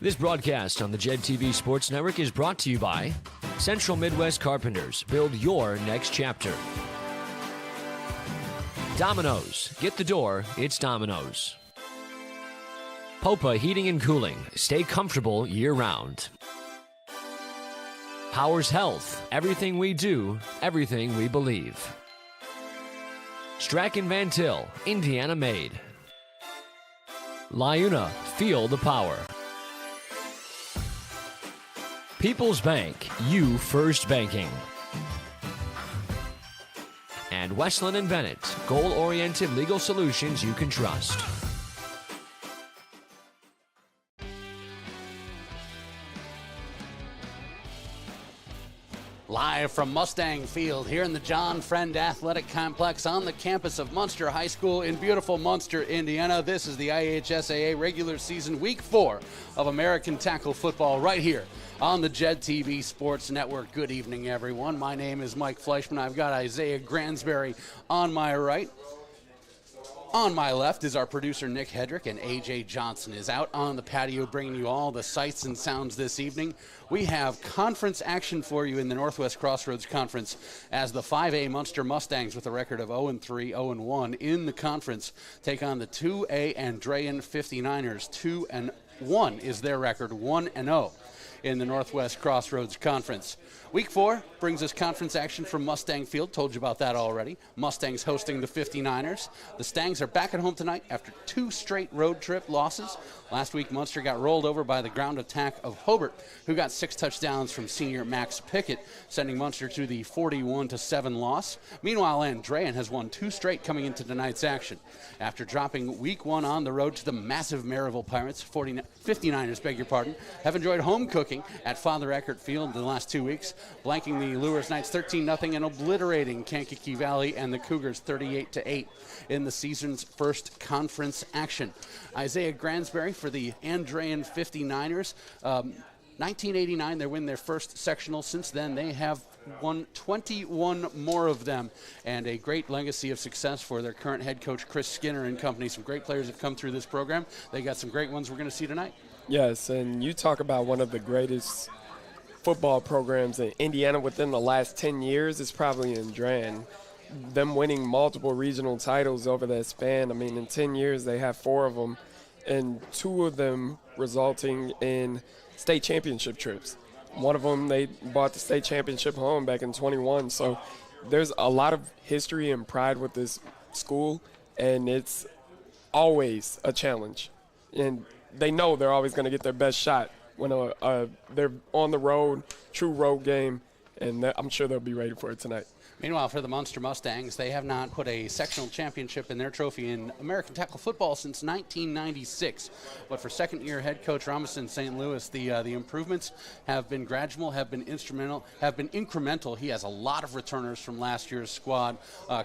This broadcast on the JED TV Sports Network is brought to you by Central Midwest Carpenters. Build your next chapter. Domino's. Get the door. It's Domino's. Popa Heating and Cooling. Stay comfortable year-round. Powers Health. Everything we do, everything we believe. Strachan Van Til. Indiana made. Liuna. Feel the power. People's Bank, you first banking. And Westland and Bennett, goal-oriented legal solutions you can trust. Live from Mustang Field here in the John Friend Athletic Complex on the campus of Munster High School in beautiful Munster, Indiana. This is the IHSAA regular season week 4 of American Tackle Football right here on the JED TV Sports Network. Good evening, everyone. My name is Mike Fleischman. I've got Isaiah Gransberry on my right. On my left is our producer, Nick Hedrick, and A.J. Johnson is out on the patio bringing you all the sights and sounds this evening. We have conference action for you in the Northwest Crossroads Conference as the 5A Munster Mustangs with a record of 0-3, 0-1 in the conference take on the 2A Andrean 59ers. 2-1 is their record, 1-0 in the Northwest Crossroads Conference. Week 4 brings us conference action from Mustang Field. Told you about that already. Mustangs hosting the 59ers. The Stangs are back at home tonight after 2 straight road trip losses. Last week, Munster got rolled over by the ground attack of Hobart, who got 6 touchdowns from senior Max Pickett, sending Munster to the 41-7 loss. Meanwhile, Andrean has won 2 straight coming into tonight's action. After dropping week 1 on the road to the massive Maryville Pirates, 59ers, have enjoyed home cooking at Father Eckert Field the last 2 weeks, blanking the Lures Knights 13-0 and obliterating Kankakee Valley and the Cougars 38-8 in the season's first conference action. Isaiah Gransberry for the Andrean 59ers. 1989, they win their first sectional. Since then, they have won 21 more of them, and a great legacy of success for their current head coach, Chris Skinner and company. Some great players have come through this program. They got some great ones we're going to see tonight. Yes, and you talk about one of the greatest football programs in Indiana within the last 10 years. It's probably Andrean. Them winning multiple regional titles over that span. I mean, in 10 years, they have 4 of them, and 2 of them resulting in state championship trips. One of them, they brought the state championship home back in 21. So there's a lot of history and pride with this school, and it's always a challenge. And they know they're always going to get their best shot when they're on the road, true road game, and I'm sure they'll be ready for it tonight. Meanwhile, for the Munster Mustangs, they have not put a sectional championship in their trophy in American tackle football since 1996. But for second-year head coach Robinson St. Louis, the improvements have been gradual, have been instrumental, have been incremental. He has a lot of returners from last year's squad.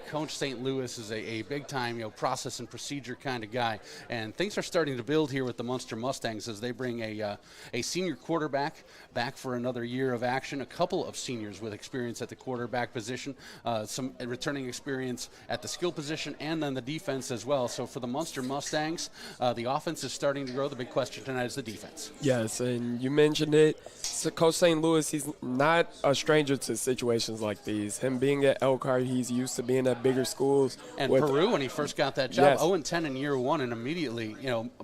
Coach St. Louis is a big-time, process and procedure kind of guy, and things are starting to build here with the Munster Mustangs as they bring a senior quarterback back for another year of action. A couple of seniors with experience at the quarterback position. Some returning experience at the skill position and then the defense as well. So for the Munster Mustangs, the offense is starting to grow. The big question tonight is the defense. Yes, and you mentioned it. So Coach St. Louis, he's not a stranger to situations like these. Him being at Elkhart, he's used to being at bigger schools. And Peru, when he first got that job, 0-10 in year 1 and immediately,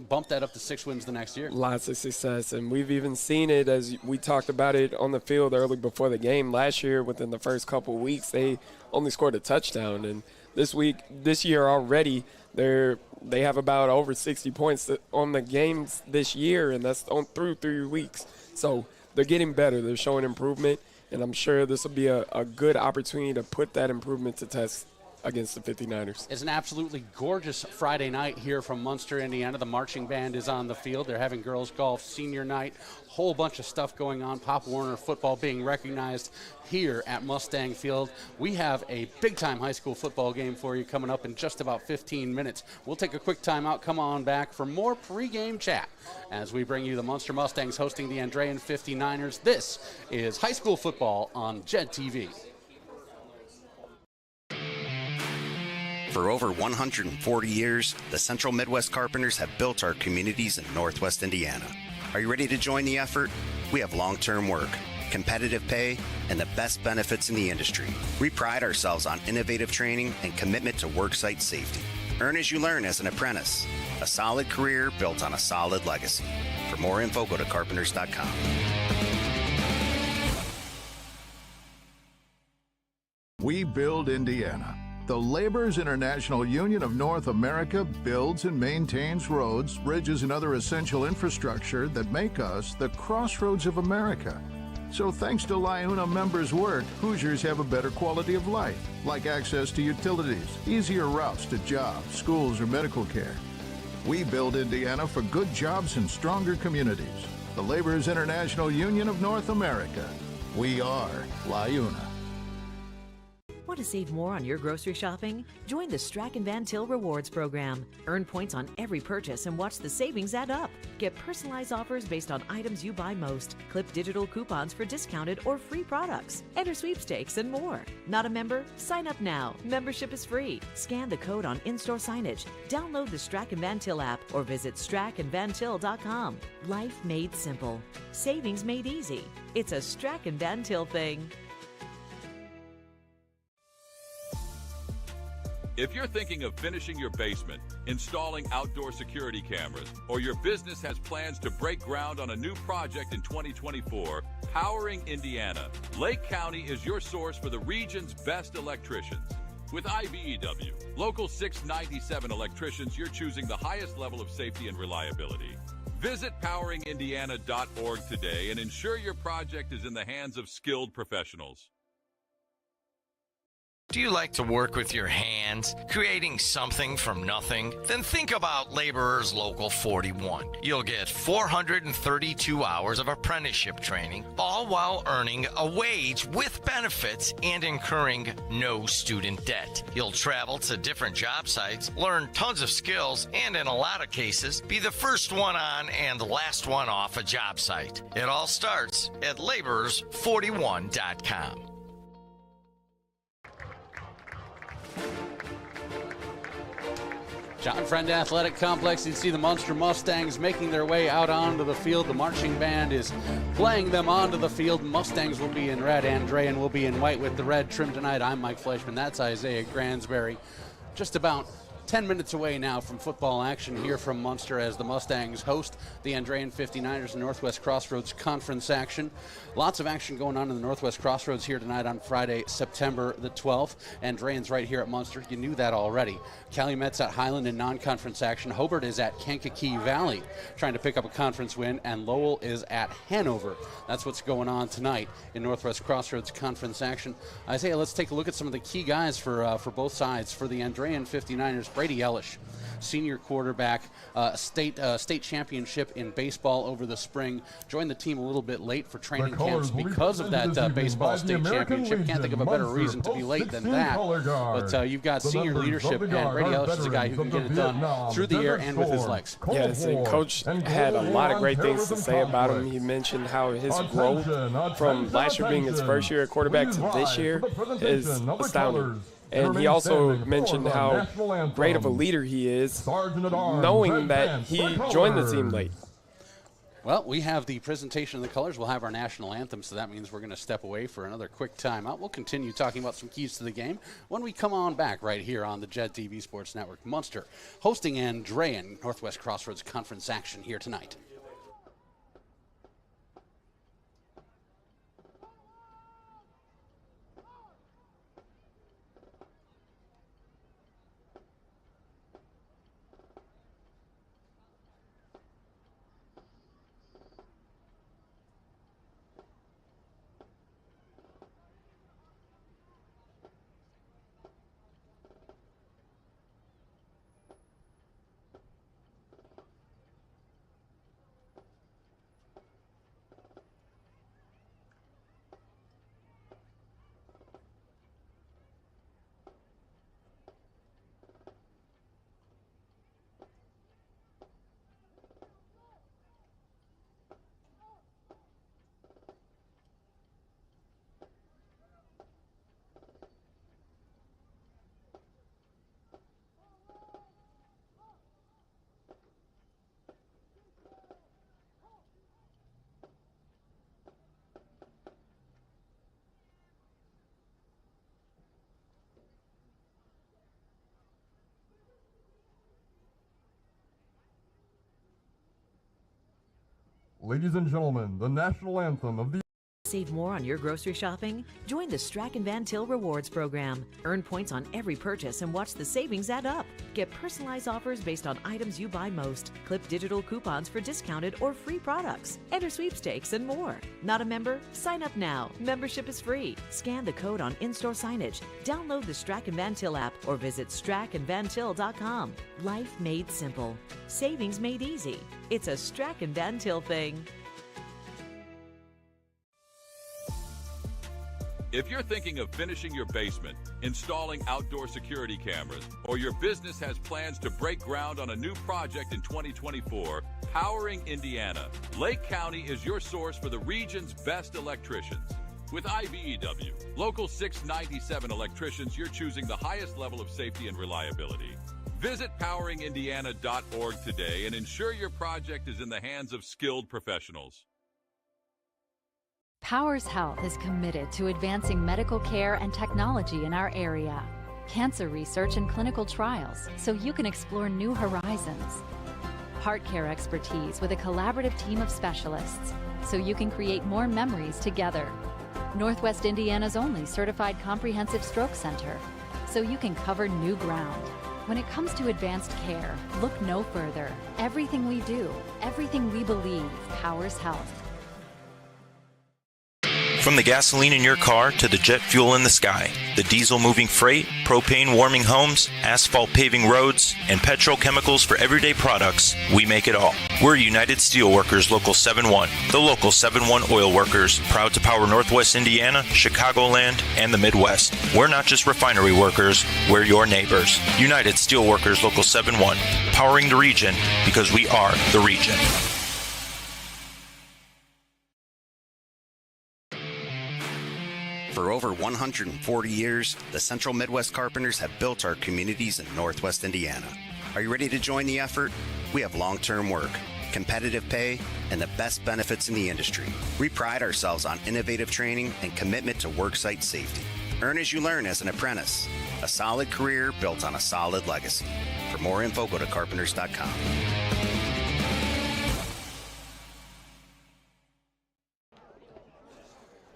bumped that up to 6 wins the next year. Lots of success, and we've even seen it as we talked about it on the field early before the game. Last year, within the first couple of weeks, they only scored a touchdown, and this year already, they have about over 60 points on the games this year, and that's through 3 weeks. So they're getting better. They're showing improvement, and I'm sure this will be a good opportunity to put that improvement to test against the 59ers. It's an absolutely gorgeous Friday night here from Munster, Indiana. The marching band is on the field. They're having girls golf senior night. Whole bunch of stuff going on. Pop Warner football being recognized here at Mustang Field. We have a big-time high school football game for you coming up in just about 15 minutes. We'll take a quick timeout. Come on back for more pregame chat as we bring you the Munster Mustangs hosting the Andrean 59ers. This is high school football on JED TV. For over 140 years, the Central Midwest Carpenters have built our communities in Northwest Indiana. Are you ready to join the effort? We have long-term work, competitive pay, and the best benefits in the industry. We pride ourselves on innovative training and commitment to worksite safety. Earn as you learn as an apprentice. A solid career built on a solid legacy. For more info, go to carpenters.com. We build Indiana. The Laborers International Union of North America builds and maintains roads, bridges, and other essential infrastructure that make us the crossroads of America. So thanks to LIUNA members' work, Hoosiers have a better quality of life, like access to utilities, easier routes to jobs, schools, or medical care. We build Indiana for good jobs and stronger communities. The Laborers International Union of North America. We are LIUNA. Want to save more on your grocery shopping? Join the Strack and Van Til Rewards program. Earn points on every purchase and watch the savings add up. Get personalized offers based on items you buy most. Clip digital coupons for discounted or free products. Enter sweepstakes and more. Not a member? Sign up now. Membership is free. Scan the code on in-store signage. Download the Strack and Van Til app or visit strackandvantil.com. Life made simple. Savings made easy. It's a Strack and Van Til thing. If you're thinking of finishing your basement, installing outdoor security cameras, or your business has plans to break ground on a new project in 2024, Powering Indiana, Lake County is your source for the region's best electricians. With IBEW, Local 697 electricians, you're choosing the highest level of safety and reliability. Visit poweringindiana.org today and ensure your project is in the hands of skilled professionals. Do you like to work with your hands, creating something from nothing? Then think about Laborers Local 41. You'll get 432 hours of apprenticeship training, all while earning a wage with benefits and incurring no student debt. You'll travel to different job sites, learn tons of skills, and in a lot of cases, be the first one on and the last one off a job site. It all starts at laborers41.com. John Friend Athletic Complex, you see the Munster Mustangs making their way out onto the field. The marching band is playing them onto the field. Mustangs will be in red. Andrean will be in white with the red trim tonight. I'm Mike Fleischman. That's Isaiah Gransberry. Just about 10 minutes away now from football action here from Munster as the Mustangs host the Andrean 59ers and Northwest Crossroads Conference action. Lots of action going on in the Northwest Crossroads here tonight on Friday, September the 12th. Andrean's right here at Munster. You knew that already. Calumet's at Highland in non-conference action. Hobart is at Kankakee Valley trying to pick up a conference win, and Lowell is at Hanover. That's what's going on tonight in Northwest Crossroads Conference action. Isaiah, let's take a look at some of the key guys for both sides. For the Andrean 59ers, Brady Ellish, senior quarterback, state championship in baseball over the spring. Joined the team a little bit late for training camps because of that baseball state championship. Can't think of a better reason to be late than that. But you've got senior leadership, and Brady Ellish is a guy who can get it done through the air and with his legs. Yes, and Coach had a lot of great things to say about him. He mentioned how his growth from last year being his first year at quarterback to this year is astounding. And he also mentioned how great of a leader he is, knowing that he joined the team late. Well, we have the presentation of the colors. We'll have our national anthem, so that means we're going to step away for another quick timeout. We'll continue talking about some keys to the game when we come on back right here on the Jet TV Sports Network. Munster hosting Andrean Northwest Crossroads Conference action here tonight. Ladies and gentlemen, the national anthem of the Save more on your grocery shopping? Join the Strack and Van Til Rewards program. Earn points on every purchase and watch the savings add up. Get personalized offers based on items you buy most. Clip digital coupons for discounted or free products. Enter sweepstakes and more. Not a member? Sign up now. Membership is free. Scan the code on in-store signage. Download the Strack and Van Til app or visit strackandvantil.com. Life made simple. Savings made easy. It's a Strack and Van Til thing. If you're thinking of finishing your basement, installing outdoor security cameras, or your business has plans to break ground on a new project in 2024, Powering Indiana, Lake County is your source for the region's best electricians. With IBEW, Local 697 electricians, you're choosing the highest level of safety and reliability. Visit poweringindiana.org today and ensure your project is in the hands of skilled professionals. Powers Health is committed to advancing medical care and technology in our area. Cancer research and clinical trials so you can explore new horizons. Heart care expertise with a collaborative team of specialists so you can create more memories together. Northwest Indiana's only certified comprehensive stroke center so you can cover new ground. When it comes to advanced care, look no further. Everything we do, everything we believe, powers health. From the gasoline in your car to the jet fuel in the sky, the diesel moving freight, propane warming homes, asphalt paving roads, and petrochemicals for everyday products, we make it all. We're United Steelworkers Local 7-1, the Local 7-1 oil workers, proud to power Northwest Indiana, Chicagoland, and the Midwest. We're not just refinery workers, we're your neighbors. United Steelworkers Local 7-1, powering the region because we are the region. For over 140 years, the Central Midwest Carpenters have built our communities in Northwest Indiana. Are you ready to join the effort? We have long-term work, competitive pay, and the best benefits in the industry. We pride ourselves on innovative training and commitment to worksite safety. Earn as you learn as an apprentice. A solid career built on a solid legacy. For more info, go to carpenters.com.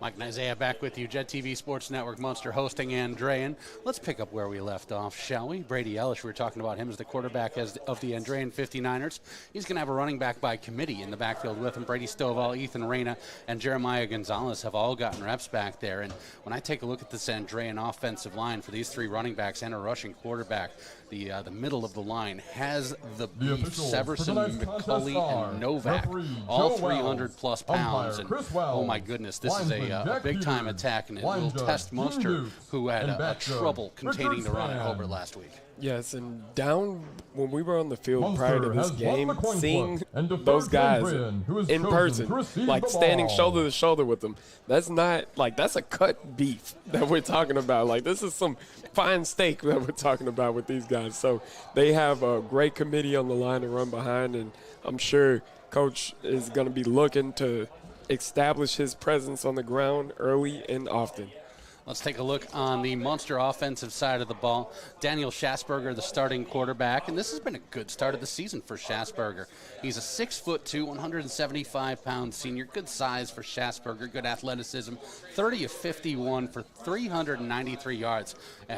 Mike and Isaiah back with you. Jet TV Sports Network, Munster hosting Andrean. Let's pick up where we left off, shall we? Brady Ellish, we were talking about him as the quarterback of the Andrean 59ers. He's going to have a running back by committee in the backfield with him. Brady Stovall, Ethan Reyna, and Jeremiah Gonzalez have all gotten reps back there. And when I take a look at this Andrean offensive line for these three running backs and a rushing quarterback, the middle of the line has the beef, Severson, McCulley, and Novak, all 300-plus pounds. And, oh, my goodness, this is a big-time attack, and it will test Munster, who had a trouble containing the run at Hobart last week. Yes, and down when we were on the field prior to this game, seeing those guys in person, like standing shoulder to shoulder with them, that's not like that's a cut beef that we're talking about. Like this is some fine steak that we're talking about with these guys. So they have a great committee on the line to run behind, and I'm sure Coach is going to be looking to establish his presence on the ground early and often. Let's take a look on the Munster offensive side of the ball. Daniel Schasberger, the starting quarterback, and this has been a good start of the season for Schasberger. He's a 6'2", 175-pound senior. Good size for Schasberger, good athleticism. 30 of 51 for 393 yards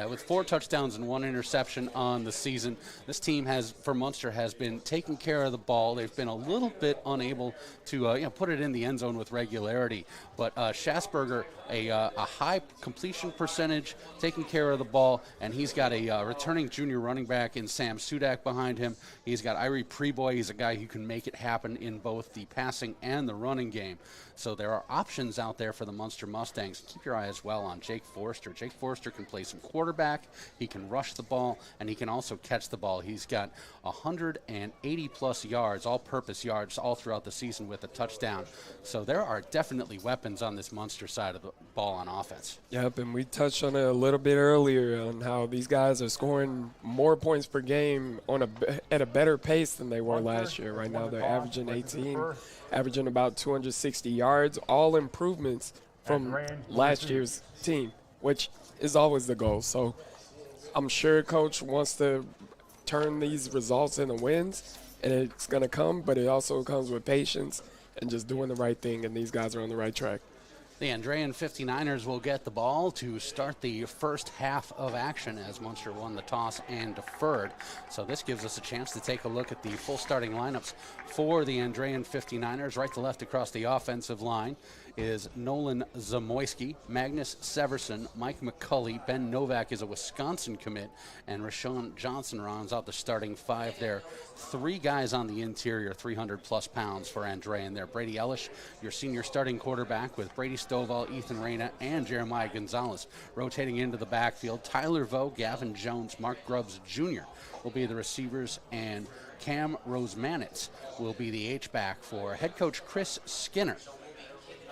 with 4 touchdowns and 1 interception on the season. This team for Munster has been taking care of the ball. They've been a little bit unable to put it in the end zone with regularity. But Schasberger, a high completion percentage, taking care of the ball, and he's got a returning junior running back in Sam Sudak behind him. He's got Irie Preboy. He's a guy who can make it happen in both the passing and the running game. So there are options out there for the Munster Mustangs. Keep your eye as well on Jake Forster. Jake Forster can play some quarterback, he can rush the ball, and he can also catch the ball. He's got 180-plus yards, all-purpose yards, all throughout the season with a touchdown. So there are definitely weapons on this Munster side of the ball on offense. Yep, and we touched on it a little bit earlier on how these guys are scoring more points per game at a better pace than they were last year. Right now they're averaging 18, averaging about 260 yards, all improvements from last year's team, which is always the goal. So I'm sure Coach wants to turn these results into wins, and it's going to come, but it also comes with patience and just doing the right thing, and these guys are on the right track. The Andrean 59ers will get the ball to start the first half of action as Munster won the toss and deferred. So this gives us a chance to take a look at the full starting lineups for the Andrean 59ers. Right to left across the offensive line is Nolan Zamoyski, Magnus Severson, Mike McCulley, Ben Novak is a Wisconsin commit, and Rashawn Johnson rounds out the starting five there. Three guys on the interior, 300-plus pounds for Andrean there. Brady Ellish, your senior starting quarterback, with Brady Stovall, Ethan Reyna, and Jeremiah Gonzalez rotating into the backfield. Tyler Vo, Gavin Jones, Mark Grubbs Jr. will be the receivers, and Cam Rosemanitz will be the H-back for head coach Chris Skinner,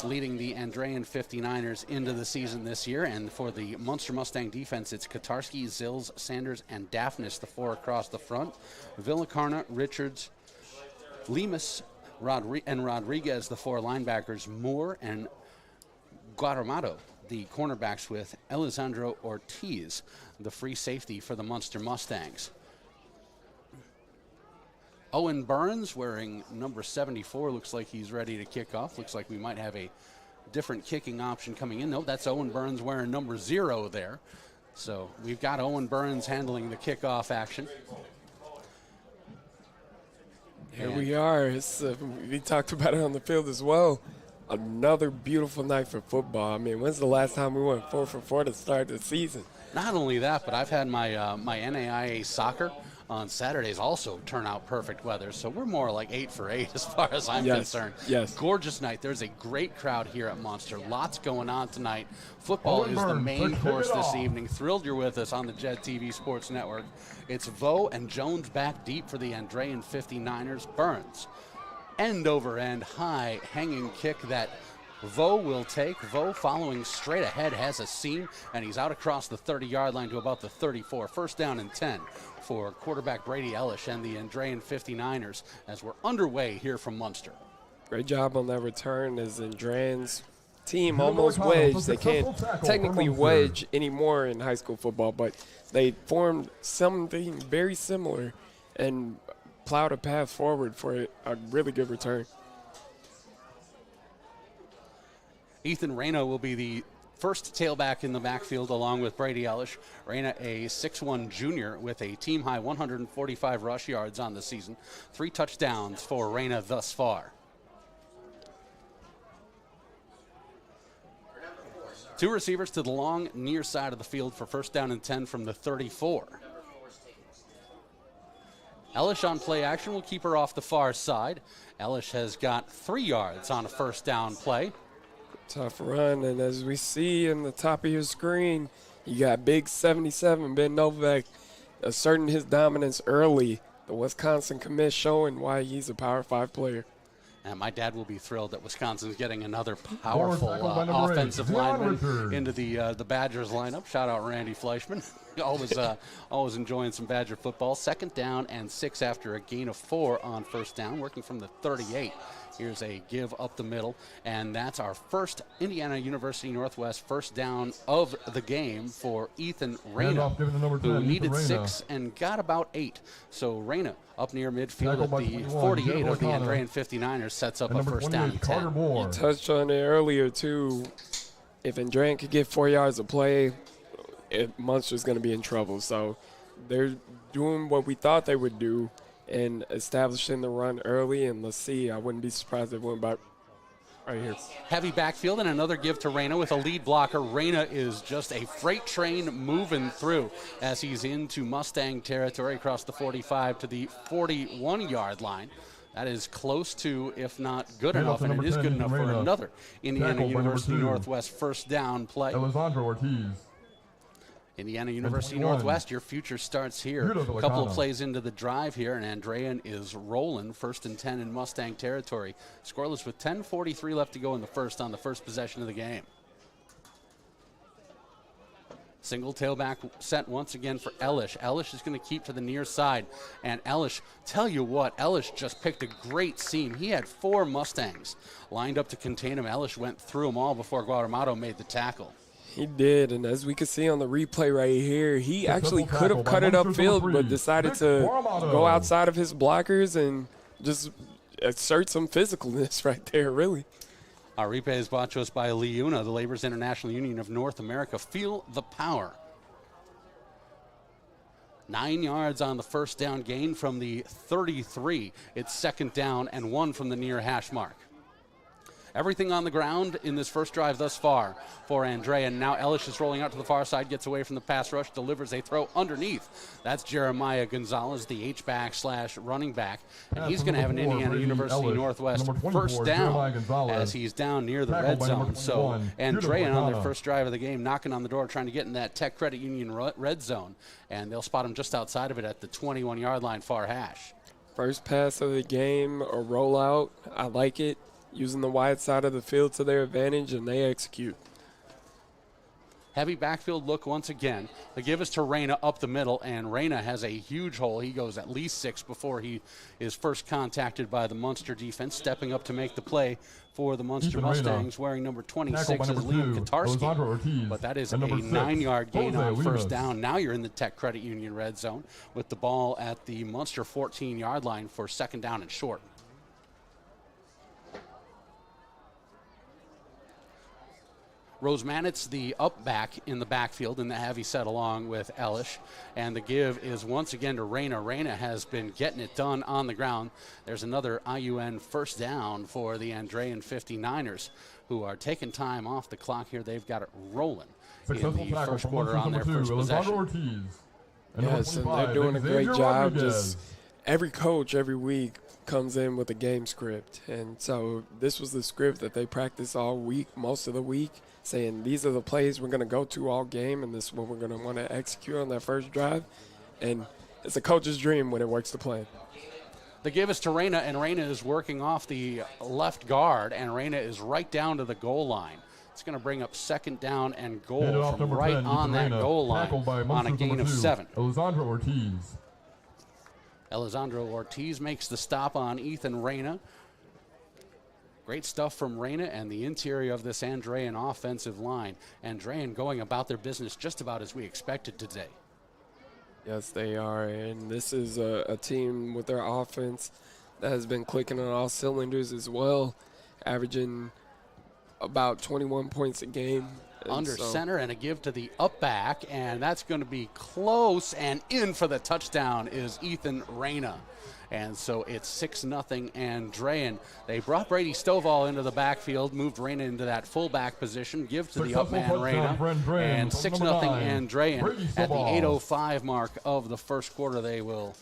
leading the Andrean 59ers into the season this year. And for the Munster Mustang defense, it's Katarski, Zills, Sanders, and Daphnis, the four across the front. Villacarna, Richards, Lemus, and Rodriguez, the four linebackers. Moore and Guaramado, the cornerbacks, with Alessandro Ortiz, the free safety for the Munster Mustangs. Owen Burns, wearing number 74, looks like he's ready to kick off. Looks like we might have a different kicking option coming in. No, that's Owen Burns wearing number 0 there. So we've got Owen Burns handling the kickoff action. Here we are. We talked about it on the field as well. Another beautiful night for football. I mean, when's the last time we went 4 for 4 to start the season? Not only that, but I've had my my NAIA soccer on Saturdays also turn out perfect weather. So we're more like 8 for 8 as far as I'm concerned. Yes. Gorgeous night. There's a great crowd here at Munster. Lots going on tonight. Football is the main course this evening. Thrilled you're with us on the Jet TV Sports Network. It's Vo and Jones back deep for the Andrean 59ers. Burns, end over end, high hanging kick that Vo will take. Vo following straight ahead, has a seam, and he's out across the 30-yard line to about the 34. First down and 10 for quarterback Brady Ellish and the Andrean 59ers as we're underway here from Munster. Great job on that return as Andrean's team almost wedged. They can't technically wedge anymore in high school football, but they formed something very similar and plowed a path forward for a really good return. Ethan Reyna will be the first tailback in the backfield along with Brady Ellish. Reyna, a 6'1 junior with a team-high 145 rush yards on the season. 3 touchdowns for Reyna thus far. 2 receivers to the long near side of the field for first down and 10 from the 34. Ellish on play action will keep her off the far side. Ellish has got 3 yards on a first down play. Tough run, and as we see in the top of your screen, you got big 77, Ben Novak, asserting his dominance early. The Wisconsin commit showing why he's a Power 5 player. And my dad will be thrilled that Wisconsin's getting another powerful offensive lineman into the Badgers lineup. Shout out Randy Fleischman. always enjoying some Badger football. Second down and 6 after a gain of 4 on first down, working from the 38. Here's a give up the middle, and that's our first Indiana University Northwest first down of the game for Ethan Reyna, who needed 6 and got about 8. So Reyna up near midfield at the 48 of the Andrean 59ers sets up a first down and 10. You touched on it earlier, too. If Andrean could get 4 yards of play, Munster's going to be in trouble. So they're doing what we thought they would do and establishing the run early, and let's see. I wouldn't be surprised if it went back right here. Heavy backfield and another give to Reyna with a lead blocker. Reyna is just a freight train moving through as he's into Mustang territory across the 45 to the 41-yard line. That is close to, if not good enough, and it is good enough for another Indiana University Northwest first down play. Alessandro Ortiz. Indiana University Northwest, your future starts here. A couple of plays into the drive here, and Andrean is rolling. First and 10 in Mustang territory. Scoreless with 10:43 left to go in the first on the first possession of the game. Single tailback set once again for Ellish. Ellish is going to keep to the near side. And Ellish, tell you what, Ellish just picked a great seam. He had 4 Mustangs lined up to contain him. Ellish went through them all before Guaramado made the tackle. He did, and as we can see on the replay right here, he actually could have cut it upfield, but decided to go outside of his blockers and just assert some physicalness right there, really. Our replay is brought to us by LIUNA, the Labor's International Union of North America. Feel the power. 9 yards on the first down gain from the 33. It's second down and 1 from the near hash mark. Everything on the ground in this first drive thus far for Andrean. Now Elish is rolling out to the far side, gets away from the pass rush, delivers a throw underneath. That's Jeremiah Gonzalez, the H-back / running back. And he's going to have an Indiana University Northwest first down as he's down near the red zone. So Andrean on their first drive of the game, knocking on the door, trying to get in that Tech Credit Union red zone. And they'll spot him just outside of it at the 21-yard line far hash. First pass of the game, a rollout. I like it. Using the wide side of the field to their advantage, and they execute. Heavy backfield look once again. They give us to Reyna up the middle, and Reyna has a huge hole. He goes at least 6 before he is first contacted by the Munster defense, stepping up to make the play for the Munster Mustangs, wearing number 26 is Liam Katarski. But that is a 9-yard gain on first down. Now you're in the Tech Credit Union red zone with the ball at the Munster 14-yard line for second down and short. Rosemanitz, the up back in the backfield in the heavy set along with Elish. And the give is once again to Reyna. Reyna has been getting it done on the ground. There's another IUN first down for the Andrean 59ers, who are taking time off the clock here. They've got it rolling in the first quarter on their first possession. Yes, and they're doing a great job. Just every coach every week comes in with a game script. And so this was the script that they practiced all week, most of the week, saying these are the plays we're going to go to all game, and this is what we're going to want to execute on that first drive. And it's a coach's dream when it works to plan. They give us to Reyna, and Reyna is working off the left guard, and Reyna is right down to the goal line. It's going to bring up second down and goal from right 10, on that goal line on a gain of 7. Alessandro Ortiz makes the stop on Ethan Reyna. Great stuff from Reyna and the interior of this Andrean offensive line. Andrean going about their business just about as we expected today. Yes, they are, and this is a team with their offense that has been clicking on all cylinders as well, averaging about 21 points a game. Under center, and a give to the up back, and that's going to be close, and in for the touchdown is Ethan Reyna. And so it's 6-0 Andrean. They brought Brady Stovall into the backfield, moved Reyna into that fullback position, give to the up man Reyna, and 6-0 Andrean. At the 8:05 mark of the first quarter, they will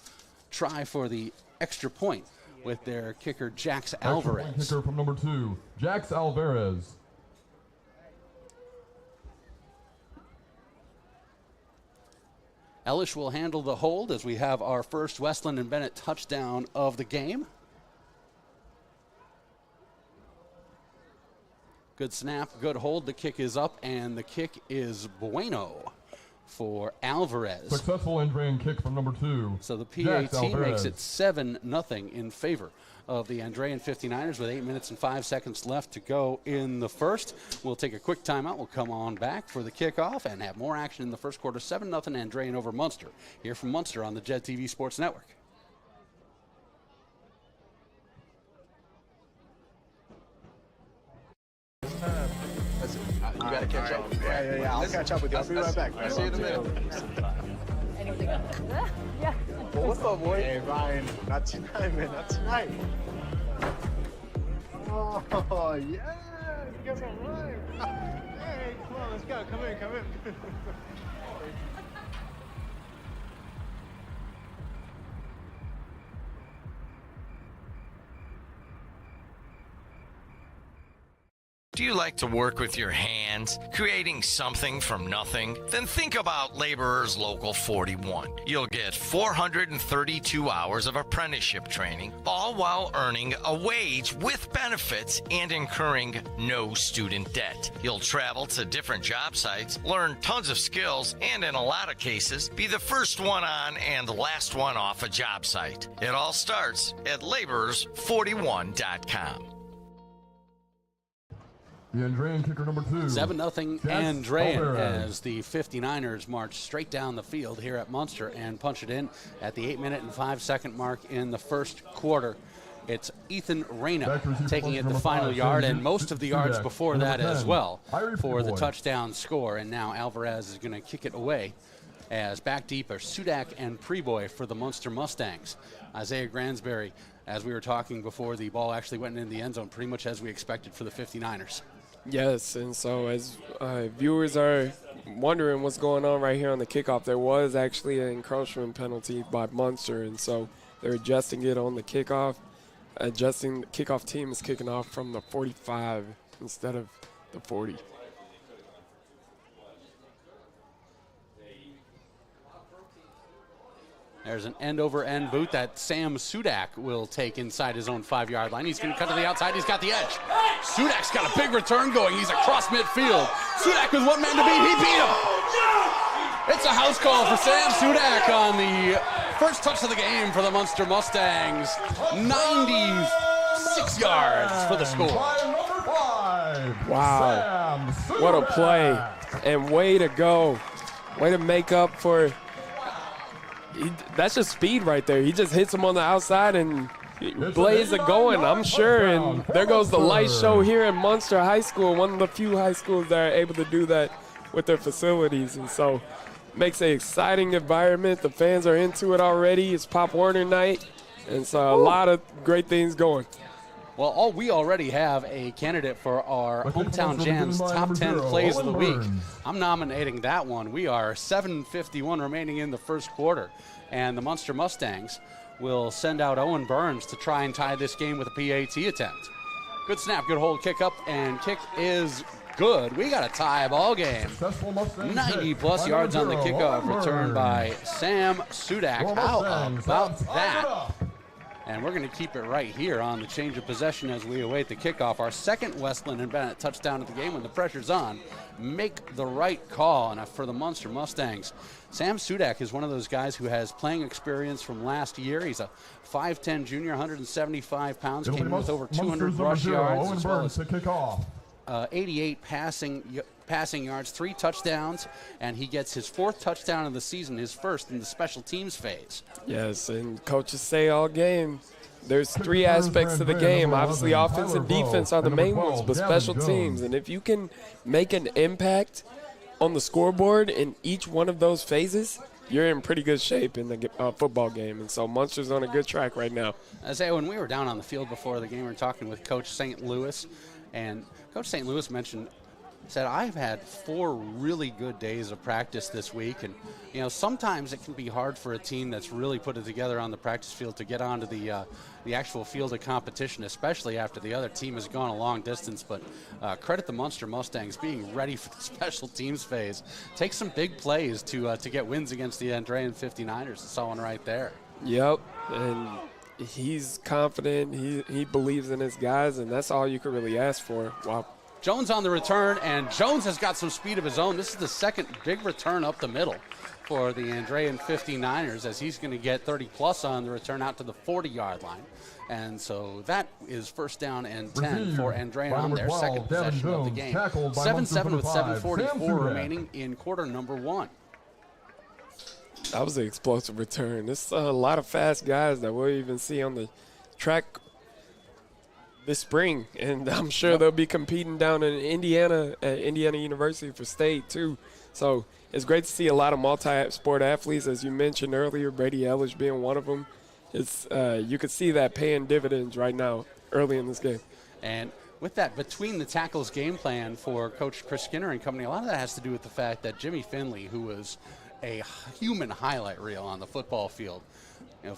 try for the extra point with their kicker, Jax Alvarez. Kicker from number 2, Jax Alvarez. Elish will handle the hold as we have our first Westland and Bennett touchdown of the game. Good snap, good hold. The kick is up, and the kick is bueno for Alvarez. Successful Andrean kick from number 2. So the PAT makes it 7-0 in favor of the Andrean 59ers with 8 minutes and 5 seconds left to go in the first. We'll take a quick timeout. We'll come on back for the kickoff and have more action in the first quarter. 7-0 Andrean over Munster. Here from Munster on the Jet TV Sports Network. You got to catch up. Yeah. I'll catch up with you. I'll be right back. I'll see you in a minute. Anything else? Yeah. Well, what's up, boy? Hey, Ryan. Not tonight, man. Not tonight. Oh, yeah. You guys are right. Hey, come on. Let's go. Come in. Do you like to work with your hands, creating something from nothing? Then think about Laborers Local 41. You'll get 432 hours of apprenticeship training, all while earning a wage with benefits and incurring no student debt. You'll travel to different job sites, learn tons of skills, and in a lot of cases, be the first one on and the last one off a job site. It all starts at laborers41.com. The Andrean kicker number 2. 7-0 Andrean as the 59ers march straight down the field here at Munster and punch it in at the 8 minute and 5 second mark in the first quarter. It's Ethan Reyna taking it the final yard and most of the yards before that as well for the touchdown score. And now Alvarez is going to kick it away as back deep are Sudak and Preboy for the Munster Mustangs. Isaiah Gransberry, as we were talking before, the ball actually went in the end zone pretty much as we expected for the 59ers. Yes, and so as viewers are wondering what's going on right here on the kickoff, there was actually an encroachment penalty by Munster, and so they're adjusting it on the kickoff. The kickoff team is kicking off from the 45 instead of the 40. There's an end-over-end boot that Sam Sudak will take inside his own 5-yard line. He's going to cut to the outside. He's got the edge. Sudak's got a big return going. He's across midfield. Sudak with one man to beat. He beat him. It's a house call for Sam Sudak on the first touch of the game for the Munster Mustangs. 96 yards for the score. Wow. What a play. And way to go. Way to make up for... that's just speed right there. He just hits him on the outside and blaze it going, I'm sure. And there goes the light show here at Munster High School, one of the few high schools that are able to do that with their facilities. And so makes an exciting environment. The fans are into it already. It's Pop Warner night. And so a lot of great things going. Well, we already have a candidate for our Hometown Jam's top 10 plays of the week. I'm nominating that one. We are 7:51 remaining in the first quarter, and the Munster Mustangs will send out Owen Burns to try and tie this game with a PAT attempt. Good snap, good hold, kick up, and kick is good. We got a tie ball game. 90-plus yards on the kickoff, returned by Sam Sudak. How about that? And we're going to keep it right here on the change of possession as we await the kickoff. Our second Westland and Bennett touchdown of the game when the pressure's on. Make the right call. And for the Munster Mustangs, Sam Sudak is one of those guys who has playing experience from last year. He's a 5'10 junior, 175 pounds, came in with over 200 rush yards as well as 88 passing yards, 3 touchdowns, and he gets his 4th touchdown of the season, his first in the special teams phase. Yes, and coaches say all game, there's 3 aspects to the game. Obviously, offense and defense are the main ones, but special teams. And if you can make an impact on the scoreboard in each one of those phases, you're in pretty good shape in the football game. And so Munster's on a good track right now. I say, when we were down on the field before the game, we were talking with Coach St. Louis, and Coach St. Louis said, I've had 4 really good days of practice this week, and sometimes it can be hard for a team that's really put it together on the practice field to get onto the actual field of competition, especially after the other team has gone a long distance. But credit the Munster Mustangs being ready for the special teams phase. Take some big plays to get wins against the Andrean 59ers. It's all one right there. Yep, and he's confident. He believes in his guys, and that's all you could really ask for. Wow. Jones on the return, and Jones has got some speed of his own. This is the second big return up the middle for the Andrean 59ers, as he's going to get 30-plus on the return out to the 40-yard line. And so that is first down and 10 for Andrean on their second possession of the game. 7-7 with 7:44 remaining in quarter number 1. That was an explosive return. There's a lot of fast guys that we'll even see on the track this spring, and I'm sure they'll be competing down in Indiana at Indiana University for state too. So it's great to see a lot of multi-sport athletes, as you mentioned earlier, Brady Ellish being one of them. It's you could see that paying dividends right now early in this game. And with that between the tackles game plan for Coach Chris Skinner and company, a lot of that has to do with the fact that Jimmy Finley, who was a human highlight reel on the football field,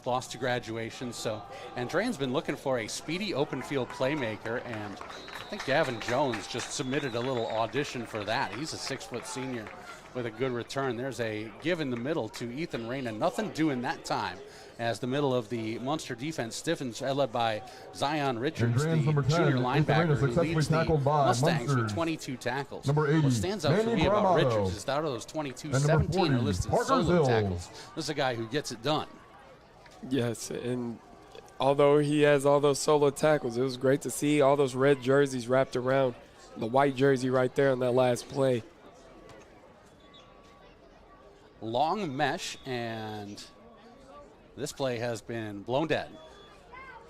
lost to graduation. So Andrean's been looking for a speedy open field playmaker, and I think Gavin Jones just submitted a little audition for that. He's a 6-foot senior with a good return. There's a give in the middle to Ethan Reyna. Nothing doing that time as the middle of the Munster defense stiffens, led by Zion Richards, the junior linebacker who leads the Mustangs with 22 tackles. What stands out for me about Richards is that out of those 22, 17 are listed solo tackles. This is a guy who gets it done. Yes, and although he has all those solo tackles, it was great to see all those red jerseys wrapped around the white jersey right there on that last play. Long mesh, and this play has been blown dead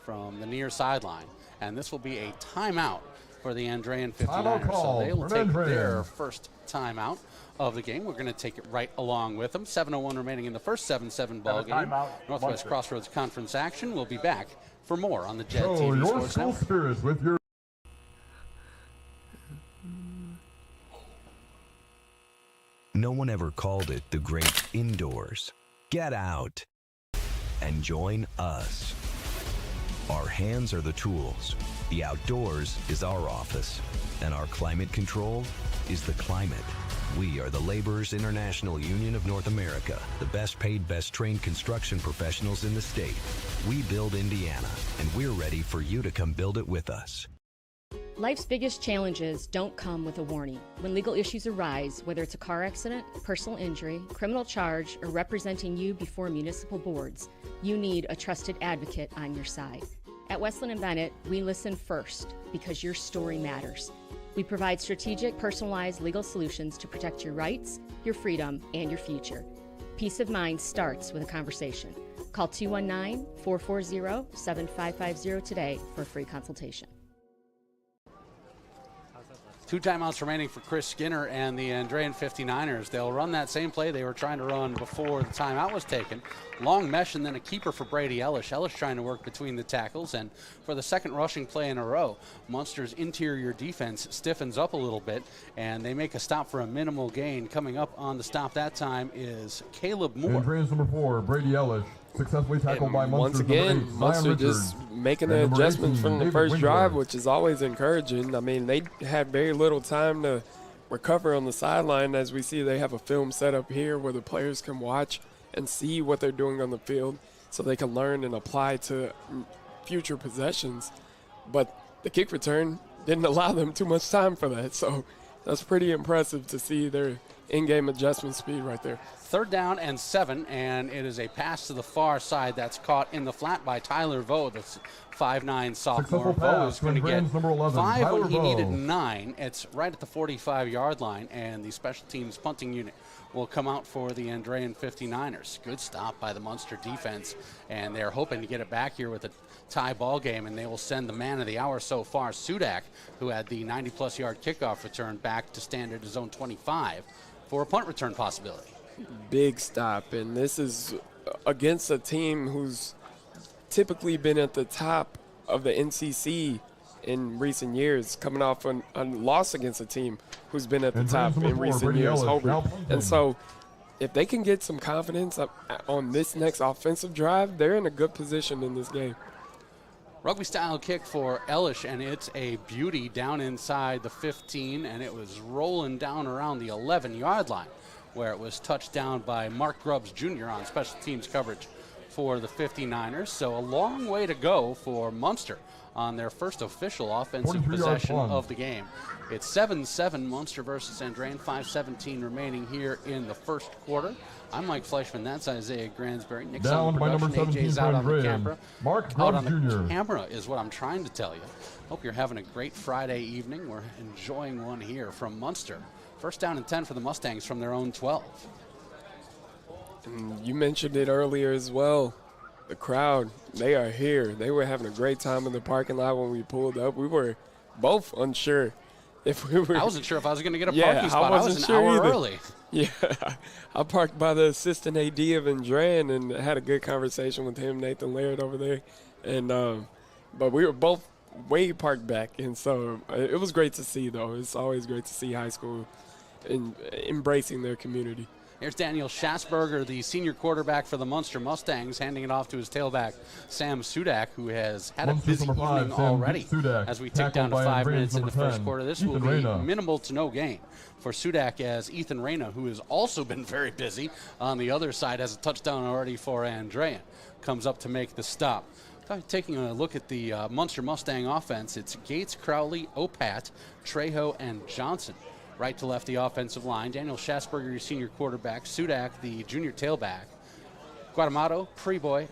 from the near sideline. And this will be a timeout for the Andrean 59ers. Timeout So they will for take Andrean. their first timeout of the game. We're going to take it right along with them. 7:01 remaining in the first 7-7 ball game. timeout, Northwest Munster. Crossroads Conference action. We'll be back for more on the Jet Show TV your Sports school Network. spirit with your No one ever called it the great indoors. Get out and join us. Our hands are the tools. The outdoors is our office. And our climate control is the climate. We are the Laborers International Union of North America, the best paid, best trained construction professionals in the state. We build Indiana, and we're ready for you to come build it with us. Life's biggest challenges don't come with a warning. When legal issues arise, whether it's a car accident, personal injury, criminal charge, or representing you before municipal boards, you need a trusted advocate on your side. At Westland & Bennett, we listen first because your story matters. We provide strategic, personalized legal solutions to protect your rights, your freedom, and your future. Peace of mind starts with a conversation. Call 219-440-7550 today for a free consultation. 2 timeouts remaining for Chris Skinner and the Andrean 59ers. They'll run that same play they were trying to run before the timeout was taken. Long mesh and then a keeper for Brady Ellish. Ellish trying to work between the tackles, and for the second rushing play in a row, Munster's interior defense stiffens up a little bit, and they make a stop for a minimal gain. Coming up on the stop that time is Caleb Moore. Andrean's number 4, Brady Ellish, successfully tackled by Once Munster's again, number 8, Munster Zion just Richards. making And the number adjustments 18, from the David first drive, Winkler. which is always encouraging. I mean, they had very little time to recover on the sideline. As we see, they have a film set up here where the players can watch and see what they're doing on the field so they can learn and apply to future possessions. But the kick return didn't allow them too much time for that. So that's pretty impressive to see their in-game adjustment speed right there. 3rd down and 7, and it is a pass to the far side that's caught in the flat by Tyler Vo, the 5'9" sophomore. Successful Vo pass is going to to get Andrean's number 11, 5 Tyler when he Vo. needed 9. It's right at the 45-yard line, and the special teams punting unit will come out for the Andrean 59ers. Good stop by the Munster defense, and they're hoping to get it back here with a tie ball game, and they will send the man of the hour so far, Sudak, who had the 90-plus yard kickoff return, back to stand at his own 25 for a punt return possibility. Big stop, and this is against a team who's typically been at the top of the NCC in recent years, coming off a loss against a team who's been at the top in recent years, Hobart. And so if they can get some confidence on this next offensive drive, they're in a good position in this game. Rugby style kick for Ellish, and it's a beauty down inside the 15, and it was rolling down around the 11-yard line, where it was touched down by Mark Grubbs Jr. on special teams coverage for the 59ers. So a long way to go for Munster on their first official offensive 43-yard possession plunge. of the game. It's 7-7 Munster versus Andrean, 5:17 remaining here in the first quarter. I'm Mike Fleischman. That's Isaiah Gransberry. Nick's on Down the by number production. 17 AJ's for out on the Andrean. camera. Mark Out Grubbs on the Jr. camera is what I'm trying to tell you. Hope you're having a great Friday evening. We're enjoying one here from Munster. First down and 10 for the Mustangs from their own 12. And you mentioned it earlier as well. The crowd, they are here. They were having a great time in the parking lot when we pulled up. We were both unsure if we were. I wasn't sure if I was going to get a parking spot. I was an sure hour either. early. Yeah, I parked by the assistant AD of Andrean and had a good conversation with him, Nathan Laird over there. And but we were both way parked back, and so it was great to see, though. It's always great to see high school embracing their community. Here's Daniel Schatzberger, the senior quarterback for the Munster Mustangs, handing it off to his tailback, Sam Sudak, who has had Munster's a busy number 5, evening Sam already Sudak, as we tick tackled down to by 5 Andrean's minutes in the number first 10, quarter. This Ethan will be Reyna. minimal to no gain for Sudak, as Ethan Reyna, who has also been very busy on the other side, has a touchdown already for Andrean, comes up to make the stop. Taking a look at the Munster Mustang offense, it's Gates, Crowley, Opat, Trejo, and Johnson. Right to left, the offensive line. Daniel Schatzberger, your senior quarterback. Sudak, the junior tailback. Guadamato, Preboy,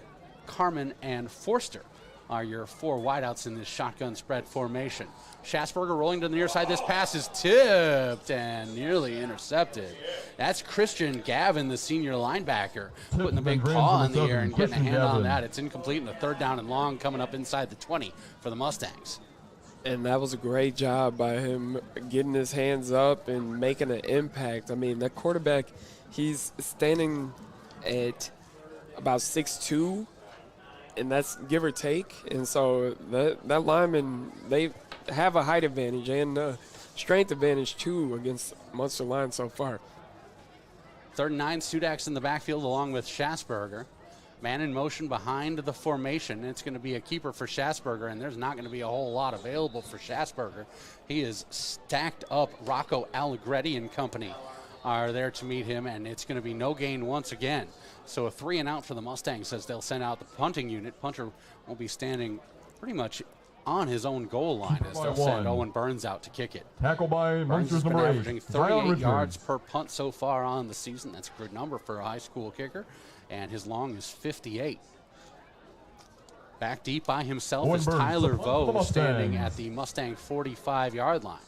Carmen, and Forster are your 4 wideouts in this shotgun spread formation. Schatzberger rolling to the near side. This pass is tipped and nearly intercepted. That's Christian Gavin, the senior linebacker, putting the big paw in the air and getting a hand on that. It's incomplete, and the 3rd down and long coming up inside the 20 for the Mustangs. And that was a great job by him getting his hands up and making an impact. I mean, that quarterback, he's standing at about 6'2", and that's give or take. And so that lineman, they have a height advantage and a strength advantage, too, against Munster line so far. 3rd and 9, Sudak's in the backfield along with Schatzberger. Man in motion behind the formation. It's going to be a keeper for Schatzberger, and there's not going to be a whole lot available for Schatzberger. He is stacked up. Rocco Allegretti and company are there to meet him, and it's going to be no gain once again. So a 3 and out for the Mustangs as they'll send out the punting unit. Punter will be standing pretty much on his own goal line as they'll send Owen Burns out to kick it. Tackle by Burns has Munster's been number 8, averaging 38 yards per punt so far on the season. That's a good number for a high school kicker. And his long is 58. Back deep by himself is Tyler Vo, standing at the Mustang 45-yard line.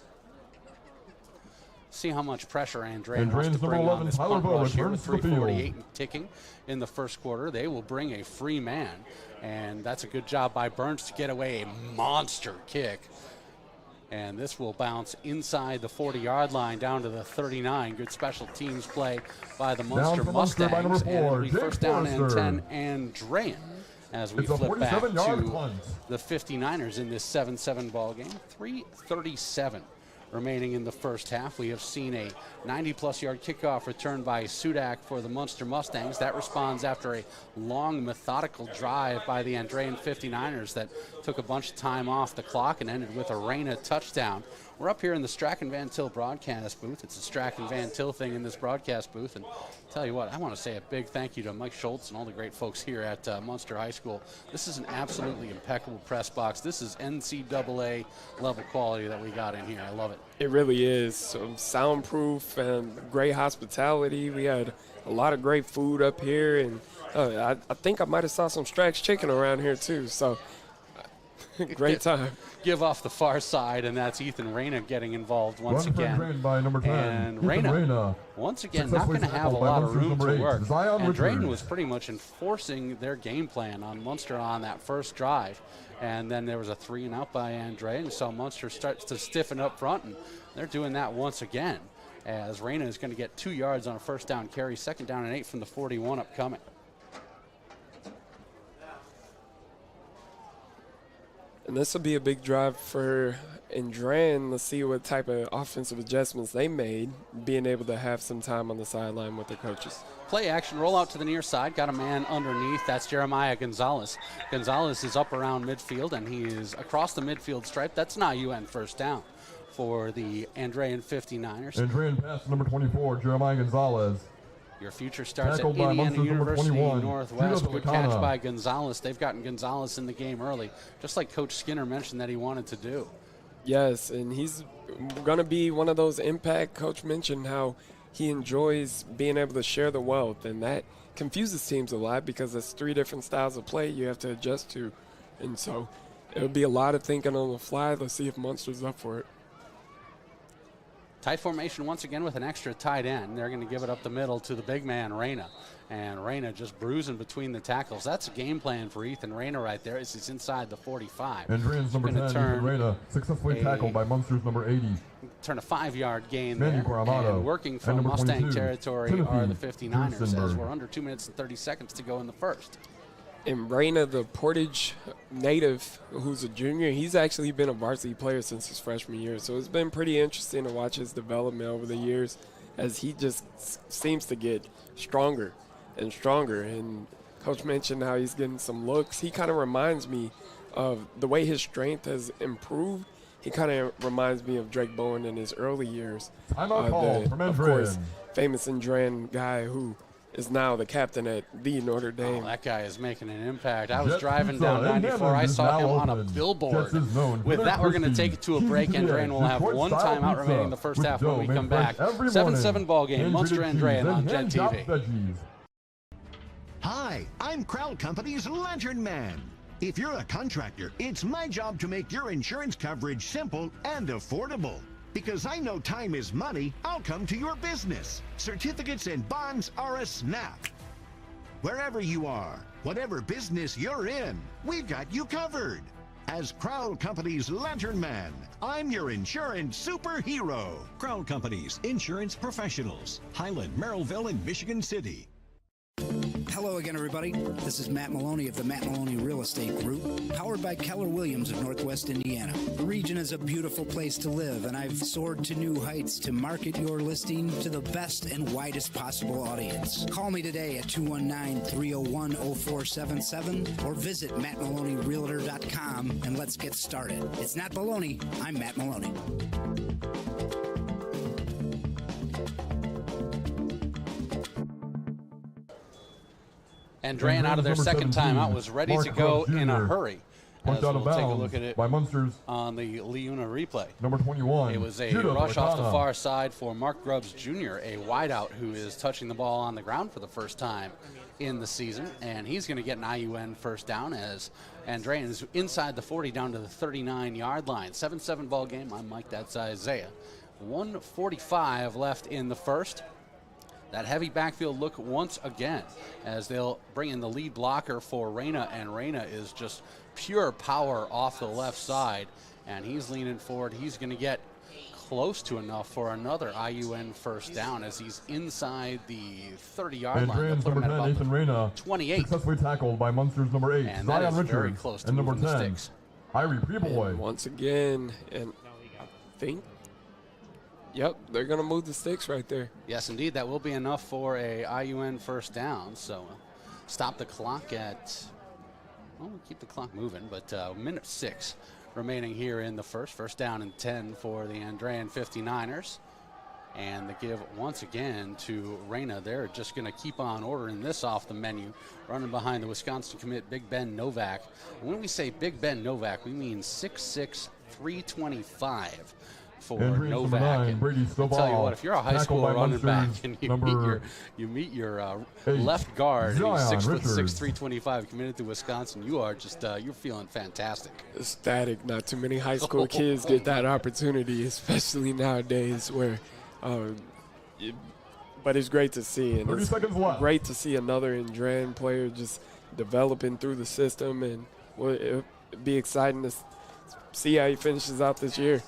See how much pressure Andrean wants to bring on this punt rush here with 3:48 and ticking in the first quarter. They will bring a free man, and that's a good job by Burns to get away a monster kick. And this will bounce inside the 40-yard line down to the 39. Good special teams play by the Munster Mustangs. And it'll be first down and 10, Andrean, as we flip back to the 59ers in this 7-7 ball game. 3:37 remaining in the first half. We have seen a 90-plus yard kickoff return by Sudak for the Munster Mustangs. That responds after a long, methodical drive by the Andrean 59ers that took a bunch of time off the clock and ended with a Reina touchdown. We're up here in the Strachan Van Til broadcast booth. It's a Strachan Van Til thing in this broadcast booth. And tell you what, I want to say a big thank you to Mike Schultz and all the great folks here at Munster High School. This is an absolutely impeccable press box. This is NCAA level quality that we got in here. I love it. It really is. So soundproof and great hospitality. We had a lot of great food up here, and I think I might have saw some Strax chicken around here too. So great time. Give off the far side, and that's Ethan Reina getting involved once again. By number 10, and Reina, once again, not going to have a lot of room to work. Andrean was pretty much enforcing their game plan on Munster on that first drive. And then there was a 3 and out by Andrean. So Munster starts to stiffen up front, and they're doing that once again, as Reina is going to get 2 yards on a first down carry. 2nd down and 8 from the 41 upcoming. And this will be a big drive for Andrean. Let's see what type of offensive adjustments they made, being able to have some time on the sideline with their coaches. Play action, roll out to the near side. Got a man underneath. That's Jeremiah Gonzalez. Gonzalez is up around midfield, and he is across the midfield stripe. That's not UN first down for the Andrean 59ers. Andrean pass number 24, Jeremiah Gonzalez. Your future starts at Indiana University Northwest. Good catch by Gonzalez. They've gotten Gonzalez in the game early, just like Coach Skinner mentioned that he wanted to do. Yes, and he's going to be one of those impact. Coach mentioned how he enjoys being able to share the wealth, and that confuses teams a lot because there's 3 different styles of play you have to adjust to. And so it'll be a lot of thinking on the fly. Let's see if Munster's up for it. Tight formation once again with an extra tight end. They're going to give it up the middle to the big man, Reina. And Reina just bruising between the tackles. That's a game plan for Ethan Reina right there. He's inside the 45. Andrean's number 10, Ethan Reina, successfully tackled by Munster's number 80. Turn a 5-yard gain there. And working from Mustang territory are the 59ers as we're under 2 minutes and 30 seconds to go in the first. And Reina, the Portage native, who's a junior, he's actually been a varsity player since his freshman year. So it's been pretty interesting to watch his development over the years as he just seems to get stronger and stronger. And Coach mentioned how he's getting some looks. He kind of reminds me of the way his strength has improved. He kind of reminds me of Drake Bowen in his early years. Of course, famous Andrean guy who is now the captain at the Notre Dame. Oh, that guy is making an impact. I was driving down 94. I saw him on a billboard. With that, we're going to take it to a break. Andrean will have 1 timeout remaining in the first half when we come back. 7-7 ball game. Munster Andrean on Jet TV. Hi, I'm Crowd Company's Lantern Man. If you're a contractor, it's my job to make your insurance coverage simple and affordable. Because I know time is money, I'll come to your business. Certificates and bonds are a snap. Wherever you are, whatever business you're in, we've got you covered. As Crowell Company's Lantern Man, I'm your insurance superhero. Crowell Company's Insurance Professionals, Highland, Merrillville, and Michigan City. Hello again, everybody. This is Matt Maloney of the Matt Maloney Real Estate Group, powered by Keller Williams of Northwest Indiana. The region is a beautiful place to live, and I've soared to new heights to market your listing to the best and widest possible audience. Call me today at 219-301-0477 or visit mattmaloneyrealtor.com and let's get started. It's not baloney. I'm Matt Maloney. Andrean out of their second timeout was ready to go in a hurry. Punched out of We'll take a bounds look at it by Munster's on the Leuna replay. number 21. It was a Judah rush off the Boitana. far side for Mark Grubbs Jr., a wideout who is touching the ball on the ground for the first time in the season, and he's going to get an IUN first down as Andrean is inside the 40 down to the 39-yard line. 7-7 ball game. I'm Mike. That's Isaiah. 1:45 left in the first. That heavy backfield look once again as they'll bring in the lead blocker for Reyna, and Reyna is just pure power off the left side, and he's leaning forward. He's going to get close to enough for another IUN first down as he's inside the 30-yard line. Andrean's They'll put number him 10, at Nathan about Reyna, 28. successfully tackled by Munster's number 8, And that Zion is very Richards, close to and number moving the 10, sticks. Irie Preboy. And once again, and I think, yep, they're going to move the sticks right there. Yes, indeed. That will be enough for a IUN first down. So stop the clock at, well, we'll keep the clock moving, but minute 6 remaining here in the first. First down and 10 for the Andrean 59ers. And the give once again to Reyna. They're just going to keep on ordering this off the menu, running behind the Wisconsin commit, Big Ben Novak. And when we say Big Ben Novak, we mean 6'6", 325 for Andrean's number Novak. 9, And Brady I'll tell you what, if you're a high tackled school by running back Munster's and number you meet your 8, left guard, who's Zion 6'6", Richards. 325, committed to Wisconsin, you are just you're feeling fantastic. Ecstatic. Not too many high school kids get that opportunity, especially nowadays where but it's great to see. And 30 it's seconds left. great to see another Andrean player just developing through the system, and it'll be exciting to see how he finishes out this year.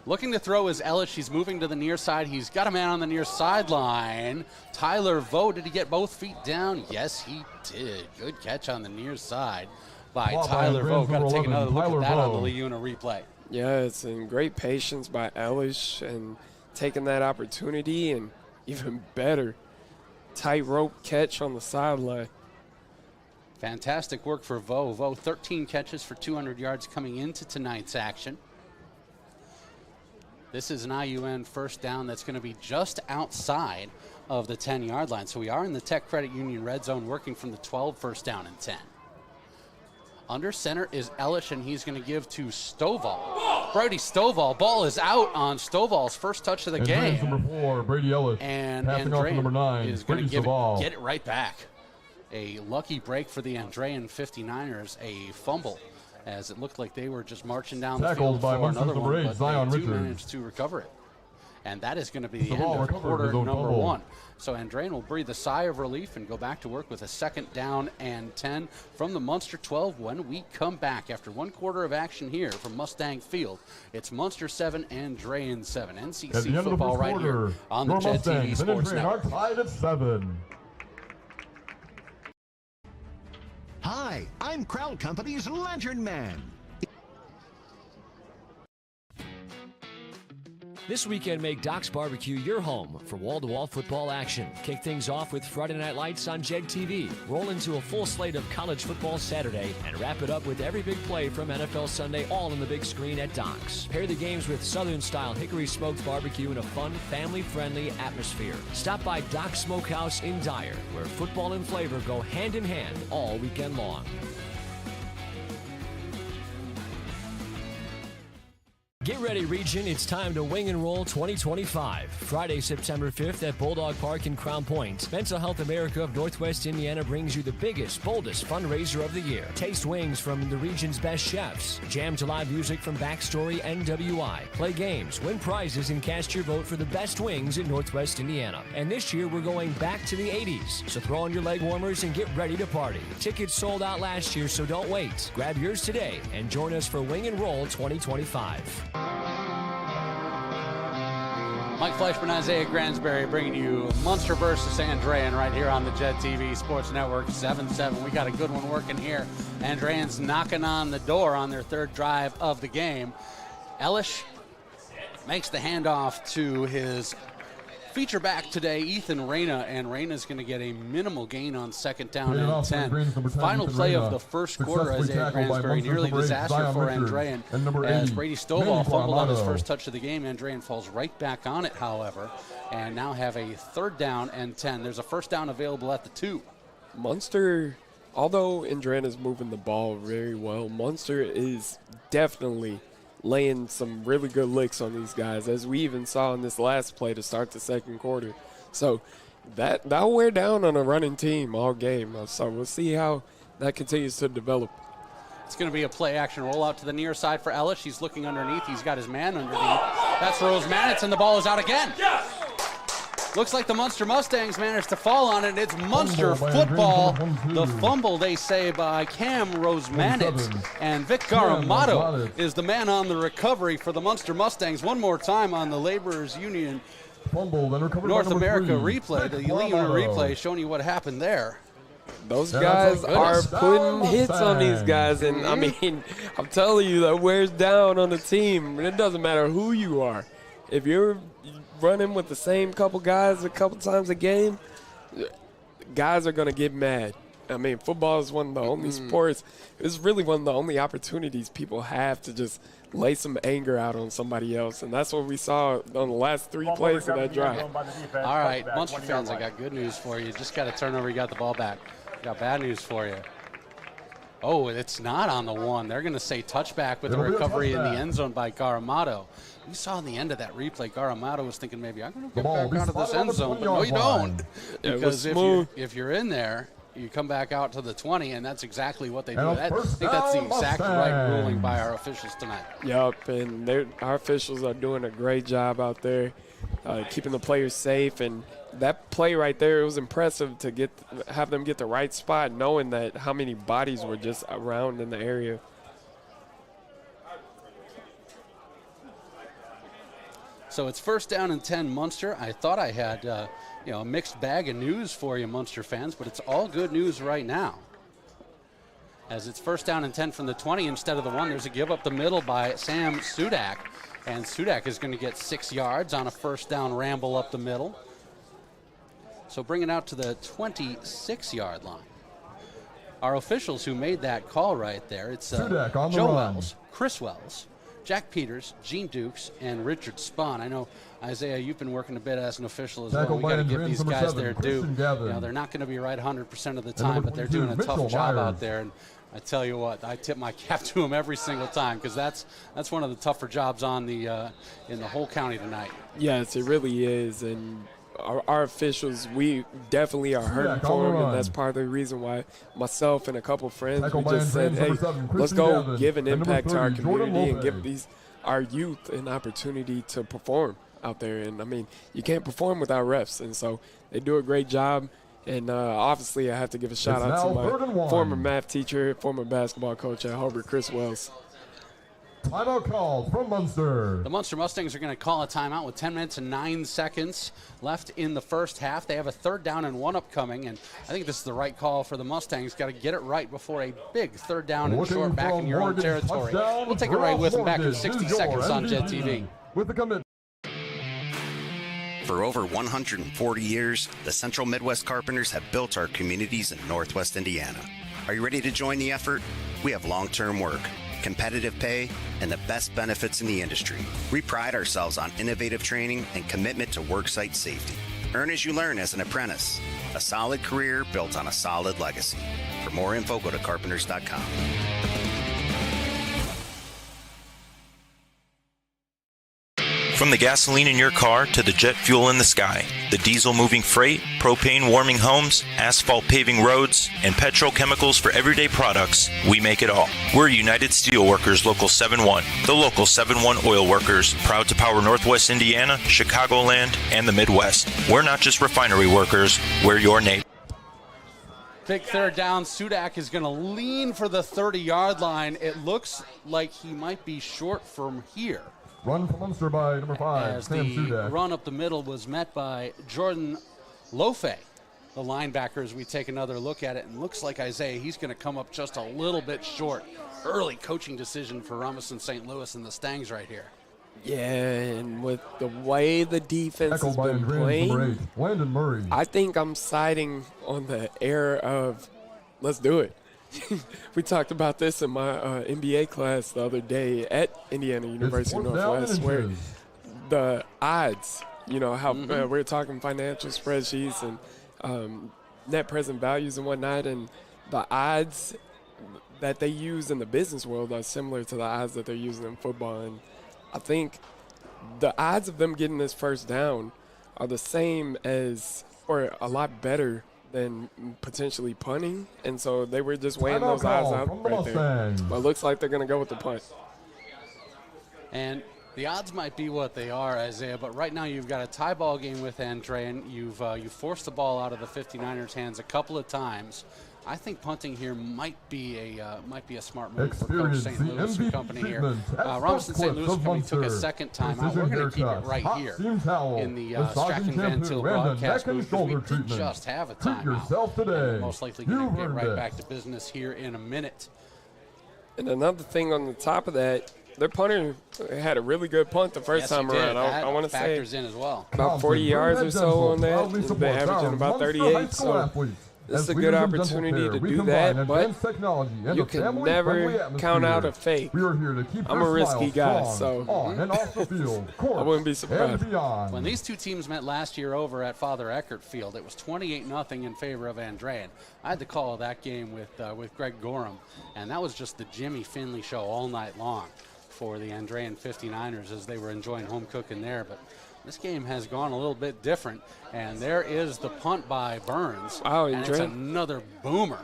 Looking to throw is Ellis. He's moving to the near side. He's got a man on the near sideline. Tyler Vo, did he get both feet down? Yes, he did. Good catch on the near side by Ball by Tyler Vo. Andrean's Got to number take 11, another look Tyler at that on Vo. the Leuna replay. Yes, and great patience by Elish and taking that opportunity, and even better, tightrope catch on the sideline. Fantastic work for Vo. Vo, 13 catches for 200 yards coming into tonight's action. This is an IUN first down that's going to be just outside of the 10-yard line. So we are in the Tech Credit Union red zone working from the 12, first down and 10. Under center is Elish, and he's going to give to Stovall. Brody Stovall. Ball is out on Stovall's first touch of the Andrean's game. number 4, Brady Ellis. And passing off to Andrean number 9, is going Brady to Stovall. get it right back. A lucky break for the Andrean 59ers, a fumble, as it looked like they were just marching down the Tackled field by for Munster's another number one, 8, but Zion they do Richards. manage to recover it. And that is going to be the Stovall end of recovered quarter his own number fumble. 1. So Andrean will breathe a sigh of relief and go back to work with a second down and 10 from the Munster 12 when we come back after one quarter of action here from Mustang Field. It's Munster 7, Andrean 7. At the NCC end of the football first right quarter, here on the your Jet TV Mustangs and Sports Andrean are Network. tied at 7. Hi, I'm Crowell Company's Lantern Man. This weekend, make Doc's Barbecue your home for wall-to-wall football action. Kick things off with Friday Night Lights on JEG TV. Roll into a full slate of college football Saturday, and wrap it up with every big play from NFL Sunday, all on the big screen at Doc's. Pair the games with Southern-style hickory smoked barbecue in a fun, family-friendly atmosphere. Stop by Doc's Smokehouse in Dyer, where football and flavor go hand in hand all weekend long. Get ready, Region. It's time to Wing and Roll 2025. Friday, September 5th at Bulldog Park in Crown Point. Mental Health America of Northwest Indiana brings you the biggest, boldest fundraiser of the year. Taste wings from the region's best chefs. Jam to live music from Backstory NWI. Play games, win prizes, and cast your vote for the best wings in Northwest Indiana. And this year, we're going back to the 80s. So throw on your leg warmers and get ready to party. Tickets sold out last year, so don't wait. Grab yours today and join us for Wing and Roll 2025. Mike Fleischman, Isaiah Gransberry bringing you Munster versus Andrean right here on the Jet TV Sports Network 7-7. We got a good one working here. Andrean's knocking on the door on their third drive of the game. Elish makes the handoff to his feature back today, Ethan Reyna, and Reyna's going to get a minimal gain on second down and 10. Final play of the first quarter, Isaiah Gransberry, nearly disaster for Andrean. As Brady Stovall fumbled on his first touch of the game, Andrean falls right back on it, however, and now have a third down and 10. There's a first down available at the 2. Munster, although Andrean is moving the ball very well, Munster is definitely laying some really good licks on these guys, as we even saw in this last play to start the second quarter. So that'll wear down on a running team all game. So we'll see how that continues to develop. It's going to be a play-action rollout to the near side for Elish. He's looking underneath. He's got his man underneath. That's Rose Manitz, and the ball is out again. Yes! Looks like the Munster Mustangs managed to fall on it. It's Munster football. The fumble, they say, by Cam Rosemanitz. And Vic Garamato is the man on the recovery for the Munster Mustangs. One more time on the Laborers Union North America replay, the Elite Unit replay, showing you what happened there. Those guys are putting hits on these guys, and I mean, I'm telling you, that wears down on the team. It doesn't matter who you are. If you're running with the same couple guys a couple times a game, guys are going to get mad. I mean, football is one of the only sports, it's really one of the only opportunities people have to just lay some anger out on somebody else, and that's what we saw on the last 3 plays of that drive. All right, Munster fans, I got good news for you. Just got a turnover, you got the ball back. Got bad news for you. Oh, it's not on the 1. They're going to say touchback with a recovery in the end zone by Garamato. You saw in the end of that replay, Garamato was thinking maybe I'm going to get back out of this end zone, but no, you don't. Because if you're in there, you come back out to the 20, and that's exactly what they do. I think that's the exact right ruling by our officials tonight. Yep, and our officials are doing a great job out there, keeping the players safe. And that play right there, it was impressive to have them get the right spot, knowing that how many bodies were just around in the area. So it's first down and 10 Munster. I thought I had a mixed bag of news for you, Munster fans, but it's all good news right now. As it's first down and 10 from the 20 instead of the 1, there's a give up the middle by Sam Sudak. And Sudak is going to get 6 yards on a first down ramble up the middle. So bring it out to the 26-yard line. Our officials who made that call right there, it's Joe Wells, Chris Wells, Jack Peters, Gene Dukes, and Richard Spahn. I know, Isaiah, you've been working a bit as an official as well. We got to give these guys their due. They're not going to be right 100% of the time, but they're doing a tough job out there. And I tell you what, I tip my cap to them every single time, because that's one of the tougher jobs on the in the whole county tonight. Yes, it really is. And our officials, we definitely are hurting for them, and that's part of the reason why myself and a couple friends, we just said, hey, let's go give an impact to our community and give our youth an opportunity to perform out there. And, I mean, you can't perform without refs, and so they do a great job. And obviously I have to give a shout-out to my former math teacher, former basketball coach at Hobart, Chris Wells. Timeout called from Munster. The Munster Mustangs are going to call a timeout with 10 minutes and 9 seconds left in the first half. They have a third down and 1 upcoming, and I think this is the right call for the Mustangs. Got to get it right before a big third down and short back in your own territory. We'll take it right with them back in 60 seconds on Jet TV. With the commit. For over 140 years, the Central Midwest Carpenters have built our communities in Northwest Indiana. Are you ready to join the effort? We have long-term work, competitive pay, and the best benefits in the industry. We pride ourselves on innovative training and commitment to worksite safety. Earn as you learn as an apprentice. A solid career built on a solid legacy. For more info, go to carpenters.com. From the gasoline in your car to the jet fuel in the sky, the diesel moving freight, propane warming homes, asphalt paving roads, and petrochemicals for everyday products, we make it all. We're United Steelworkers Local 7-1, the Local 7-1 Oil Workers, proud to power Northwest Indiana, Chicagoland, and the Midwest. We're not just refinery workers, we're your neighbor. Big third down. Sudak is going to lean for the 30-yard line. It looks like he might be short from here. Run for Munster by number 5, As Sam the Sudak. run up the middle was met by Jordan Lofe, the linebacker, as we take another look at it. And looks like Isaiah, he's going to come up just a little bit short. Early coaching decision for Robinson St. Louis and the Stangs right here. Yeah, and with the way the defense has been Andrean, number 8, playing, Landon Murray. I think I'm siding on the air of let's do it. We talked about this in my NBA class the other day at Indiana University Northwest, where the odds, how we're talking financial spreadsheets and net present values and whatnot, and the odds that they use in the business world are similar to the odds that they're using in football. And I think the odds of them getting this first down are the same as, or a lot better than potentially punting. And so they were just weighing those odds out right there. But it looks like they're going to go with the punt. And the odds might be what they are, Isaiah, but right now you've got a tie ball game with Andrean. You've forced the ball out of the 59ers' hands a couple of times. I think punting here might be a smart move for Coach St. Louis and company here. Robinson St. Louis company took a second timeout. We're going to keep it right here in the Strachan Van Til broadcast booth because we did just have a timeout. And most likely going to get right back to business here in a minute. And another thing on the top of that, their punter had a really good punt the first time around. I want to say factors in as well. About 40 yards or so on that. They're averaging about 38. So it's a good opportunity to do that, but you can never count out a fake. I'm a risky guy, so I wouldn't be surprised. When these two teams met last year over at Father Eckert Field, it was 28-0 in favor of Andrean. I had the call of that game with Greg Gorham, and that was just the Jimmy Finley show all night long for the Andrean 59ers as they were enjoying home cooking there. But this game has gone a little bit different, and there is the punt by Burns. Wow, and it's another boomer.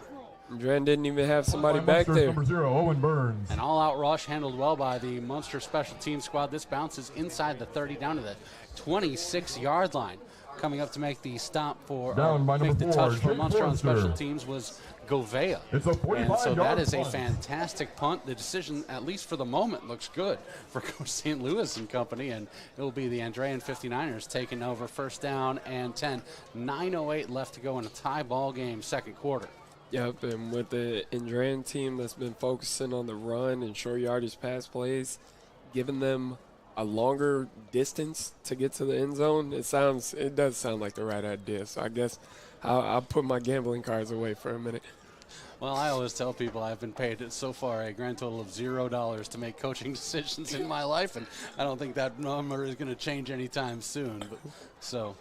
Andrean didn't even have somebody back there. Number 0, Owen Burns. An all-out rush handled well by the Munster special teams squad. This bounces inside the 30 down to the 26-yard line. Coming up to make the stop for make the touch for Munster on special teams was Govea. And so that is a fantastic punt. The decision, at least for the moment, looks good for Coach St. Louis and company, and it will be the Andrean 59ers taking over first down and 10. 9:08 left to go in a tie ball game, second quarter. Yep, and with the Andrean team that's been focusing on the run and short yardage pass plays, giving them a longer distance to get to the end zone, it does sound like the right idea. So I guess I'll put my gambling cards away for a minute. Well, I always tell people I've been paid so far a grand total of $0 to make coaching decisions in my life, and I don't think that number is going to change anytime soon. So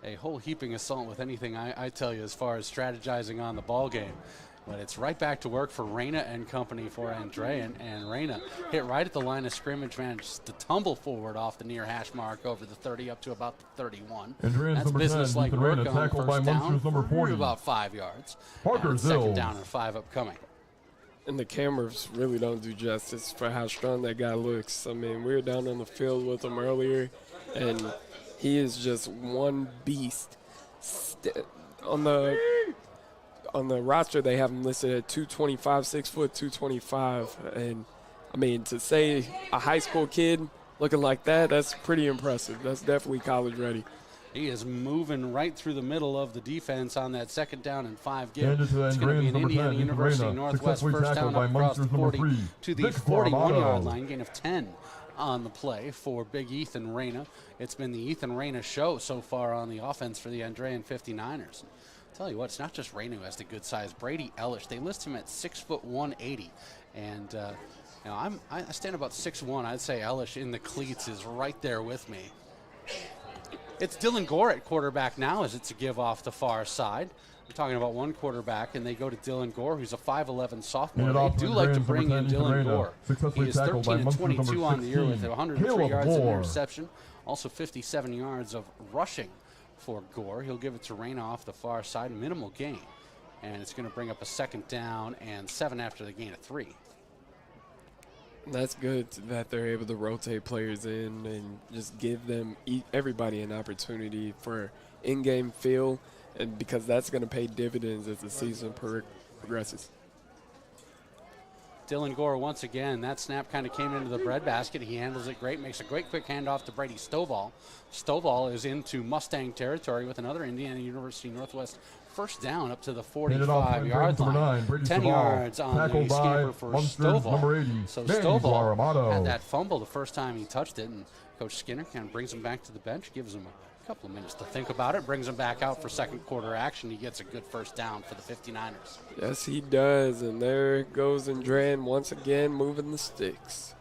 a whole heaping of salt with anything I tell you as far as strategizing on the ball game. But it's right back to work for Reyna and company for Andrean, and Reyna hit right at the line of scrimmage, managed to tumble forward off the near hash mark over the 30 up to about the 31. That's business-like work on first down for about 5 yards. Second down and 5 upcoming. And the cameras really don't do justice for how strong that guy looks. I mean, we were down on the field with him earlier, and he is just one beast. On the roster, they have him listed at 225, 6 foot, 225. And, I mean, to say a high school kid looking like that, that's pretty impressive. That's definitely college ready. He is moving right through the middle of the defense on that second down and 5 give. It's going to be an Indiana University Northwest first down up across the 40 to the 41-yard line, gain of 10 on the play for Big Ethan Reyna. It's been the Ethan Reyna show so far on the offense for the Andrean 59ers. Tell you what, it's not just Reyna who has the good size. Brady Ellish, they list him at 6'1", 180, and I stand about 6'1". I'd say Ellish in the cleats is right there with me. It's Dylan Gore at quarterback now, as it's a give off the far side. We're talking about one quarterback, and they go to Dylan Gore, who's a 5'11" sophomore. They do like to bring in Dylan Gore. He is 13-22 on the year with 103 yards and interception, Also 57 yards of rushing for Gore. He'll give it to Reyna off the far side, minimal gain. And it's going to bring up a 2nd down and 7 after the gain of 3. That's good that they're able to rotate players in and just give them everybody an opportunity for in-game feel, and because that's going to pay dividends as the season progresses. Dylan Gore once again. That snap kind of came into the breadbasket. He handles it great, makes a great quick handoff to Brady Stovall. Stovall is into Mustang territory with another Indiana University Northwest first down up to the 45-yard line. 10 yards on the scamper for Stovall. So Stovall had that fumble the first time he touched it, and Coach Skinner kind of brings him back to the bench, gives him a couple of minutes to think about it, brings him back out for 2nd quarter action. He gets a good first down for the 59ers. Yes, he does, and there goes Andrean once again moving the sticks.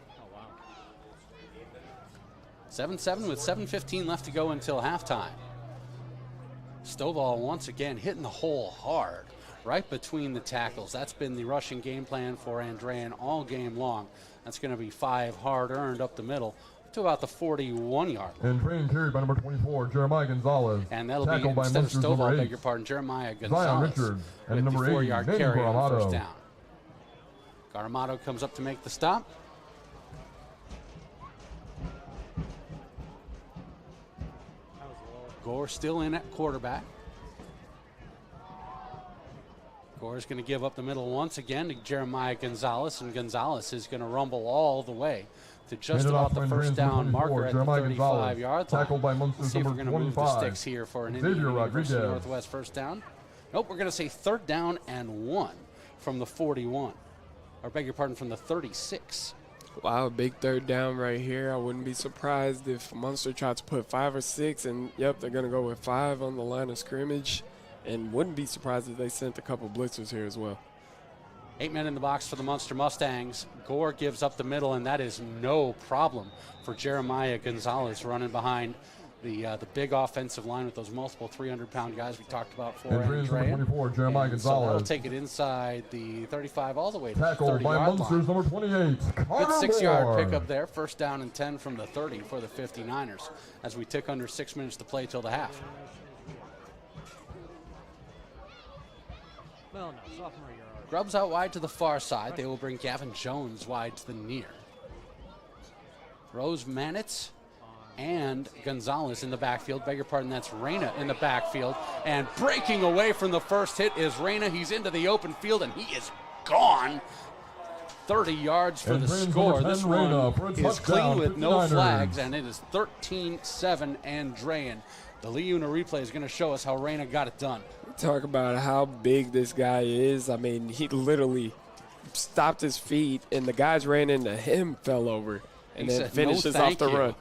7-7 with 7:15 left to go until halftime. Stovall once again hitting the hole hard, right between the tackles. That's been the rushing game plan for Andrean all game long. That's going to be 5 hard earned up the middle to about the 41-yard line. Andrean carried by number 24, Jeremiah Gonzalez. And that'll be, instead of Stovall, beg your pardon, Jeremiah Gonzalez with the 4-yard carry on the first down. Garamado comes up to make the stop. Gore still in at quarterback. Gore's going to give up the middle once again to Jeremiah Gonzalez, and Gonzalez is going to rumble all the way to just about the first down marker at the 35-yard line. Let's see if we're going to move the sticks here for an Indiana University Northwest first down. Nope, we're going to say 3rd down and 1 from the 41. Or beg your pardon, from the 36. Wow, big 3rd down right here. I wouldn't be surprised if Munster tried to put 5 or 6, and yep, they're going to go with 5 on the line of scrimmage, and wouldn't be surprised if they sent a couple blitzers here as well. 8 men in the box for the Munster Mustangs. Gore gives up the middle, and that is no problem for Jeremiah Gonzalez running behind the big offensive line with those multiple 300-pound guys we talked about for Andrean. 24, Jeremiah Gonzalez. So that'll take it inside the 35 all the way to the 30-yard line. Tackled by Munster's number 28, Good 6-yard pickup there. First down and 10 from the 30 for the 59ers as we tick under 6 minutes to play till the half. Well, no, sophomore year. Grubbs out wide to the far side. They will bring Gavin Jones wide to the near. Rose Manitz and Gonzalez in the backfield. Beg your pardon, that's Reyna in the backfield. And breaking away from the first hit is Reyna. He's into the open field, and he is gone. 30 yards for the score. This one is clean with no flags, and it is 13-7 Andrean. The Leuna replay is going to show us how Reyna got it done. Talk about how big this guy is. I mean, he literally stopped his feet, and the guys ran into him, fell over, and then finishes off the run.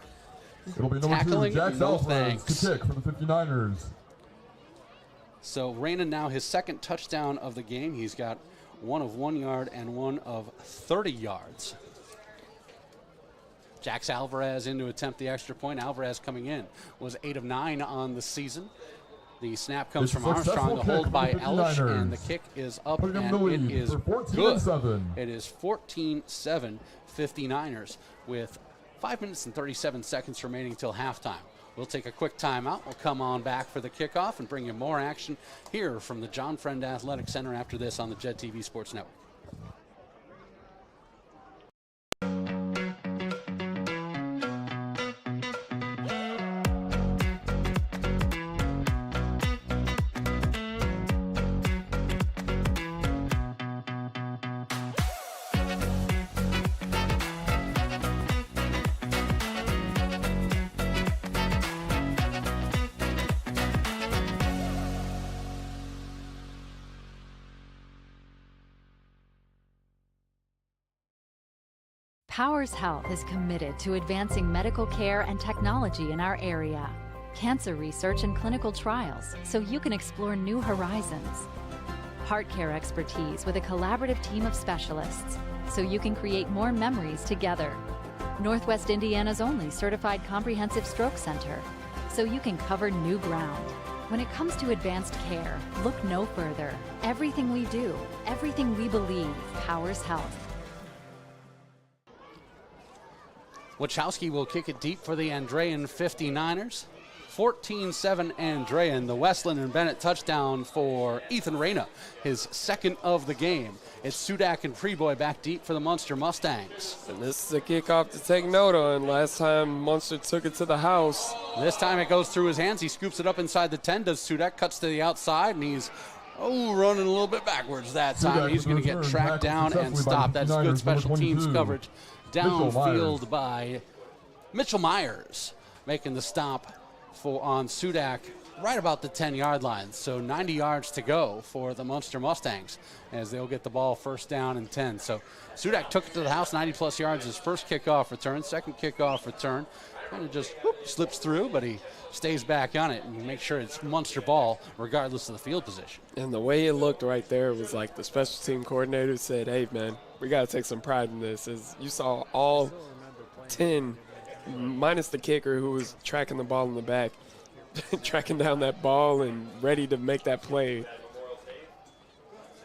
It'll be number 2, Jax Alvarez, to kick for the 59ers. So Reyna now his 2nd touchdown of the game. He's got one of 1 yard and one of 30 yards. Jax Alvarez in to attempt the extra point. Alvarez coming in was 8 of 9 on the season. The snap comes from Armstrong, the hold by Elish, and the kick is up, and it is good. It is 14-7 59ers with 5 minutes and 37 seconds remaining till halftime. We'll take a quick timeout. We'll come on back for the kickoff and bring you more action here from the John Friend Athletic Center after this on the Jet TV Sports Network. Powers Health is committed to advancing medical care and technology in our area. Cancer research and clinical trials so you can explore new horizons. Heart care expertise with a collaborative team of specialists so you can create more memories together. Northwest Indiana's only certified comprehensive stroke center so you can cover new ground. When it comes to advanced care, look no further. Everything we do, everything we believe, Powers Health. Wachowski will kick it deep for the Andrean 59ers. 14-7 Andrean. The Westland and Bennett touchdown for Ethan Reyna, his second of the game. It's Sudak and Preboy back deep for the Munster Mustangs. And this is a kickoff to take note on. Last time Munster took it to the house. This time it goes through his hands. He scoops it up inside the 10. Does Sudak, cuts to the outside, and he's running a little bit backwards that time. He's going to get tracked down and stopped. That's good special teams coverage downfield by Mitchell Myers, making the stop on Sudak right about the 10-yard line. So 90 yards to go for the Munster Mustangs as they'll get the ball first down and 10. So Sudak took it to the house, 90-plus yards his first kickoff return. Second kickoff return kind of just slips through, but he stays back on it and makes sure it's Munster ball regardless of the field position. And the way it looked right there was like the special team coordinator said, hey, man, we got to take some pride in this. As you saw all 10 minus the kicker who was tracking the ball in the back, tracking down that ball and ready to make that play.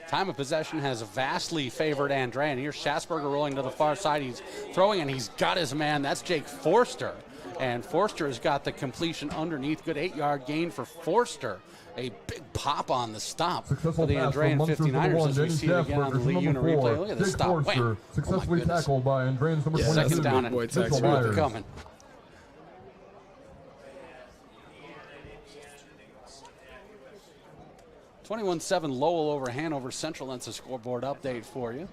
Time of possession has vastly favored Andrean. Here's Schasberger rolling to the far side. He's throwing, and he's got his man. That's Jake Forster. And Forster has got the completion underneath. Good 8-yard gain for Forster. A big pop on the stop for the Andrean 59ers as we see it again on the Lee Unit replay. Look at this stop. Wham. Successfully tackled by Andrean's number 22. Second down and coming. 21-7 Lowell over Hanover Central. That's a scoreboard update for you.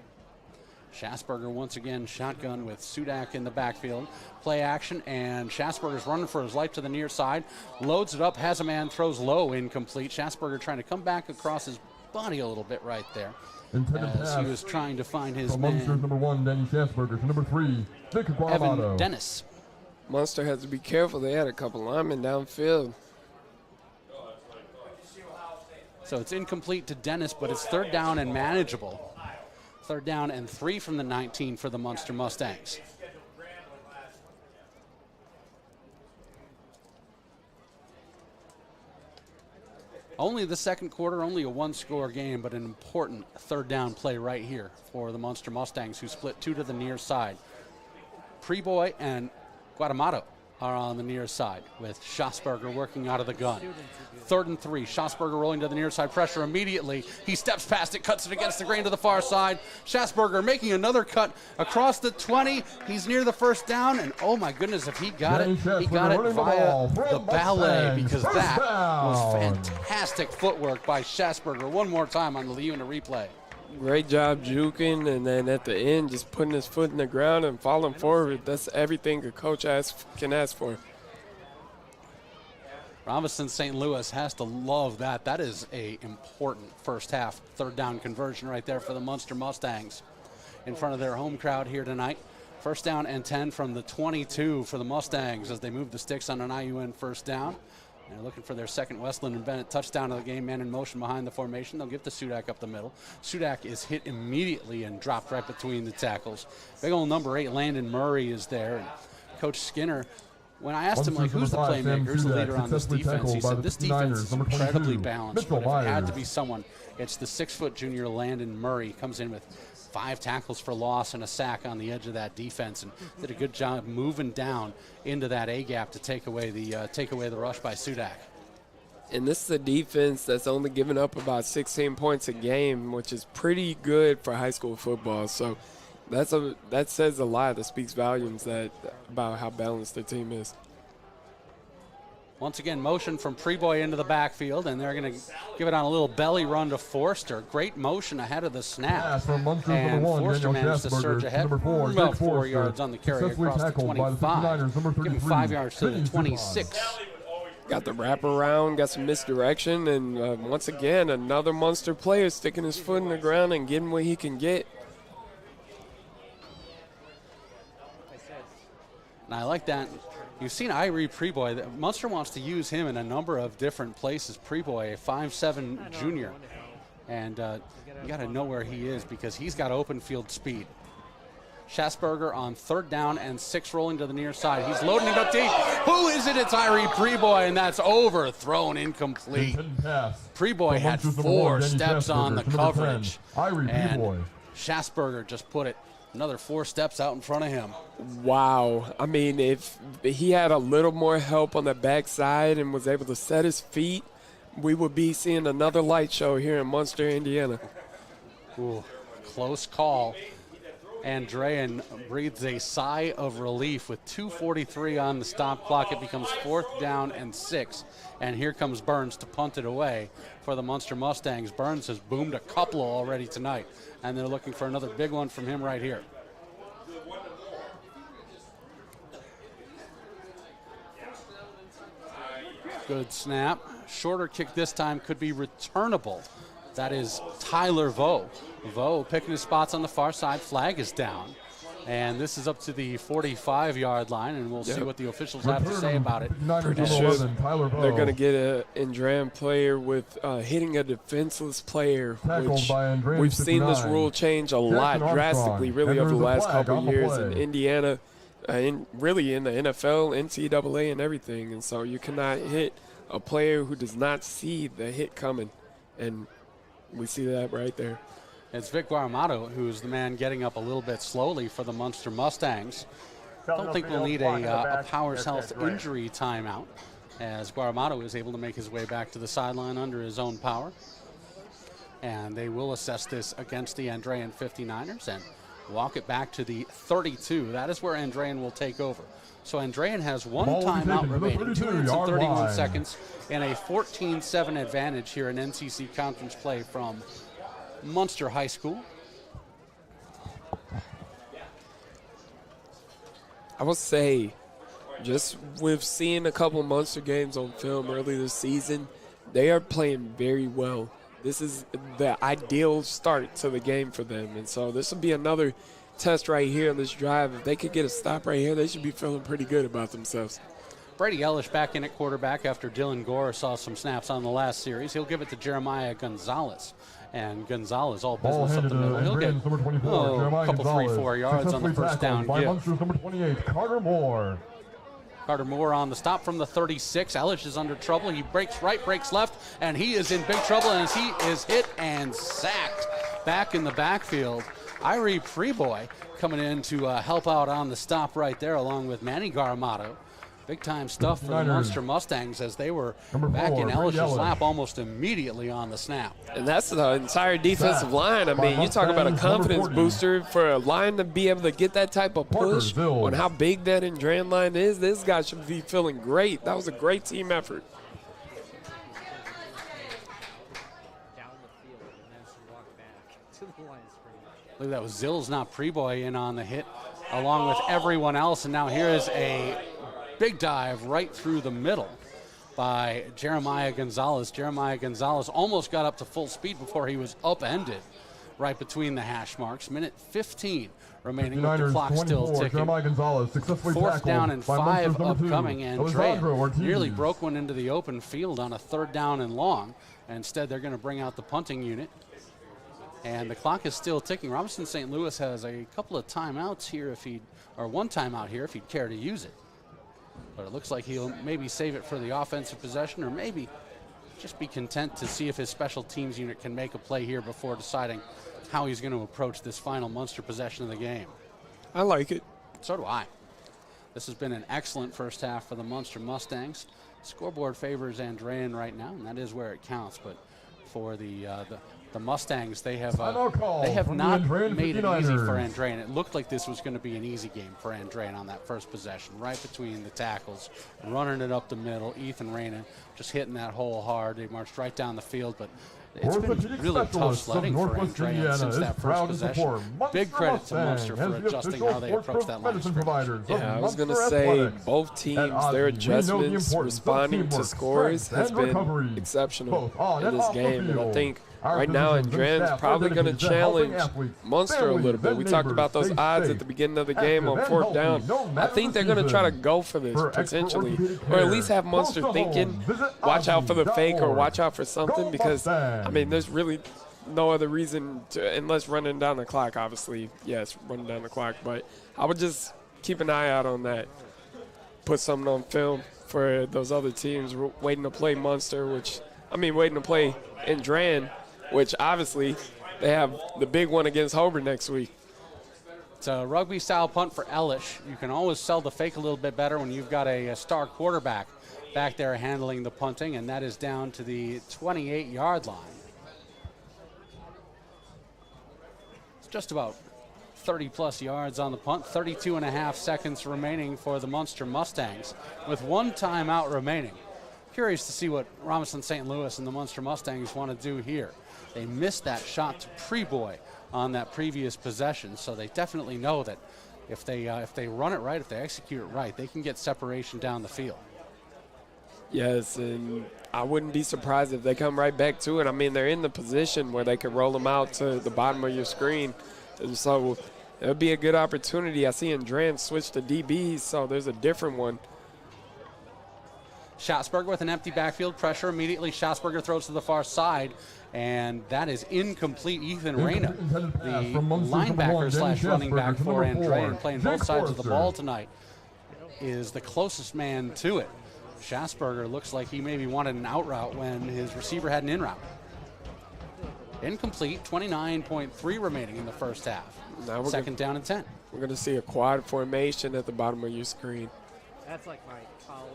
Schasberger once again shotgun with Sudak in the backfield. Play action, and Schasberger's running for his life to the near side. Loads it up, has a man, throws low, incomplete. Schasberger trying to come back across his body a little bit right there as he was trying to find his man. Munster's number 1, Danny Schasberger. Number 3, Vic Guaramato. Evan Dennis. Munster had to be careful. They had a couple linemen downfield. So it's incomplete to Dennis, but it's third down and manageable. Third down and 3 from the 19 for the Munster Mustangs. Only the second quarter, only a one-score game, but an important third down play right here for the Munster Mustangs, who split 2 to the near side. Preboy and Guadamato are on the near side with Schasberger working out of the gun. 3rd and 3. Schasberger rolling to the near side. Pressure immediately. He steps past it, cuts it against the grain to the far side. Schasberger making another cut across the 20. He's near the first down, and oh my goodness, if he got it, he got it via the ballet, because that was fantastic footwork by Schasberger. One more time on the Lee Unit replay. Great job juking, and then at the end just putting his foot in the ground and falling forward. That's everything a coach can ask for. Robinson St. Louis has to love that. That is a important first half third down conversion right there for the Munster Mustangs in front of their home crowd here tonight. First down and 10 from the 22 for the Mustangs as they move the sticks on an IUN first down. They're looking for their second Westland and Bennett touchdown of the game. Man in motion behind the formation. They'll give to Sudak up the middle. Sudak is hit immediately and dropped right between the tackles. Big old number 8, Landon Murray, is there. And Coach Skinner, when I asked him, like, who's the playmaker, who's the leader on this defense, he said this defense is incredibly balanced. But if it had to be someone, it's the 6-foot junior Landon Murray. Comes in with 5 tackles for loss and a sack on the edge of that defense, and did a good job moving down into that A gap to take away the rush by Sudak. And this is a defense that's only given up about 16 points a game, which is pretty good for high school football. So that says a lot. That speaks volumes about how balanced the team is. Once again, motion from Preboy into the backfield, and they're going to give it on a little belly run to Forster. Great motion ahead of the snap. And Forster managed to surge ahead about 4 yards on the carry across the 25. Give him 5 yards to the 26. Got the wraparound, got some misdirection, and once again, another Munster player sticking his foot in the ground and getting what he can get. And I like that. You've seen Irie Preboy. Munster wants to use him in a number of different places. Preboy, a 5'7" junior. And you got to know where he is because he's got open field speed. Schasberger on 3rd down and 6 rolling to the near side. He's loading it up deep. Who is it? It's Irie Preboy, and that's overthrown, incomplete. Preboy had 4 steps on the coverage. And Schasberger just put it Another 4 steps out in front of him. Wow. I mean, if he had a little more help on the backside and was able to set his feet, we would be seeing another light show here in Munster, Indiana. Ooh, close call. Andrean breathes a sigh of relief with 2:43 on the stop clock. It becomes 4th down and 6. And here comes Burns to punt it away for the Munster Mustangs. Burns has boomed a couple already tonight, and they're looking for another big one from him right here. Good snap. Shorter kick this time could be returnable. That is Tyler Vo. Vo picking his spots on the far side. Flag is down. And this is up to the 45-yard line, and we'll see what the officials have to say about it. Pretty sure they're going to get an Andrean player with hitting a defenseless player, which we've seen this rule change a lot drastically really over the last couple of years in Indiana, really in the NFL, NCAA, and everything. And so you cannot hit a player who does not see the hit coming, and we see that right there. It's Vic Guaramato who's the man getting up a little bit slowly for the Munster Mustangs. Don't think we'll need a Powers Health injury timeout, as Guaramato is able to make his way back to the sideline under his own power. And they will assess this against the Andrean 59ers and walk it back to the 32. That is where Andrean will take over. So Andrean has one timeout remaining, 2 minutes and 31 seconds, and a 14-7 advantage here in NCC conference play from Munster High School. I will say, just with seeing a couple Munster games on film early this season, they are playing very well. This is the ideal start to the game for them. And so this will be another test right here on this drive. If they could get a stop right here, they should be feeling pretty good about themselves. Brady Ellish back in at quarterback after Dylan Gore saw some snaps on the last series. He'll give it to Jeremiah Gonzalez. And Gonzalez, all business up the middle. He'll get a couple 3-4 yards on the first down give. Munster's number 28, Carter Moore. Carter Moore on the stop from the 36. Ellish is under trouble. He breaks right, breaks left, and he is in big trouble as he is hit and sacked back in the backfield. Irie Preboy coming in to help out on the stop right there, along with Manny Guaramato. Big-time stuff for the Munster Mustangs as they were back in Ellish's lap almost immediately on the snap. And that's the entire defensive line. I mean, you talk about a confidence booster for a line to be able to get that type of push on how big that Andrean line is. This guy should be feeling great. That was a great team effort. Look, that was Zills, not Preboy, in on the hit along with everyone else. And now here is a big dive right through the middle by Jeremiah Gonzalez. Jeremiah Gonzalez almost got up to full speed before he was upended right between the hash marks. Minute 15 remaining with the clock still ticking. Jeremiah Gonzalez successfully 4th down and 5 upcoming, and Andrean Ortiz nearly broke one into the open field on a 3rd down and long. Instead, they're going to bring out the punting unit. And the clock is still ticking. Robinson St. Louis has a couple of timeouts here one timeout here if he'd care to use it. But it looks like he'll maybe save it for the offensive possession, or maybe just be content to see if his special teams unit can make a play here before deciding how he's going to approach this final Munster possession of the game. I like it. So do I. This has been an excellent first half for the Munster Mustangs. Scoreboard favors Andrean right now, and that is where it counts. But for the Mustangs, they have not made it easy for Andrean. It looked like this was going to be an easy game for Andrean on that first possession, right between the tackles, running it up the middle. Ethan Reyna just hitting that hole hard. They marched right down the field, but it's been really tough sledding for Andrean since that first possession. Big credit to Munster for adjusting how they approach that line of scrimmage. Yeah, I was going to say both teams, their adjustments responding to scores has been exceptional in this game. And I think right now, Andrean's probably going to challenge Munster a little bit. We talked about those odds at the beginning of the game on 4th down. I think they're going to try to go for this potentially, or at least have Munster thinking, watch out for the fake or watch out for something, because, I mean, there's really no other reason to, unless running down the clock, obviously. Yes, running down the clock, but I would just keep an eye out on that. Put something on film for those other teams waiting to play Munster, waiting to play Andrean, which obviously they have the big one against Hobart next week. It's a rugby-style punt for Ellish. You can always sell the fake a little bit better when you've got a star quarterback back there handling the punting, and that is down to the 28-yard line. It's just about 30-plus yards on the punt, 32 and a half seconds remaining for the Munster Mustangs, with one timeout remaining. Curious to see what Robinson St. Louis and the Munster Mustangs want to do here. They missed that shot to Preboy on that previous possession, so they definitely know that if they run it right, if they execute it right, they can get separation down the field. Yes, and I wouldn't be surprised if they come right back to it. I mean, they're in the position where they could roll them out to the bottom of your screen, and so it would be a good opportunity. I see Andrean switch to DBs, so there's a different one. Schatzberger with an empty backfield, pressure immediately. Schatzberger throws to the far side, and that is incomplete. Ethan Reyna, the linebacker slash running back for Andrean, playing both sides of the ball tonight, is the closest man to it. Schatzberger looks like he maybe wanted an out route when his receiver had an in route. Incomplete, 29.3 remaining in the first half. Now Second down and 10. We're going to see a quad formation at the bottom of your screen. That's like my college.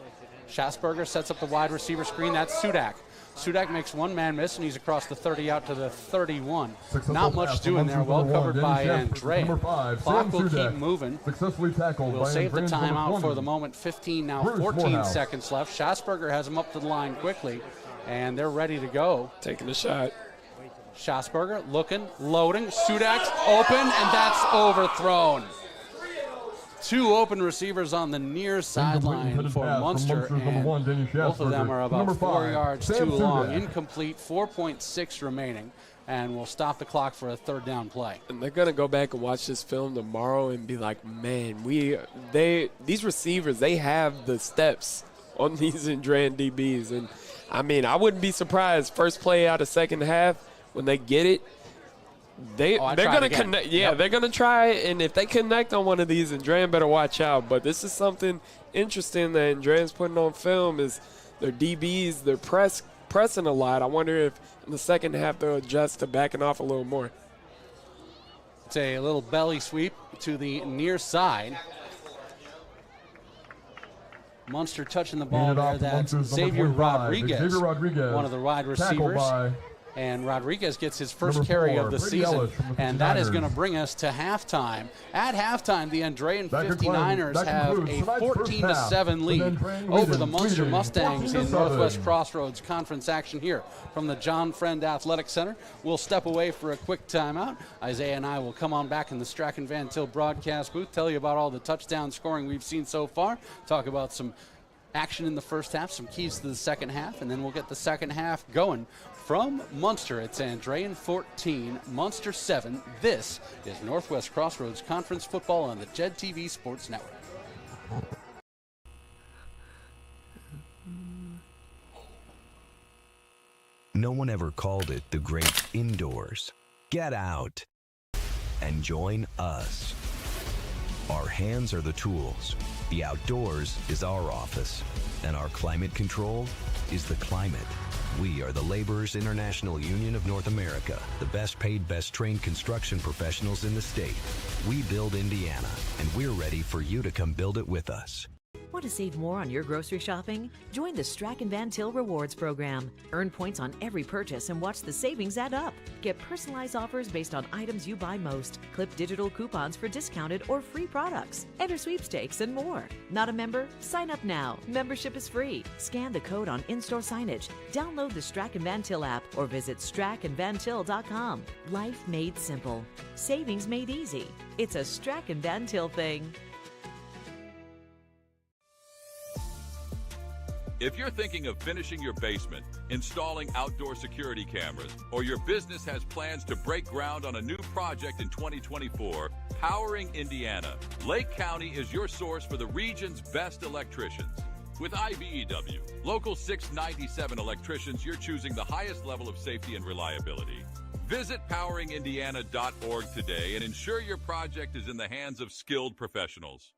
Schatzberger sets up the wide receiver screen. That's Sudak. Sudak makes one man miss, and he's across the 30 out to the 31. Not much doing there. Well covered by Andrean. Clock will keep moving. Successfully tackled. We'll save the timeout for the moment. 15 now, 14 seconds left. Schatzberger has him up to the line quickly, and they're ready to go. Taking a shot. Schatzberger looking, loading. Sudak's open, and that's overthrown. Two open receivers on the near sideline for Munster, and both of them are about 4 yards too long. Incomplete, 4.6 remaining, and we'll stop the clock for a third down play. And they're going to go back and watch this film tomorrow and be like, man, these receivers, they have the steps on these Andrean DBs. And, I mean, I wouldn't be surprised first play out of second half when they get it. They're going to connect. Yeah, they're going to try, and if they connect on one of these, Andrean better watch out. But this is something interesting that Andrean's putting on film is their DBs, they're pressing a lot. I wonder if in the second half they'll adjust to backing off a little more. It's a little belly sweep to the near side. Munster touching the ball there. That's Xavier Rodriguez, one of the wide receivers. And Rodriguez gets his first carry of the season, and that is going to bring us to halftime. At halftime, the Andrean 59ers have a 14-7 lead over the Munster Mustangs in Northwest Crossroads Conference action here from the John Friend Athletic Center. We'll step away for a quick timeout. Isaiah and I will come on back in the Strachan Van Til broadcast booth, tell you about all the touchdown scoring we've seen so far, talk about some action in the first half, some keys to the second half, and then we'll get the second half going. From Munster, it's Andrean 14, Munster 7. This is Northwest Crossroads Conference football on the JED TV Sports Network. No one ever called it the great indoors. Get out and join us. Our hands are the tools. The outdoors is our office. And our climate control is the climate. We are the Laborers International Union of North America, the best paid, best trained construction professionals in the state. We build Indiana, and we're ready for you to come build it with us. Want to save more on your grocery shopping? Join the Strachan Van Til Rewards program. Earn points on every purchase and watch the savings add up. Get personalized offers based on items you buy most. Clip digital coupons for discounted or free products. Enter sweepstakes and more. Not a member? Sign up now. Membership is free. Scan the code on in-store signage. Download the Strachan Van Til app or visit strachanvantil.com. Life made simple. Savings made easy. It's a Strachan Van Til thing. If you're thinking of finishing your basement, installing outdoor security cameras, or your business has plans to break ground on a new project in 2024, Powering Indiana, Lake County is your source for the region's best electricians. With IBEW, Local 697 electricians, you're choosing the highest level of safety and reliability. Visit poweringindiana.org today and ensure your project is in the hands of skilled professionals.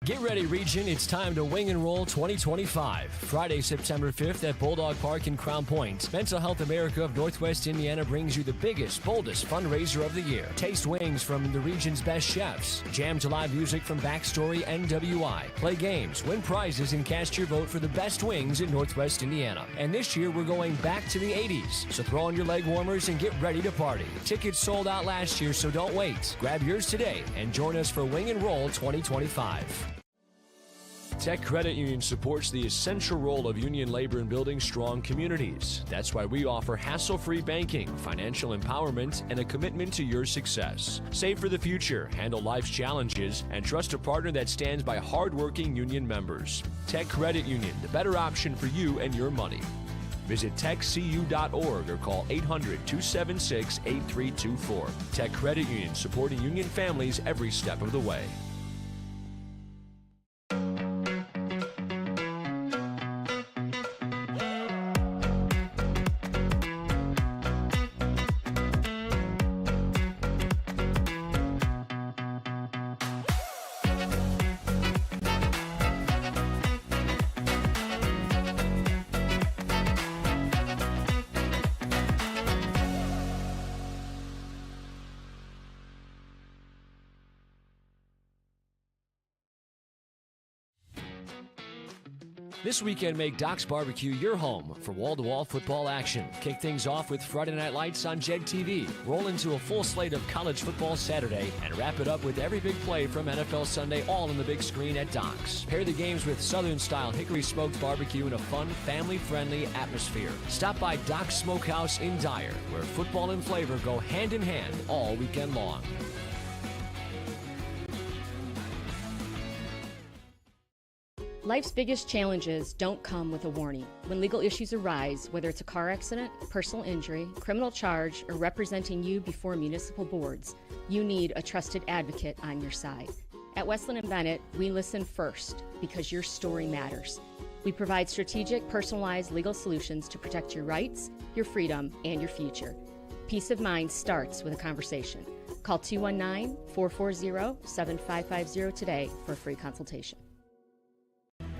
Get ready, Region. It's time to Wing and Roll 2025. Friday, September 5th at Bulldog Park in Crown Point. Mental Health America of Northwest Indiana brings you the biggest, boldest fundraiser of the year. Taste wings from the region's best chefs. Jam to live music from Backstory NWI. Play games, win prizes, and cast your vote for the best wings in Northwest Indiana. And this year, we're going back to the 80s. So throw on your leg warmers and get ready to party. Tickets sold out last year, so don't wait. Grab yours today and join us for Wing and Roll 2025. Tech Credit Union supports the essential role of union labor in building strong communities. That's why we offer hassle-free banking, financial empowerment, and a commitment to your success. Save for the future, handle life's challenges, and trust a partner that stands by hardworking union members. Tech Credit Union, the better option for you and your money. Visit techcu.org or call 800-276-8324. Tech Credit Union, supporting union families every step of the way. This weekend, make Doc's Barbecue your home for wall-to-wall football action. Kick things off with Friday Night Lights on JED TV. Roll into a full slate of college football Saturday, and wrap it up with every big play from NFL Sunday, all on the big screen at Doc's. Pair the games with Southern-style hickory smoked barbecue in a fun, family-friendly atmosphere. Stop by Doc's Smokehouse in Dyer, where football and flavor go hand in hand all weekend long. Life's biggest challenges don't come with a warning. When legal issues arise, whether it's a car accident, personal injury, criminal charge, or representing you before municipal boards, you need a trusted advocate on your side. At Westland & Bennett, we listen first because your story matters. We provide strategic, personalized legal solutions to protect your rights, your freedom, and your future. Peace of mind starts with a conversation. Call 219-440-7550 today for a free consultation.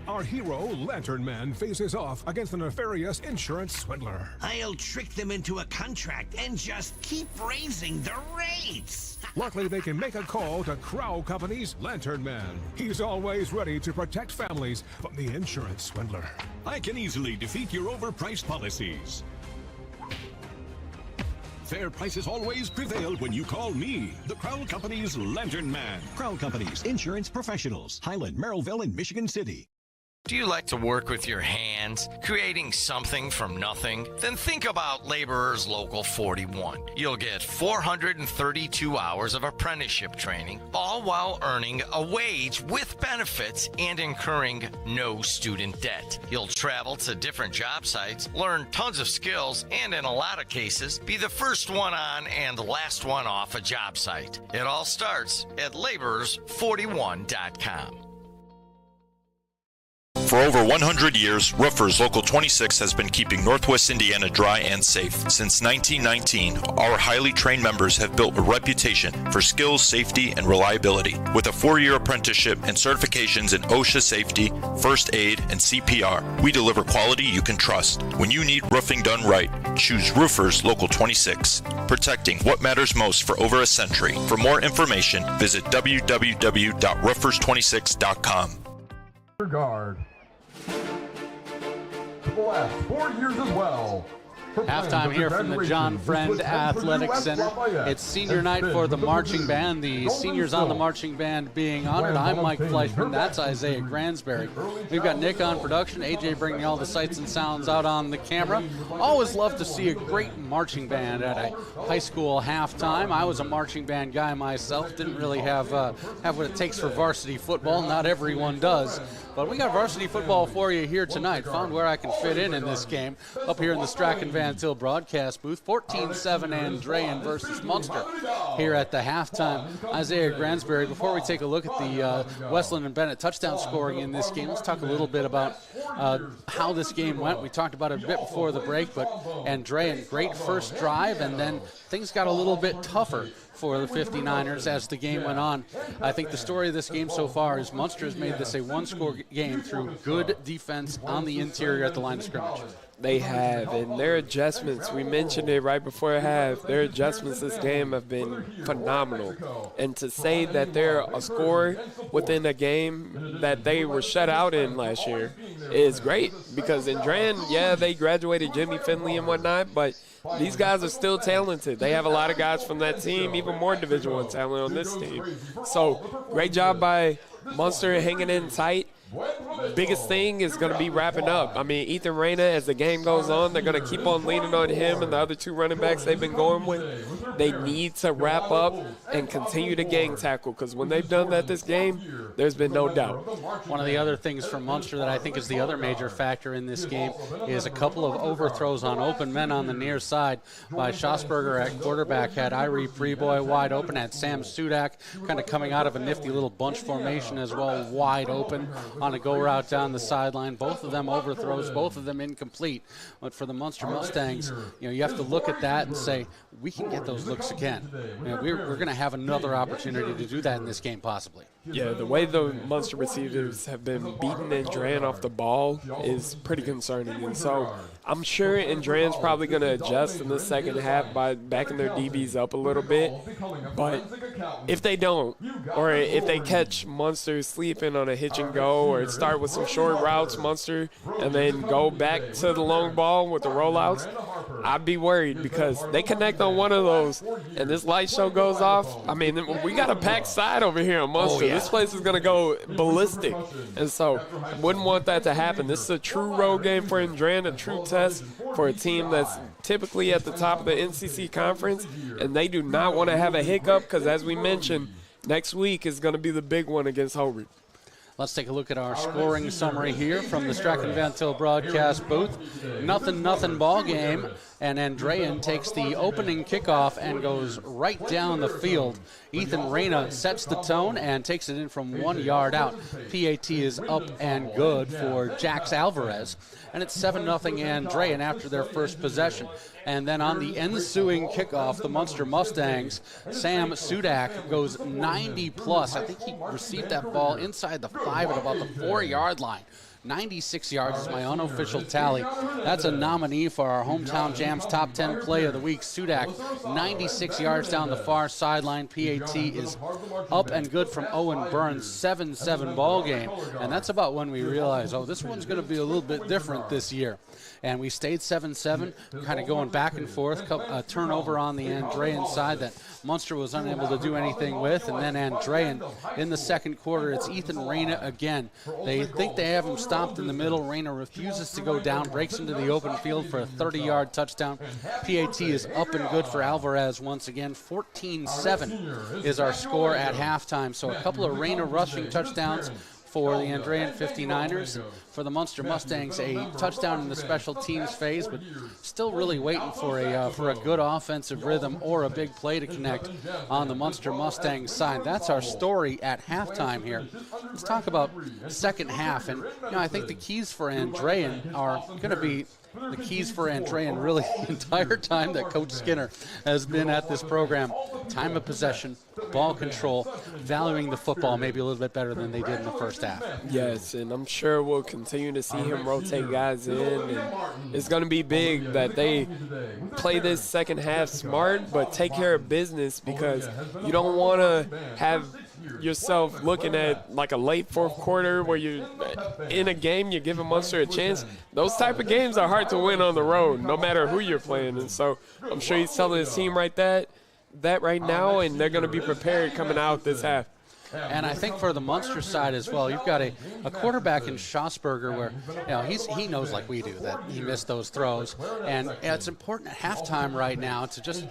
Our hero, Lantern Man, faces off against a nefarious insurance swindler. I'll trick them into a contract and just keep raising the rates. Luckily, they can make a call to Crow Company's Lantern Man. He's always ready to protect families from the insurance swindler. I can easily defeat your overpriced policies. Fair prices always prevail when you call me, the Crow Company's Lantern Man. Crow Company's insurance professionals. Highland, Merrillville, and Michigan City. Do you like to work with your hands, creating something from nothing? Then think about Laborers Local 41. You'll get 432 hours of apprenticeship training, all while earning a wage with benefits and incurring no student debt. You'll travel to different job sites, learn tons of skills, and in a lot of cases, be the first one on and last one off a job site. It all starts at laborers41.com. For over 100 years, Roofers Local 26 has been keeping Northwest Indiana dry and safe. Since 1919, our highly trained members have built a reputation for skills, safety, and reliability. With a 4-year apprenticeship and certifications in OSHA safety, first aid, and CPR, we deliver quality you can trust. When you need roofing done right, choose Roofers Local 26, protecting what matters most for over a century. For more information, visit www.roofers26.com. Guard. To the last 4 years as well. Halftime here from the John Friend Athletic Center. It's senior night for the marching band. The seniors on the marching band being honored. I'm Mike Fleischman. That's Isaiah Gransberry. We've got Nick on production. AJ bringing all the sights and sounds out on the camera. Always love to see a great marching band at a high school halftime. I was a marching band guy myself. Didn't really have what it takes for varsity football. Not everyone does. But we got varsity football for you here tonight. Found where I can fit in this game. Up here in the Strachan Van Til broadcast booth. 14-7 Andrean versus Munster here at the halftime. Isaiah Gransberry, before we take a look at the Westland and Bennett touchdown scoring in this game, let's talk a little bit about how this game went. We talked about it a bit before the break, but Andrean, great first drive, and then things got a little bit tougher for the 59ers as the game went on. I think the story of this game so far is Munster has made this a one-score game through good defense on the interior at the line of scrimmage. They have, and their adjustments, we mentioned it right before half, their adjustments this game have been phenomenal. And to say that they're a score within a game that they were shut out in last year is great, because Andrean, yeah, they graduated Jimmy Finley and whatnot, but these guys are still talented. They have a lot of guys from that team, even more Division I talent on this team. So great job by Munster hanging in tight. Biggest thing is going to be wrapping up. I mean, Ethan Reyna, as the game goes on, they're going to keep on leaning on him and the other two running backs they've been going with. They need to wrap up and continue to gang tackle, because when they've done that this game, there's been no doubt. One of the other things from Munster that I think is the other major factor in this game is a couple of overthrows on open men on the near side by Schosberger at quarterback, had Irie Preboy wide open, had Sam Sudak kind of coming out of a nifty little bunch formation as well, wide open on a go route down the sideline. Both of them overthrows, both of them incomplete. But for the Munster Mustangs, you have to look at that and say, we can get those looks again. We're going to have another opportunity to do that in this game possibly. Yeah, the way the Munster receivers have been beaten Andrean off the ball is pretty concerning. And so I'm sure Andrean's probably going to adjust in the second half by backing their DBs up a little bit. But if they don't, or if they catch Munster sleeping on a hitch and go, or start with some short routes, Munster, and then go back to the long ball with the rollouts, I'd be worried, because they connect on one of those and this light show goes off. I mean, we got a packed side over here on Munster. This place is going to go ballistic. And so wouldn't want that to happen. This is a true road game for Andrean, a true test for a team that's typically at the top of the NCC conference, and they do not want to have a hiccup, because as we mentioned, next week is going to be the big one against Hobart. Let's take a look at our scoring summary here from the Strachan Van Til broadcast booth. 0-0 ball game, and Andrean takes the opening kickoff and goes right down the field. Ethan Reyna sets the tone and takes it in from 1 yard out. PAT is up and good for Jax Alvarez, and it's 7-0 Andrean after their first possession. And then on the ensuing kickoff, the Munster Mustangs, Sam Sudak goes 90-plus. I think he received that ball inside the 5 at about the 4 yard line. 96 yards is my unofficial tally. That's a nominee for our Hometown Jams Top 10 Play of the Week. Sudak, 96 yards down the far sideline. PAT is up and good from Owen Burns. 7-7 ball game. And that's about when we realize, this one's going to be a little bit different this year. And we stayed 7-7, kind of going back and forth. A turnover on the Andrean side that Munster was unable to do anything with. And then Andrean in the second quarter, it's Ethan Reyna again. They think they have him stopped in the middle. Reyna refuses to go down, breaks into the open field for a 30-yard touchdown. PAT is up and good for Alvarez once again. 14-7 is our score at halftime. So a couple of Reyna rushing touchdowns for the Andrean 59ers. For the Munster Mustangs, a touchdown in the special teams phase, but still really waiting for a good offensive rhythm or a big play to connect on the Munster Mustangs side. That's our story at halftime here. Let's talk about second half, and I think the keys for Andrean are going to be the keys for Andrean really the entire time that Coach Skinner has been at this program. Time of possession, ball control, valuing the football maybe a little bit better than they did in the first half. Yes, and I'm sure we'll continue to see him rotate guys in, and it's going to be big that they play this second half smart but take care of business, because you don't want to have yourself looking at like a late fourth quarter where you're in a game, you're giving Munster a chance. Those type of games are hard to win on the road, no matter who you're playing. And so I'm sure he's telling his team that right now, and they're going to be prepared coming out this half. And I think for the Munster side as well, you've got a quarterback in Schosberger where he knows like we do that he missed those throws. And it's important at halftime right now to just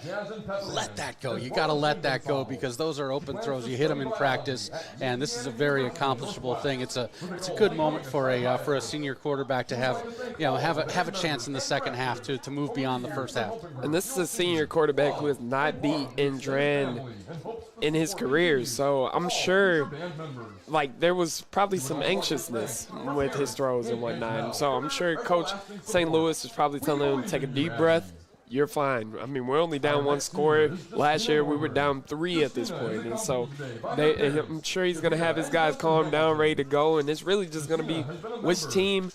let that go. You got to let that go, because those are open throws. You hit them in practice, and this is a very accomplishable thing. It's a good moment for a senior quarterback to have a chance in the second half to move beyond the first half. And this is a senior quarterback who has not beat Andrean in his career, so I'm sure there was probably some anxiousness with his throws and whatnot. So I'm sure Coach St. Louis is probably telling him to take a deep breath. you're fine. I mean, we're only down 1 score. Last year we were down 3 at this point, and so I'm sure he's going to have his guys calm down, ready to go, and it's really just going to be which team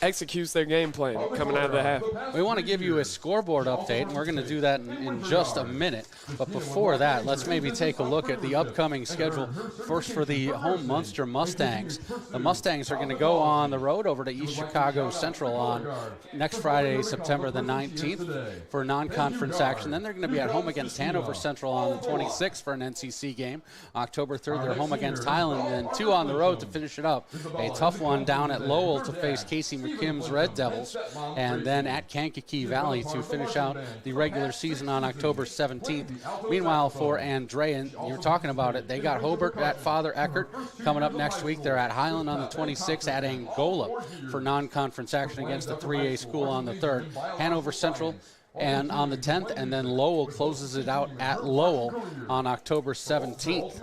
executes their game plan coming out of the half. We want to give you a scoreboard update, and we're going to do that in just a minute. But before that, let's maybe take a look at the upcoming schedule. First, for the home Munster Mustangs. The Mustangs are going to go on the road over to East Chicago Central on next Friday, September the 19th, for non-conference action. Then they're going to be at home against Hanover Central on the 26th for an NCC game. October 3rd, they're home against Highland, and 2 on the road to finish it up. A tough one down at Lowell to face Casey McKim's Red Devils, and then at Kankakee Valley to finish out the regular season on October 17th. Meanwhile, for Andrean, you're talking about it, they got Hobart at Father Eckert coming up next week. They're at Highland on the 26th, at Angola for non-conference action against the 3A school on the 3rd. Hanover Central and on the 10th, and then Lowell closes it out at Lowell on October 17th.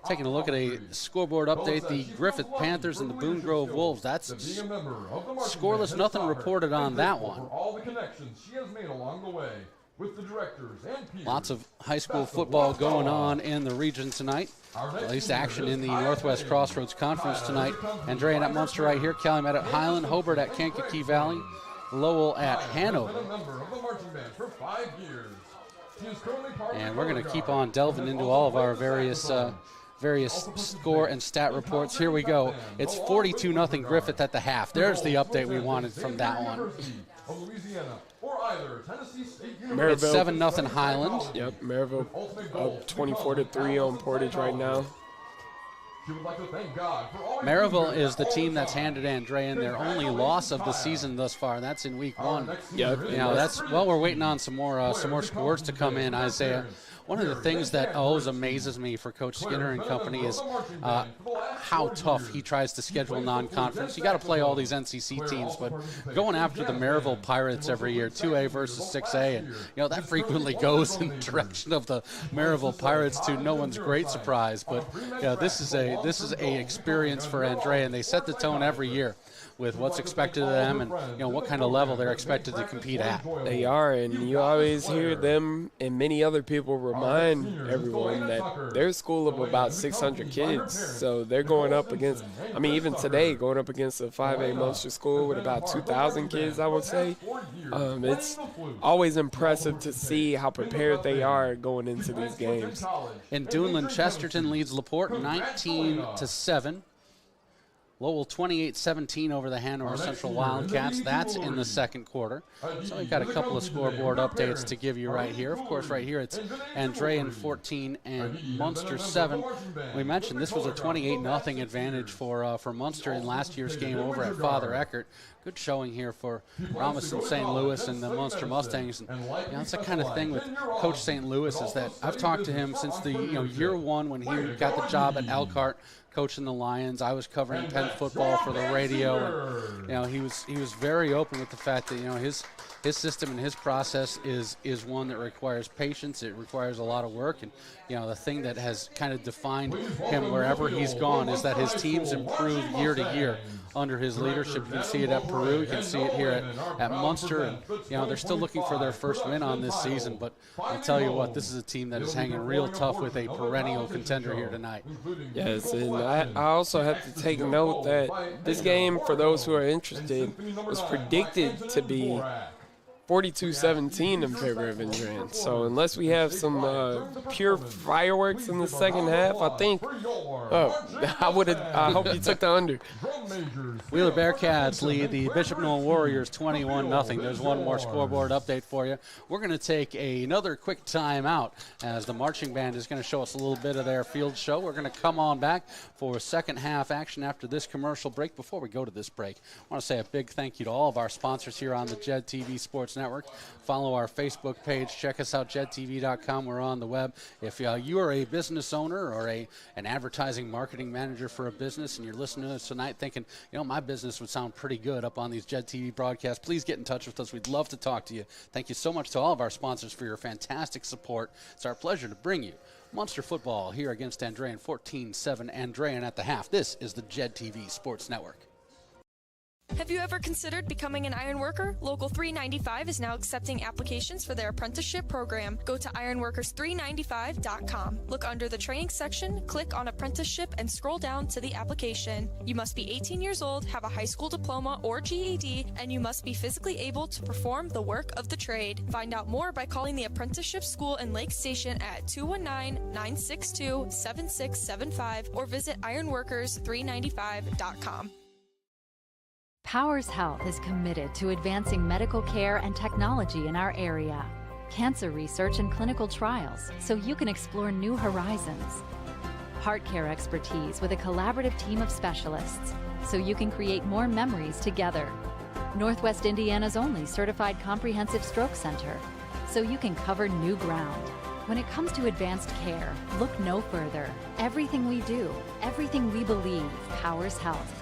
Taking a look at a scoreboard update, the Griffith Panthers and the Boone Grove Wolves. That's scoreless, nothing reported on that one. Lots of high school football going on in the region tonight. At least action in the Northwest Crossroads Conference tonight. Andrean at Munster right here, Calumet at Highland, Hobart at Kankakee Valley, Lowell at Hanover. And we're going to keep on delving into all of our various score and stat reports. Here we go. It's 42-0 Griffith at the half. There's the update we wanted from that one. It's 7-0 Highland. Yep, Maryville up 24-3 on Portage right now. Maryville is the team that's handed Andrean their only loss of the season thus far, and that's in week 1. Yeah, we're waiting on some more scores to come in, Isaiah. One of the things that always amazes me for Coach Skinner and company is how tough he tries to schedule non-conference. You got to play all these NCC teams, but going after the Maryville Pirates every year, 2A versus 6A, and that frequently goes in the direction of the Maryville Pirates to no one's great surprise. But this is a experience for Andrea, and they set the tone every year with what's expected of them and what kind of level they're expected to compete at. They are, and you always hear them and many other people remind everyone that they're a school of about 600 kids. So they're going up against, even today, going up against a 5A Munster school with about 2,000 kids, I would say. It's always impressive to see how prepared they are going into these games. In Duneland, Chesterton leads LaPorte 19-7. Lowell 28-17 over the Hanover Central Wildcats. That's in the second quarter. So we've got a couple of scoreboard updates to give you right here. Of course, right here it's Andrean 14 and Munster 7. We mentioned this was a 28-0 advantage for Munster in last year's game over at Father Eckert. Good showing here for Robinson St. Louis and the Munster Mustangs. And that's the kind of thing with Coach St. Louis is that I've talked to him since the year 1 when he got the job at Elkhart, coaching the Lions. I was covering Penn football for the radio, and he was very open with the fact that his system and his process is one that requires patience. It requires a lot of work, and the thing that has kind of defined him wherever he's gone is that his teams improve year to year under his leadership. You can see it at Peru, you can see it here at Munster, and they're still looking for their first win on this season. But I'll tell you what, this is a team that is hanging real tough with a perennial contender here tonight. Yes, and I also have to take note that this game, for those who are interested, was predicted to be 42-17 in favor of Andrean. So unless we have some pure fireworks in the second half, I think I hope you took the under. Wheeler Bearcats lead the Bishop Noel Warriors 21-0. There's one more scoreboard update for you. We're going to take another quick time out as the marching band is going to show us a little bit of their field show. We're going to come on back for second half action after this commercial break. Before we go to this break, I want to say a big thank you to all of our sponsors here on the Jed TV Sports Network. Follow our Facebook page. Check us out, jedtv.com. We're on the web. If you are a business owner or an advertising marketing manager for a business and you're listening to us tonight thinking, my business would sound pretty good up on these Jed TV broadcasts, please get in touch with us. We'd love to talk to you. Thank you so much to all of our sponsors for your fantastic support. It's our pleasure to bring you Munster football here against Andrean 14-7. Andrean at the half. This is the Jed TV Sports Network. Have you ever considered becoming an iron worker? Local 395 is now accepting applications for their apprenticeship program. Go to ironworkers395.com. Look under the training section, click on apprenticeship, and scroll down to the application. You must be 18 years old, have a high school diploma or GED, and you must be physically able to perform the work of the trade. Find out more by calling the apprenticeship school in Lake Station at 219-962-7675 or visit ironworkers395.com. Powers Health is committed to advancing medical care and technology in our area. Cancer research and clinical trials so you can explore new horizons. Heart care expertise with a collaborative team of specialists so you can create more memories together. Northwest Indiana's only certified comprehensive stroke center so you can cover new ground. When it comes to advanced care, look no further. Everything we do, everything we believe, powers health.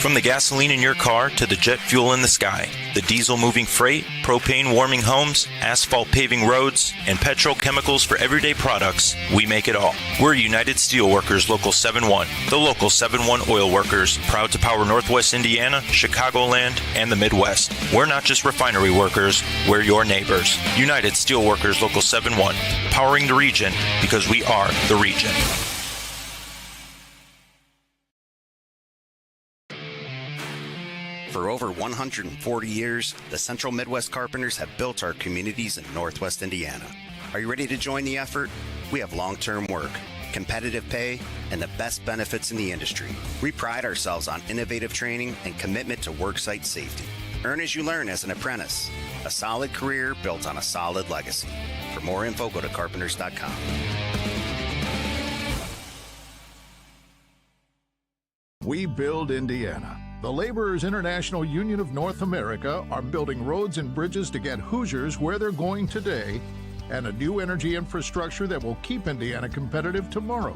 From the gasoline in your car to the jet fuel in the sky, the diesel moving freight, propane warming homes, asphalt paving roads, and petrochemicals for everyday products, we make it all. We're United Steelworkers Local 7-1, the Local 7-1 oil workers, proud to power Northwest Indiana, Chicagoland, and the Midwest. We're not just refinery workers, we're your neighbors. United Steelworkers Local 7-1, powering the region because we are the region. For over 140 years, the Central Midwest Carpenters have built our communities in Northwest Indiana. Are you ready to join the effort? We have long-term work, competitive pay, and the best benefits in the industry. We pride ourselves on innovative training and commitment to worksite safety. Earn as you learn as an apprentice. A solid career built on a solid legacy. For more info, go to carpenters.com. We build Indiana. The Laborers International Union of North America are building roads and bridges to get Hoosiers where they're going today and a new energy infrastructure that will keep Indiana competitive tomorrow.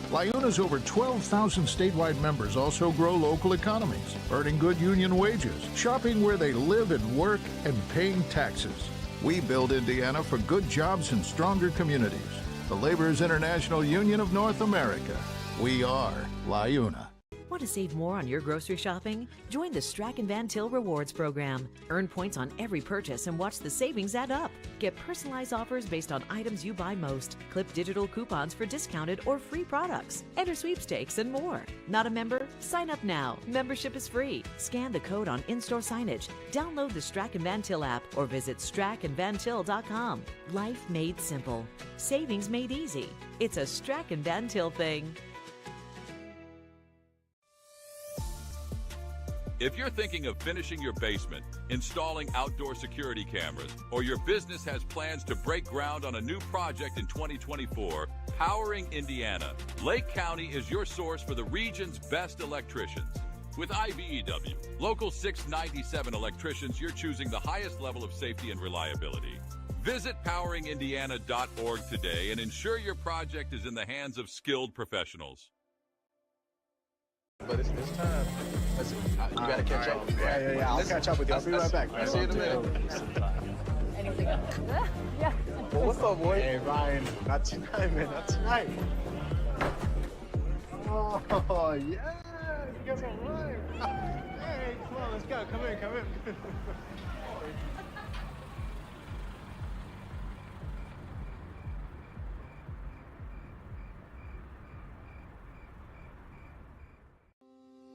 LIUNA's over 12,000 statewide members also grow local economies, earning good union wages, shopping where they live and work, and paying taxes. We build Indiana for good jobs and stronger communities. The Laborers International Union of North America. We are LIUNA. Want to save more on your grocery shopping? Join the Strack and Van Til Rewards program. Earn points on every purchase and watch the savings add up. Get personalized offers based on items you buy most. Clip digital coupons for discounted or free products. Enter sweepstakes and more. Not a member? Sign up now. Membership is free. Scan the code on in-store signage. Download the Strack and Van Til app or visit strackandvantil.com. Life made simple. Savings made easy. It's a Strack and Van Til thing. If you're thinking of finishing your basement, installing outdoor security cameras, or your business has plans to break ground on a new project in 2024, Powering Indiana, Lake County is your source for the region's best electricians. With IBEW, Local 697 electricians, you're choosing the highest level of safety and reliability. Visit poweringindiana.org today and ensure your project is in the hands of skilled professionals. But it's time. You gotta catch up. Yeah. I'll catch up with you. I'll be right back. I'll see you in a minute. Anything else? Yeah. Well, what's up, boy? Hey, Ryan. Not tonight, man. Not tonight. Oh, yeah. You guys are right. Hey, come on. Let's go. Come in.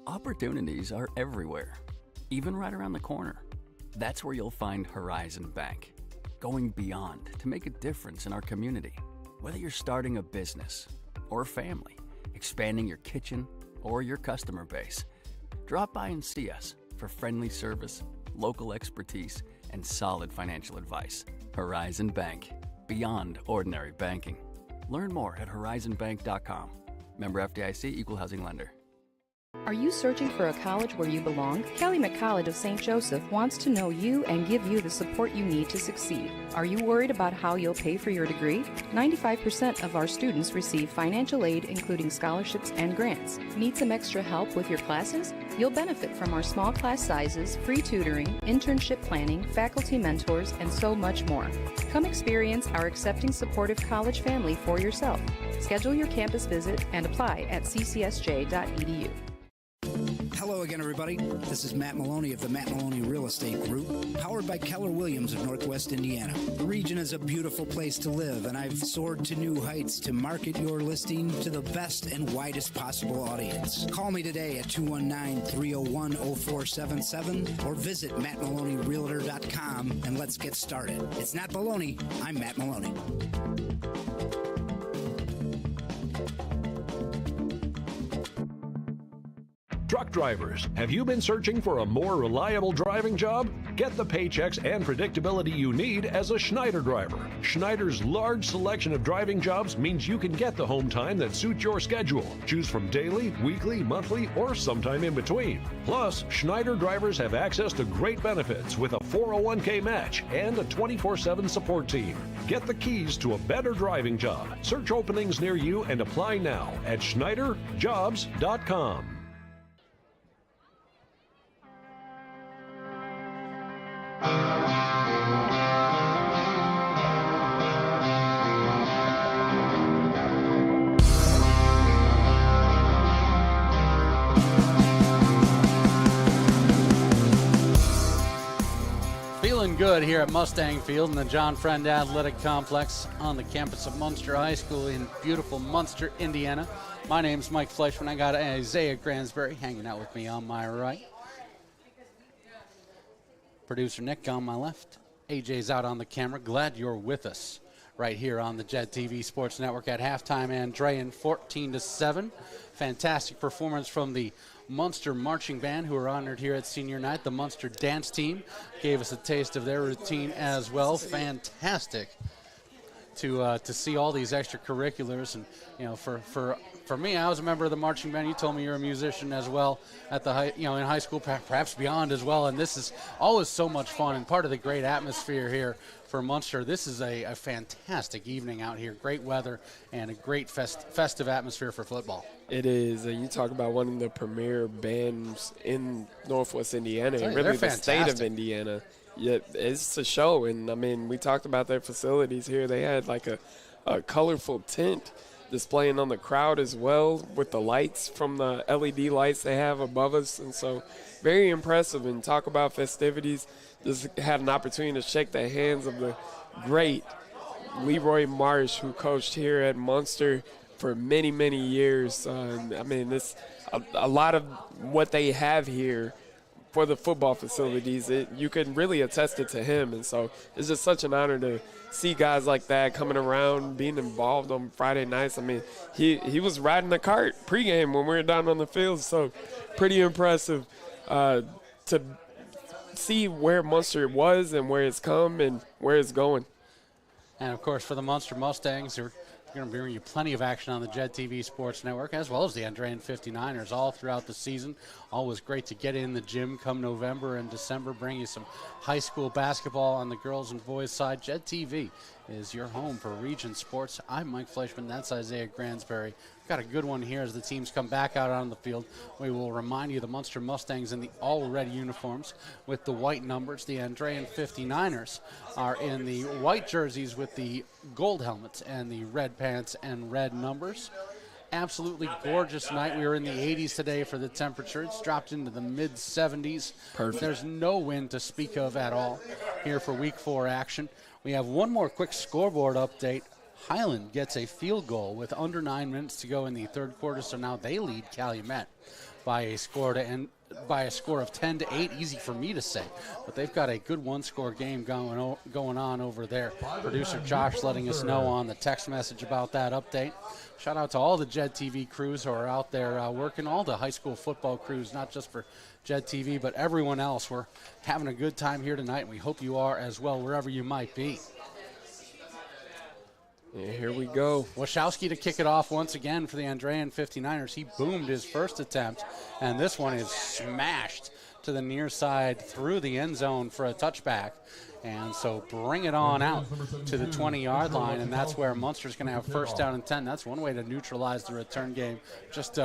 Opportunities are everywhere, even right around the corner. That's where you'll find Horizon Bank, going beyond to make a difference in our community. Whether you're starting a business or a family, expanding your kitchen or your customer base, drop by and see us for friendly service, local expertise, and solid financial advice. Horizon Bank, beyond ordinary banking. Learn more at horizonbank.com. Member FDIC, Equal Housing Lender. Are you searching for a college where you belong? Kelly McCollege of St. Joseph wants to know you and give you the support you need to succeed. Are you worried about how you'll pay for your degree? 95% of our students receive financial aid, including scholarships and grants. Need some extra help with your classes? You'll benefit from our small class sizes, free tutoring, internship planning, faculty mentors, and so much more. Come experience our accepting, supportive college family for yourself. Schedule your campus visit and apply at ccsj.edu. again, everybody. This is Matt Maloney of the Matt Maloney Real Estate Group, powered by Keller Williams of Northwest Indiana. The region is a beautiful place to live, and I've soared to new heights to market your listing to the best and widest possible audience. Call me today at 219-301-0477 or visit mattmaloneyrealtor.com and let's get started. It's not baloney. I'm Matt Maloney. Truck drivers, have you been searching for a more reliable driving job? Get the paychecks and predictability you need as a Schneider driver. Schneider's large selection of driving jobs means you can get the home time that suits your schedule. Choose from daily, weekly, monthly, or sometime in between. Plus, Schneider drivers have access to great benefits with a 401k match and a 24/7 support team. Get the keys to a better driving job. Search openings near you and apply now at schneiderjobs.com. Feeling good here at Mustang Field in the John Friend Athletic Complex on the campus of Munster High School in beautiful Munster, Indiana. My name's Mike Fleischman. I got Isaiah Gransberry hanging out with me on my right. Producer Nick on my left. AJ's out on the camera. Glad you're with us right here on the Jet TV Sports Network at halftime. Andrean 14-7. Fantastic performance from the Munster Marching Band, who are honored here at senior night. The Munster Dance Team gave us a taste of their routine as well. Fantastic to see all these extracurriculars. And for me, I was a member of the marching band. You told me you're a musician as well at the in high school, perhaps beyond as well. And this is always so much fun and part of the great atmosphere here for Munster. This is a fantastic evening out here. Great weather and a great festive atmosphere for football. It is. You talk about one of the premier bands in Northwest Indiana, and really the state of Indiana. Yeah, it's a show. And, I mean, we talked about their facilities here. They had like a colorful tent displaying on the crowd as well with the lights from the LED lights they have above us. And so very impressive. And talk about festivities. Just had an opportunity to shake the hands of the great Leroy Marsh, who coached here at Munster for many, many years. I mean, a lot of what they have here for the football facilities, you can really attest it to him. And so it's just such an honor to see guys like that coming around, being involved on Friday nights. I mean, he was riding the cart pregame when we were down on the field. So pretty impressive to see where Munster was and where it's come and where it's going. And, of course, for the Munster Mustangs, we're going to bring you plenty of action on the Jet TV Sports Network, as well as the Andrean 59ers all throughout the season. Always great to get in the gym come November and December, bring you some high school basketball on the girls and boys side. Jet TV is your home for region sports. I'm Mike Fleischman. That's Isaiah Gransberry. We've got a good one here as the teams come back out on the field. We will remind you the Munster Mustangs in the all-red uniforms with the white numbers. The Andrean 59ers are in the white jerseys with the gold helmets and the red pants and red numbers. Absolutely gorgeous night. We were in the 80s today for the temperature. It's dropped into the mid-70s. Perfect. There's no wind to speak of at all here for Week 4 action. We have one more quick scoreboard update. Highland gets a field goal with under 9 minutes to go in the third quarter, so now they lead Calumet by a score of 10-8. Easy for me to say, but they've got a good one-score game going on over there. Producer Josh letting us know on the text message about that update. Shout out to all the Jet TV crews who are out there working, all the high school football crews, not just for Jet TV, but everyone else. We're having a good time here tonight, and we hope you are as well, wherever you might be. Yeah, here we go. Wachowski to kick it off once again for the Andrean 59ers. He boomed his first attempt, and this one is smashed to the near side through the end zone for a touchback. And so bring it on out to the 20-yard line, and that's where Munster's going to have first down and 10. That's one way to neutralize the return game. Just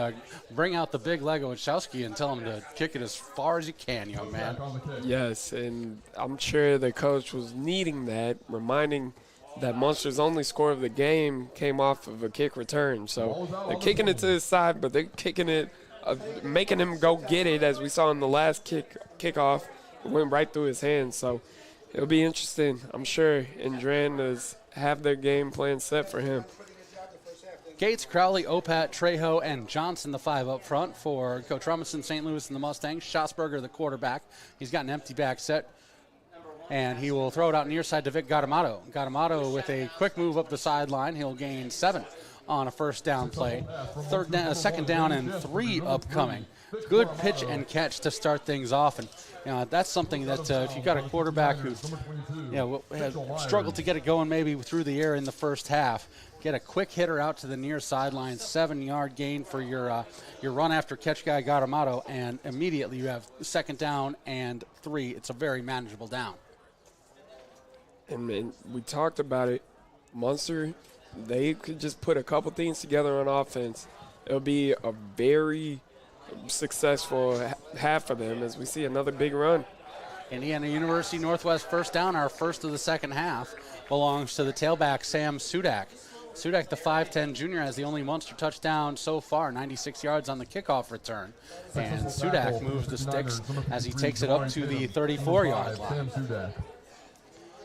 bring out the big leg of Wachowski and tell him to kick it as far as you can, young man. Yes, and I'm sure the coach was needing that, reminding that Munster's only score of the game came off of a kick return. So they're kicking it to his side, but they're kicking it making him go get it, as we saw in the last kickoff. It went right through his hands. So it'll be interesting. I'm sure Andrean does have their game plan set for him. Gates, Crowley, Opat, Trejo, and Johnson, the 5 up front for Coach Robinson, St. Louis, and the Mustangs. Schatzberger, the quarterback. He's got an empty back set, and he will throw it out near side to Vic Gattamato. Gattamato with a quick move up the sideline. He'll gain 7 on a first down play. Second down and 3 upcoming. Good pitch and catch to start things off, and that's something that if you've got a quarterback who has struggled to get it going maybe through the air in the first half, get a quick hitter out to the near sideline, 7-yard gain for your run after catch guy Gattamato, and immediately you have second down and 3. It's a very manageable down. And we talked about it. Munster, they could just put a couple things together on offense. It'll be a very successful half for them as we see another big run. Indiana University Northwest first down, our first of the second half, belongs to the tailback, Sam Sudak. Sudak, the 5'10 junior, has the only Munster touchdown so far, 96 yards on the kickoff return. And Sudak moves the sticks as he takes it up to the 34-yard line.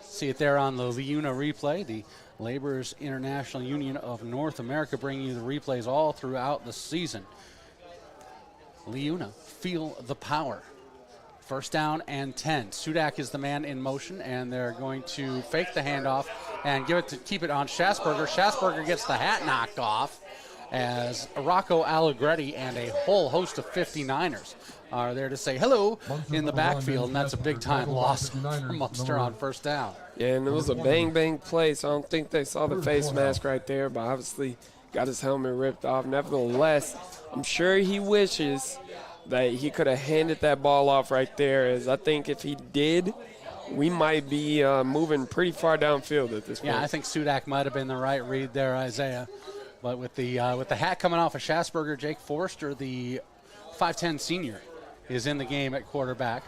See it there on the Leuna replay. The Laborers International Union of North America bringing you the replays all throughout the season. Leuna, feel the power. First down and 10. Sudak is the man in motion, and they're going to fake the handoff and keep it on Schatzberger. Schatzberger gets the hat knocked off as Rocco Allegretti and a whole host of 59ers are there to say hello in the backfield, and that's a big-time loss for Munster on first down. Yeah, and it was a bang-bang play, so I don't think they saw the face mask right there, but obviously got his helmet ripped off. Nevertheless, I'm sure he wishes that he could have handed that ball off right there, as I think if he did, we might be moving pretty far downfield at this point. Yeah, I think Sudak might have been the right read there, Isaiah. But with the hat coming off of Schatzberger, Jake Forster, the 5'10 senior, is in the game at quarterback.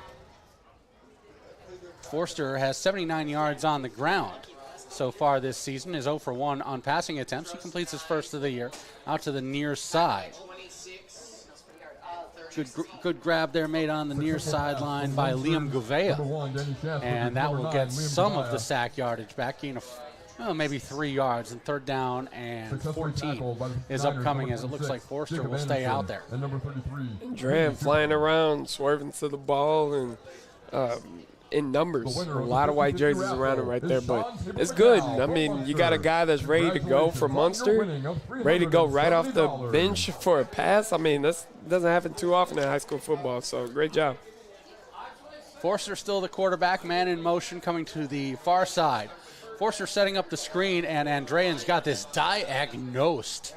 Forster has 79 yards on the ground so far this season, is 0 for 1 on passing attempts. He completes his first of the year out to the near side. Good grab there made on the near sideline by Liam Gouveia. And that will get some of the sack yardage back, gain of maybe 3 yards, and third down and 14 is upcoming as it looks like Forster will stay out there. Andrean flying around, swerving to the ball, and in numbers. A lot of white jerseys around him right there, but it's good. I mean, you got a guy that's ready to go for Munster, ready to go right off the bench for a pass. I mean, that doesn't happen too often in high school football, so great job. Forster still the quarterback, man in motion coming to the far side. Forster setting up the screen, and Andrean's got this diagnosed.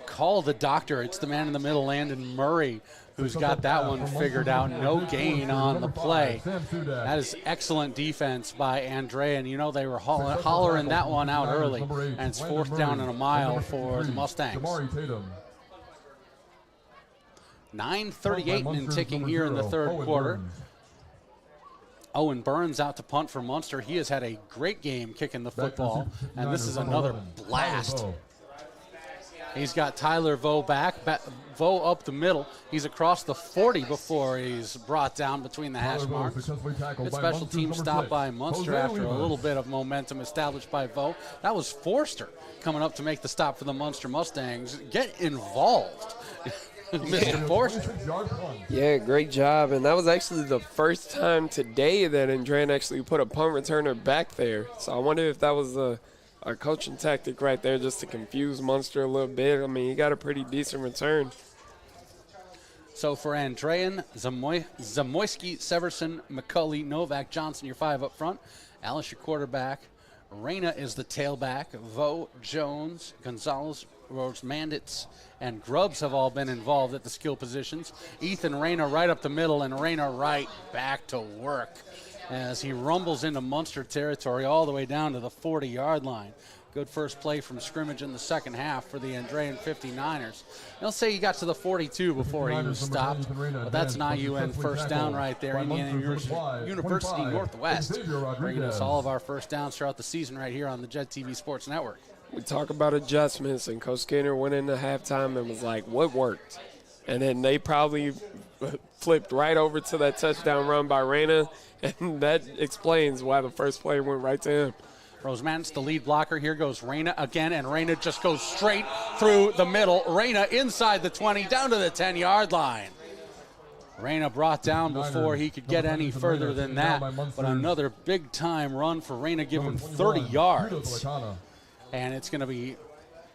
Call the doctor. It's the man in the middle, Landon Murray, who's got that one figured out. No gain on the play. That is excellent defense by Andrean. You know, they were hollering that one out early, and it's fourth down and a mile for the Mustangs. 9:38 and ticking here in the third quarter. Owen Burns out to punt for Munster. He has had a great game kicking the football, and this is another blast. He's got Tyler Vo back. Vo up the middle. He's across the 40 before he's brought down between the hash marks. Good special team stop by Munster after a little bit of momentum established by Vo. That was Forster coming up to make the stop for the Munster Mustangs. Get involved, Mr. Forster. Yeah, great job. And that was actually the first time today that Andrean actually put a punt returner back there. So I wonder if that was a coaching tactic right there just to confuse Munster a little bit. I mean, he got a pretty decent return. So for Andrean, Zamoyski, Severson, McCulley, Novak, Johnson, your 5 up front. Alice, your quarterback. Reyna is the tailback. Vo, Jones, Gonzalez, Rose, Manditz, and Grubbs have all been involved at the skill positions. Ethan Reyna right up the middle, and Reyna right back to work as he rumbles into Munster territory all the way down to the 40-yard line. Good first play from scrimmage in the second half for the Andrean 59ers. They'll say he got to the 42 before he was stopped, but that's an IUN first down right there. Indiana University Northwest bringing us all of our first downs throughout the season right here on the Jet TV Sports Network. We talk about adjustments, and Coach Skinner went into halftime and was like, what worked? and then they probably flipped right over to that touchdown run by Reyna, and that explains why the first play went right to him. Roseman's the lead blocker. Here goes Reyna again, and Reyna just goes straight through the middle. Reyna inside the 20, down to the 10-yard line. Reyna brought down before he could get any further than that, but another big-time run for Reyna, giving 30 yards. And it's going to be,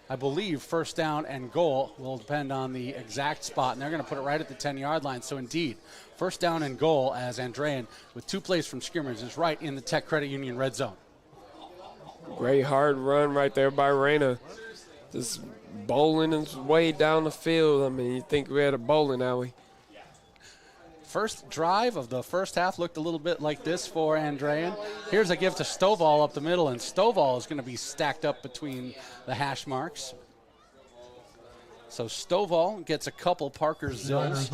I believe, first down and goal. Will depend on the exact spot, and they're going to put it right at the 10-yard line. So, indeed, first down and goal as Andrean, with 2 plays from scrimmage, is right in the Tech Credit Union red zone. Great hard run right there by Reyna. Just bowling his way down the field. I mean, you think we had a bowling alley. First drive of the first half looked a little bit like this for Andrean. Here's a give to Stovall up the middle, and Stovall is going to be stacked up between the hash marks. So Stovall gets a couple Parker Zills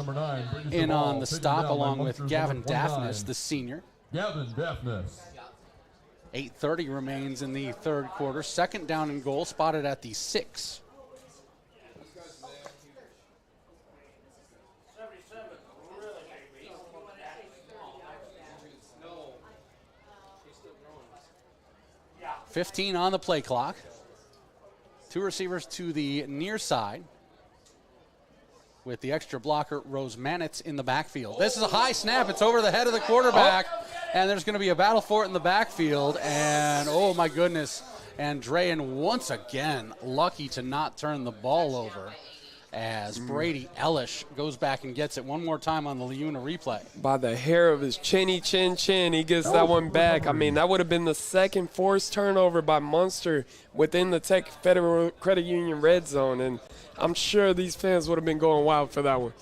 in on the stop, along with Gavin Daphnis, the senior. Gavin Daphnis. 8:30 remains in the third quarter. Second down and goal, spotted at the 6. $15 on the play clock. 2 receivers to the near side, with the extra blocker, Rosemanitz, in the backfield. This is a high snap. It's over the head of the quarterback, and there's going to be a battle for it in the backfield. And, oh, my goodness, Andrean once again lucky to not turn the ball over, as Brady Ellish goes back and gets it one more time on the Leuna replay. By the hair of his chinny chin, he gets that one back. I mean, that would have been the second forced turnover by Munster within the Tech Federal Credit Union red zone, and I'm sure these fans would have been going wild for that one.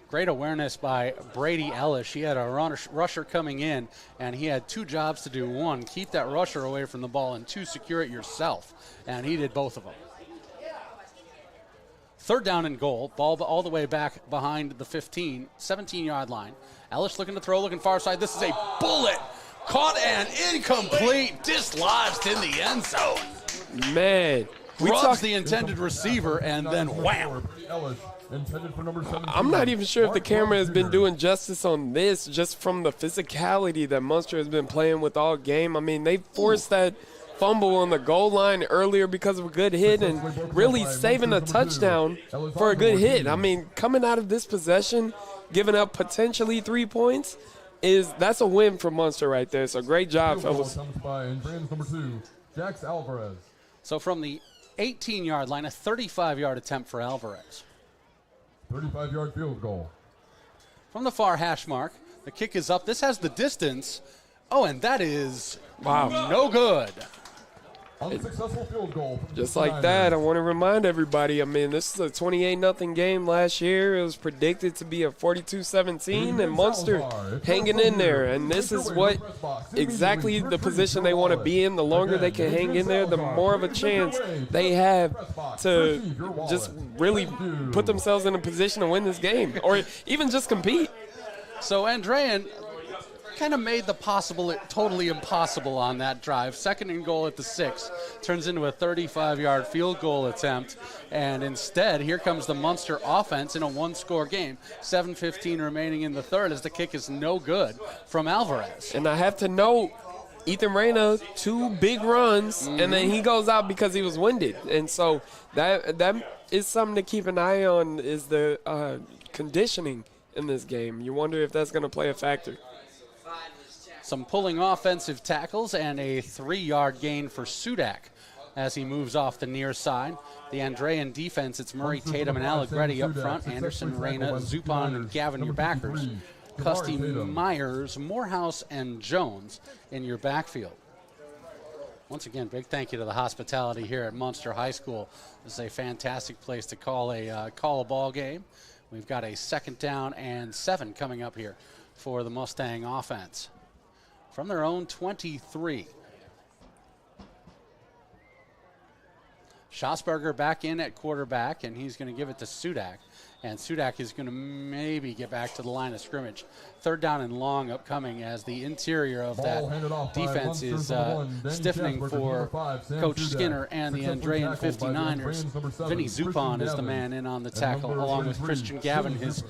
Great awareness by Brady Ellish. He had a rusher coming in, and he had 2 jobs to do. 1, keep that rusher away from the ball, and 2, secure it yourself, and he did both of them. Third down and goal, ball all the way back behind the 17-yard line. Ellish looking to throw, looking far side. This is a bullet, caught and incomplete, dislodged in the end zone. Man. Rubs the intended receiver, and then wham. I'm not even sure if the camera has been doing justice on this, just from the physicality that Munster has been playing with all game. I mean, they forced that fumble on the goal line earlier because of a good hit, and really saving a touchdown for a good hit. I mean, coming out of this possession, giving up potentially 3 points, that's a win for Munster right there. So great job, fellas. So from the 18-yard line, a 35-yard attempt for Alvarez. 35-yard field goal. From the far hash mark, the kick is up. This has the distance. Oh, and that is no good. Unsuccessful field goal. Just like that, I want to remind everybody, I mean, this is a 28-0 game last year. It was predicted to be a 42-17, and Munster hanging in there. And this is what exactly the position they want to be in. The longer they can hang in there, the more of a chance they have to just really put themselves in a position to win this game, or even just compete. So Andrean kind of made the possible totally impossible on that drive. Second and goal at the 6 turns into a 35-yard field goal attempt, and instead here comes the Munster offense in a 1-score game. 7:15 remaining in the third, as the kick is no good from Alvarez. And I have to note, Ethan Reyna, 2 big runs, and then he goes out because he was winded. And so that is something to keep an eye on, is the conditioning in this game. You wonder if that's going to play a factor. Some pulling offensive tackles and a 3-yard gain for Sudak as he moves off the near side. The Andrean defense, it's Murray, Tatum, and Allegretti up front. Anderson, Reyna, Zupan, and Gavin, your backers. Custy, Myers, Morehouse, and Jones in your backfield. Once again, big thank you to the hospitality here at Munster High School. This is a fantastic place to call a ball game. We've got a 2nd down and 7 coming up here for the Mustang offense from their own 23. Schossberger back in at quarterback, and he's going to give it to Sudak. And Sudak is going to maybe get back to the line of scrimmage. 3rd down and long upcoming as the interior of that defense is stiffening for Coach Skinner and the Andrean 59ers. Vinny Zupon is the man in on the tackle, along with Christian Gavin, his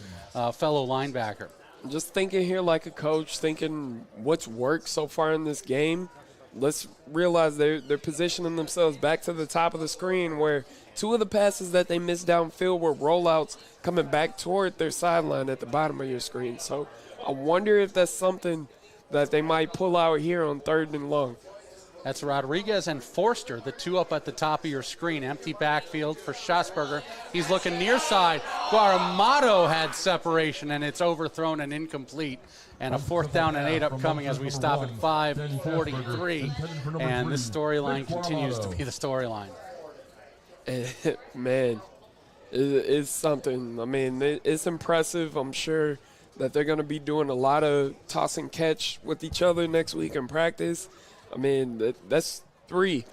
fellow linebacker. Just thinking here like a coach, thinking what's worked so far in this game. Let's realize they're positioning themselves back to the top of the screen where 2 of the passes that they missed downfield were rollouts coming back toward their sideline at the bottom of your screen. So I wonder if that's something that they might pull out here on 3rd and long. That's Rodriguez and Forster, the 2 up at the top of your screen. Empty backfield for Schossberger. He's looking near side. Guaramato had separation, and it's overthrown and incomplete. And a 4th down and 8 upcoming as we stop at 5:43. And this storyline continues to be the storyline. Man, it's something. I mean, it's impressive. I'm sure that they're going to be doing a lot of toss and catch with each other next week in practice. I mean, that's 3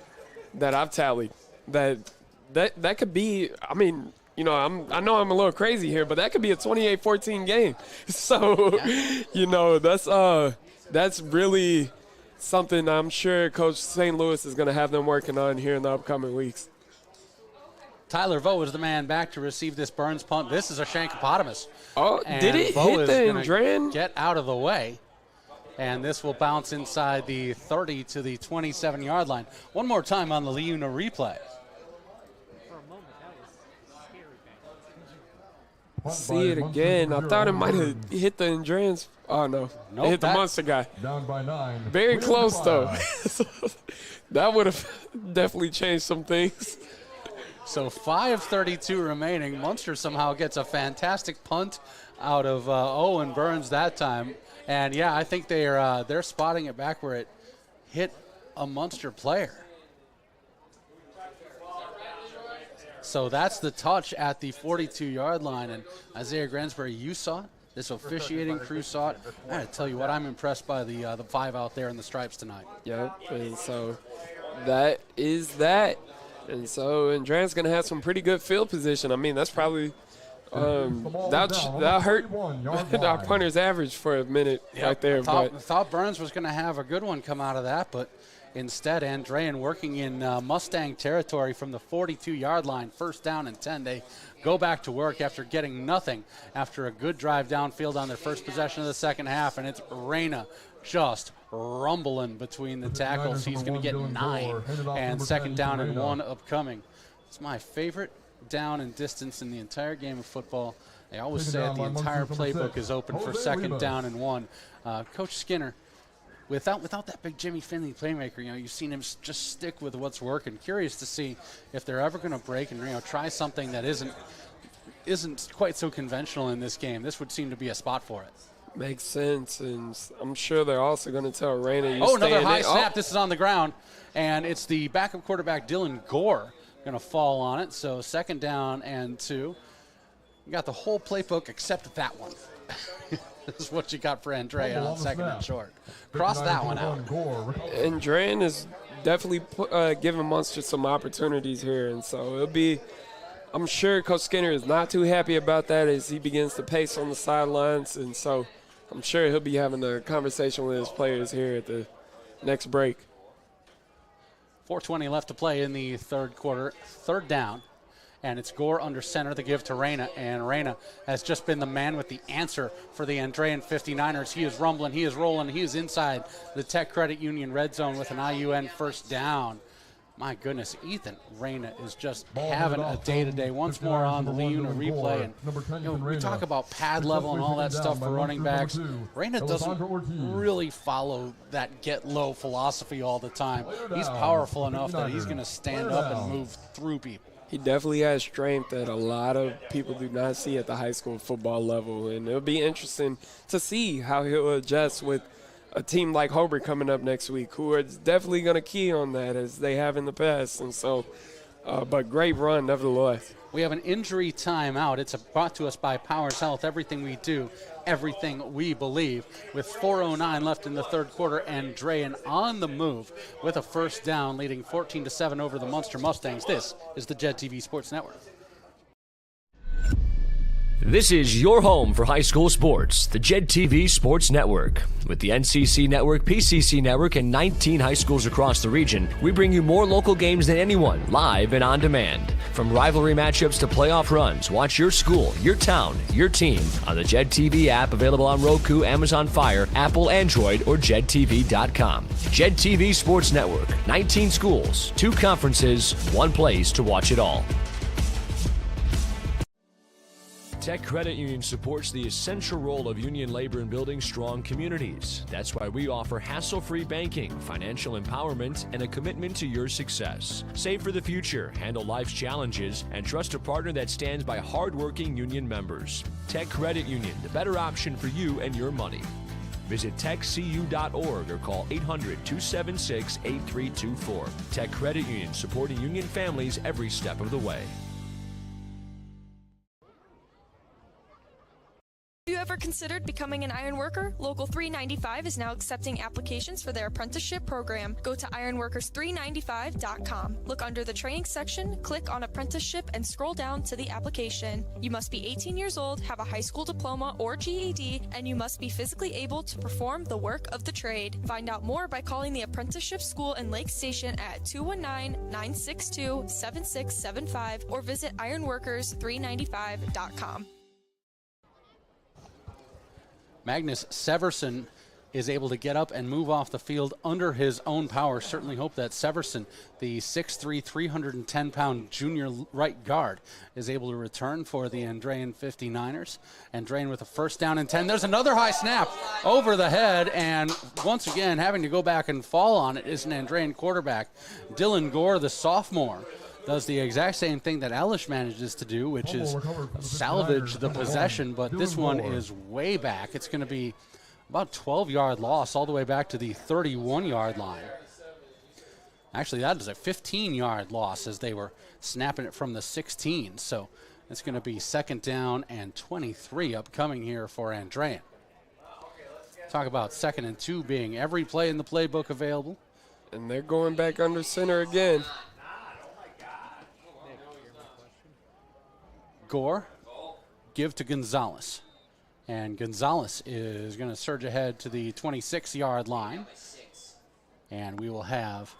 that I've tallied. That could be, I mean, you know, I know I'm a little crazy here, but that could be a 28-14 game. So, you know, that's really something I'm sure Coach St. Louis is going to have them working on here in the upcoming weeks. Tyler Vo is the man back to receive this Burns punt. This is a Shankopotamus. Oh, and did it Vo hit the Andrean? Get out of the way. And this will bounce inside the 30 to the 27-yard line. One more time on the Leuna replay. See it again. I thought it might have hit the Andreans. Oh, no. Nope, it hit the Munster guy. Down by 9. Very close, though. That would have definitely changed some things. So 5:32 remaining. Munster somehow gets a fantastic punt out of Owen Burns that time. And, yeah, I think they're spotting it back where it hit a Munster player. So that's the touch at the 42-yard line. And Isaiah Gransbury, you saw it. This officiating crew saw it. I got to tell you what, I'm impressed by the 5 out there in the stripes tonight. Yep, and so that is that. And so Andrean's going to have some pretty good field position. I mean, that's probably that hurt our punter's average for a minute right there. I thought Burns was going to have a good one come out of that, but instead, Andrean working in Mustang territory from the 42-yard line, 1st down and 10. They go back to work after getting nothing after a good drive downfield on their first possession of the second half, and it's Reyna just rumbling between the tackles. He's going to get 9, and 2nd down and 1 upcoming. It's my favorite down and distance in the entire game of football. They always say that the entire playbook is open for 2nd down and 1. Coach Skinner, without that big Jimmy Finley playmaker, you know, you've seen him just stick with what's working. Curious to see if they're ever going to break and, you know, try something that isn't quite so conventional in this game. This would seem to be a spot for it. Makes sense, and I'm sure they're also going to tell Reyna. Another high snap. This is on the ground, and it's the backup quarterback Dylan Gore going to fall on it. So 2nd down and 2. You got the whole playbook except that one. This is what you got for Andrea on 2nd and short. Cross that one out. Andrean is definitely giving Munster some opportunities here, and so it'll be. I'm sure Coach Skinner is not too happy about that as he begins to pace on the sidelines, and so I'm sure he'll be having a conversation with his players here at the next break. 4:20 left to play in the 3rd quarter. 3rd down, and it's Gore under center, the give to Reyna, and Reyna has just been the man with the answer for the Andrean 59ers. He is rumbling, he is rolling, he is inside the Tech Credit Union red zone with an IUN 1st down. My goodness, Ethan Reyna is just having a day-to-day. Once more on the Leuna replay. And, you know, we talk about pad level and all that stuff for running backs. Reyna doesn't really follow that get-low philosophy all the time. He's powerful enough that he's going to stand up and move through people. He definitely has strength that a lot of people do not see at the high school football level. And it'll be interesting to see how he'll adjust with a team like Hobart coming up next week, who is definitely going to key on that as they have in the past. And so But great run, nevertheless. We have an injury timeout. It's brought to us by Powers Health. Everything we do, everything we believe. With 4:09 left in the third quarter, Andrean on the move with a first down, leading 14-7 over the Munster Mustangs. This is the Jed TV Sports Network. This is your home for high school sports, the Jed TV Sports Network. With the NCC Network, PCC Network, and 19 high schools across the region, we bring you more local games than anyone, live and on demand. From rivalry matchups to playoff runs, watch your school, your town, your team on the Jed TV app, available on Roku, Amazon Fire, Apple, Android, or JedTV.com. Jed TV Sports Network, 19 schools, 2 conferences, 1 place to watch it all. Tech Credit Union supports the essential role of union labor in building strong communities. That's why we offer hassle-free banking, financial empowerment, and a commitment to your success. Save for the future, handle life's challenges, and trust a partner that stands by hardworking union members. Tech Credit Union, the better option for you and your money. Visit techcu.org or call 800-276-8324. Tech Credit Union, supporting union families every step of the way. Have you ever considered becoming an iron worker? Local 395 is now accepting applications for their apprenticeship program. Go to ironworkers395.com. Look under the training section, click on apprenticeship, and scroll down to the application. You must be 18 years old, have a high school diploma or GED, and you must be physically able to perform the work of the trade. Find out more by calling the apprenticeship school in Lake Station at 219-962-7675 or visit ironworkers395.com. Magnus Severson is able to get up and move off the field under his own power. Certainly hope that Severson, the 6'3", 310-pound junior right guard, is able to return for the Andrean 59ers. Andrean with a first down and 10. There's another high snap over the head, and once again having to go back and fall on it is an Andrean quarterback. Dylan Gore, the sophomore, does the exact same thing that Elish manages to do, which is salvage the possession, but this one is way back. It's going to be about 12-yard loss all the way back to the 31-yard line. Actually, that is a 15-yard loss as they were snapping it from the 16. So it's going to be 2nd down and 23 upcoming here for Andrean. Talk about 2nd and 2 being every play in the playbook available. And they're going back under center again. Gore, give to Gonzalez. And Gonzalez is going to surge ahead to the 26-yard line. And we will have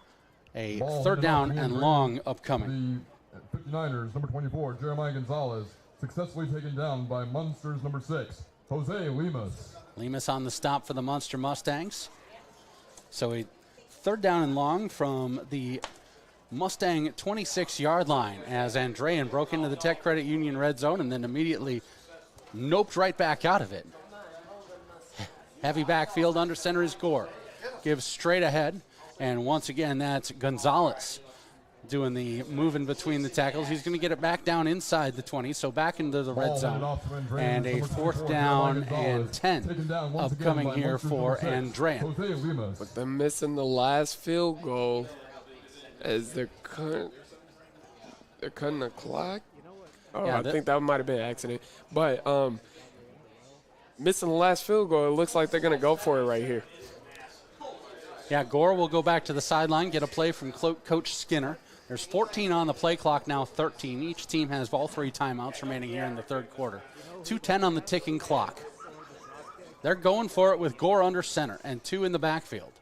a 3rd down and long upcoming. The 59ers, number 24, Jeremiah Gonzalez, successfully taken down by Munster's number 6, Jose Lemus. Lemus on the stop for the Munster Mustangs. So a 3rd down and long from the Mustang 26-yard line as Andrean broke into the Tech Credit Union red zone and then immediately noped right back out of it. Heavy backfield under center is Gore. Gives straight ahead, and once again that's Gonzalez doing the moving between the tackles. He's going to get it back down inside the 20, so back into the red zone. And a 4th down and 10 upcoming here for Andrean. But they're missing the last field goal as they're cutting the clock. Oh, yeah, I think that might have been an accident. But missing the last field goal, it looks like they're going to go for it right here. Yeah, Gore will go back to the sideline, get a play from Coach Skinner. There's 14 on the play clock now, 13. Each team has all 3 timeouts remaining here in the 3rd quarter. 2:10 on the ticking clock. They're going for it with Gore under center and 2 in the backfield.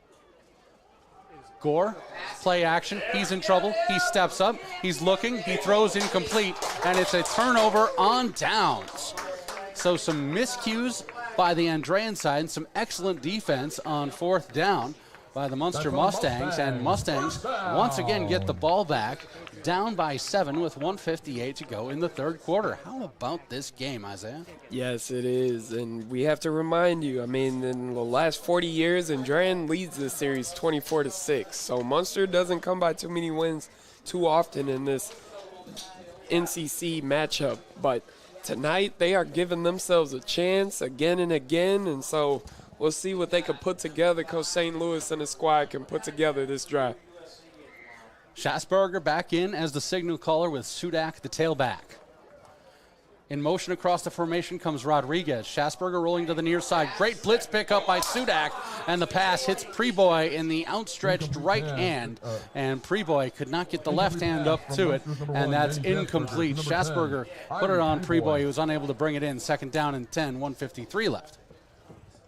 Gore, play action, he's in trouble, he steps up, he's looking, he throws incomplete, and it's a turnover on downs. So some miscues by the Andrean side and some excellent defense on 4th down by the Munster Mustangs, and Mustangs once again get the ball back, down by 7 with 1:58 to go in the 3rd quarter. How about this game, Isaiah? Yes, it is, and we have to remind you, I mean, in the last 40 years, Andrean leads this series 24-6, so Munster doesn't come by too many wins too often in this NCC matchup, but tonight they are giving themselves a chance again and again, and so we'll see what they can put together. Coach St. Louis and his squad can put together this drive. Schassberger back in as the signal caller with Sudak, the tailback. In motion across the formation comes Rodriguez. Schassberger rolling to the near side. Great blitz pickup by Sudak, and the pass hits Preboy in the outstretched right hand, and Preboy could not get the left hand up to it, and that's incomplete. Schassberger put it on Preboy. He was unable to bring it in. Second down and 10, 1:53 left.